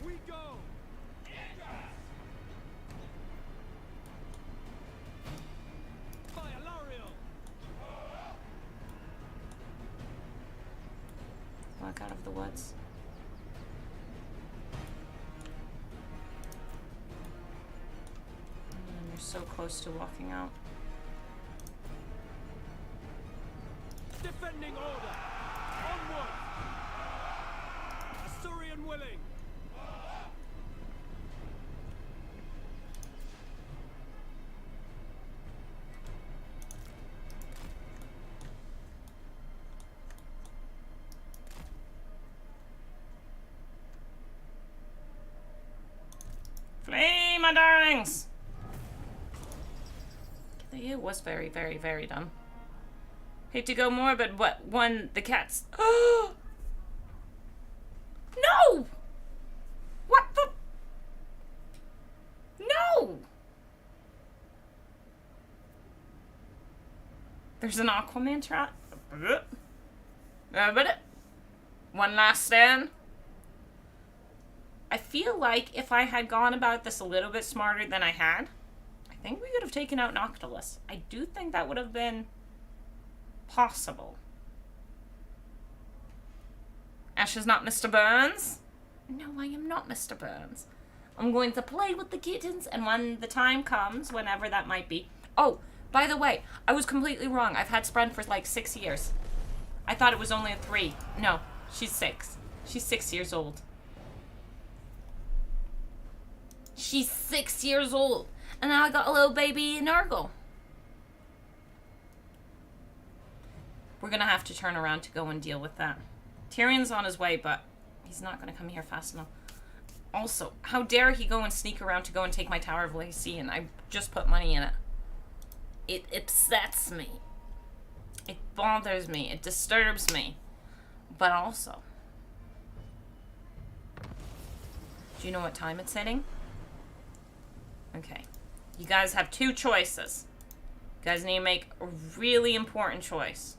We go! Fire L'Ariel! Walk out of the woods. And you're so close to walking out. Defending order! Onward! Asturian willing! Flee, my darlings! It was very, very, very dumb. Hate to go more, but what? When the cats. Oh! No! What the? No! There's an Aquaman trap. One last stand. I feel like if I had gone about this a little bit smarter than I had, I think we could have taken out Noctilus. I do think that would have been possible. Ash is not Mr. Burns. No, I am not Mr. Burns. I'm going to play with the kittens, and when the time comes, whenever that might be. Oh, by the way, I was completely wrong. I've had Spren for like 6 years. I thought it was only a 3. No, she's 6. She's 6 years old. She's 6 years old. And now I got a little baby Nurgle. We're gonna have to turn around to go and deal with that. Tyrion's on his way, but he's not gonna come here fast enough. Also, how dare he go and sneak around to go and take my Tower of Lacey, and I just put money in it. It upsets me. It bothers me. It disturbs me. But also, do you know what time it's hitting? Okay. You guys have 2 choices. You guys need to make a really important choice.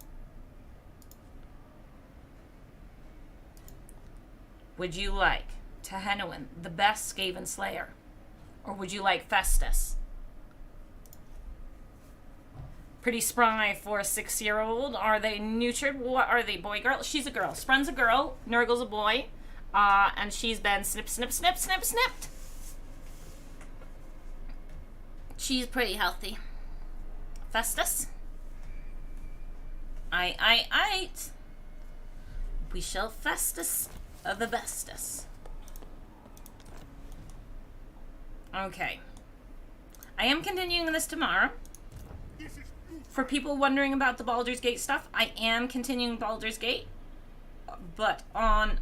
Would you like Tehenowin, the best Skaven Slayer? Or would you like Festus? Pretty spry for a 6-year-old. Are they neutered? What are they? Boy, girl? She's a girl. Spren's a girl. Nurgle's a boy. And she's been snipped. She's pretty healthy. Festus? I. We shall Festus the bestest. Okay. I am continuing this tomorrow. For people wondering about the Baldur's Gate stuff, I am continuing Baldur's Gate. But on...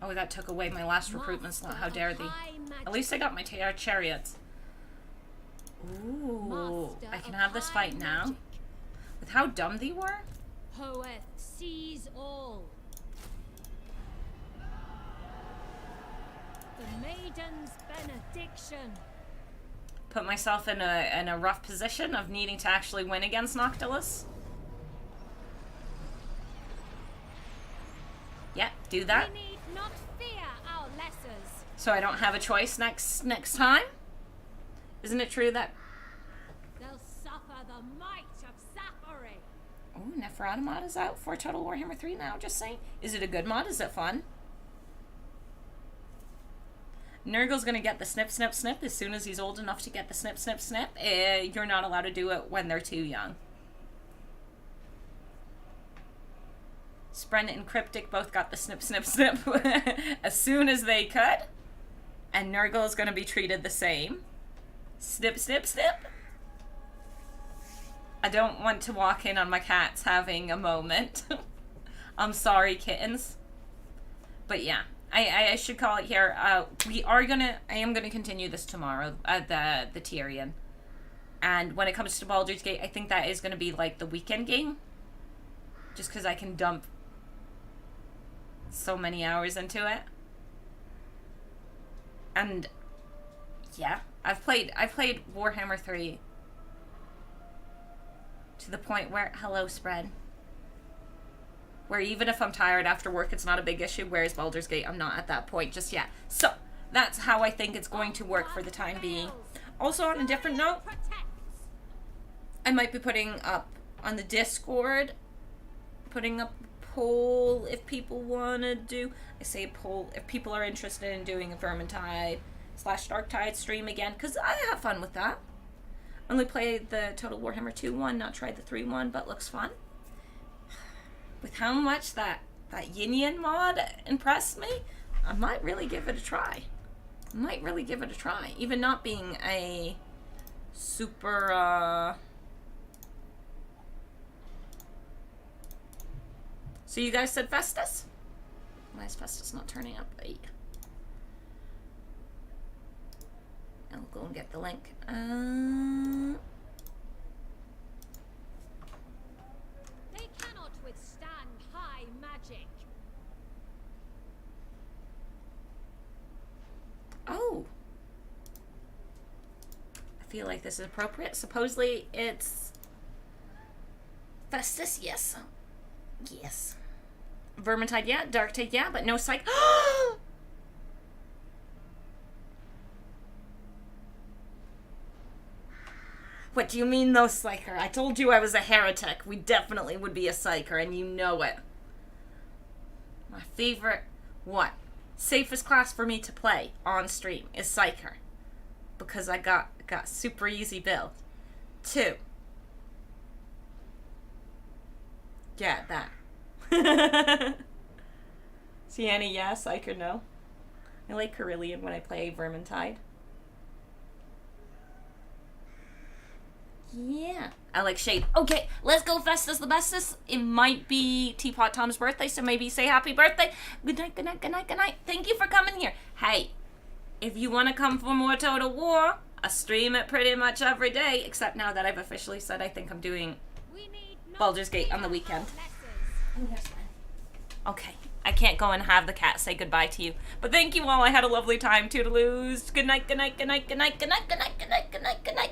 Oh, that took away my last recruitment slot. How dare they. At least I got my chariots. Ooh. I can have this fight now. With how dumb they were? Hoeth sees all. The maiden's benediction. Put myself in a rough position of needing to actually win against Noctilus. Yeah, do that. We need not fear our lessers. So I don't have a choice next time? Isn't it true that... They'll suffer the might of Zachary. Oh, Neferata mod is out for Total Warhammer 3 now, just saying. Is it a good mod? Is it fun? Nurgle's gonna get the snip as soon as he's old enough to get the snip. You're not allowed to do it when they're too young. Spren and Cryptic both got the snip as soon as they could. And Nurgle is gonna be treated the same. Snip. I don't want to walk in on my cats having a moment. I'm sorry, kittens. But yeah. I should call it here. I am gonna continue this tomorrow, the Tyrion. And when it comes to Baldur's Gate, I think that is gonna be like the weekend game. Just because I can dump so many hours into it. And yeah, I've played Warhammer 3 to the point where, hello, Spread. Where even if I'm tired after work, it's not a big issue. Whereas Baldur's Gate, I'm not at that point just yet. So, that's how I think it's going to work for the time being. Also, on a different note, I might be putting up on the Discord, putting up a poll if people want to do... I say a poll if people are interested in doing a Vermintide / Darktide stream again. Because I have fun with that. Only played the Total Warhammer 2 one, not tried the 3 one, but looks fun. With how much that Yin mod impressed me, I might really give it a try. Even not being a super, So you guys said Festus? Why is Festus not turning up? I'll go and get the link. They cannot withstand high magic. Oh. I feel like this is appropriate. Supposedly it's Festus, yes. Yes. Vermintide, yeah. Darktide, yeah, but no Psych. What do you mean, no psyker? I told you I was a heretic. We definitely would be a psyker, and you know it. My favorite, what? Safest class for me to play on stream is psyker. Because I got super easy build. 2. Yeah, that. Sienna, yes. Psyker, no. I like Carillion when I play Vermintide. Yeah. I like Shade. Okay, let's go Festus the Bestest. It might be Teapot Tom's birthday, so maybe say happy birthday. Good night, good night, good night, good night. Thank you for coming here. Hey, if you want to come for more Total War, I stream it pretty much every day, except now that I've officially said I think I'm doing Baldur's Gate on the weekend. Oh, yes, okay. I can't go and have the cat say goodbye to you. But thank you all. I had a lovely time. Toodaloos. Good night, good night, good night, good night, good night, good night, good night, good night, good night.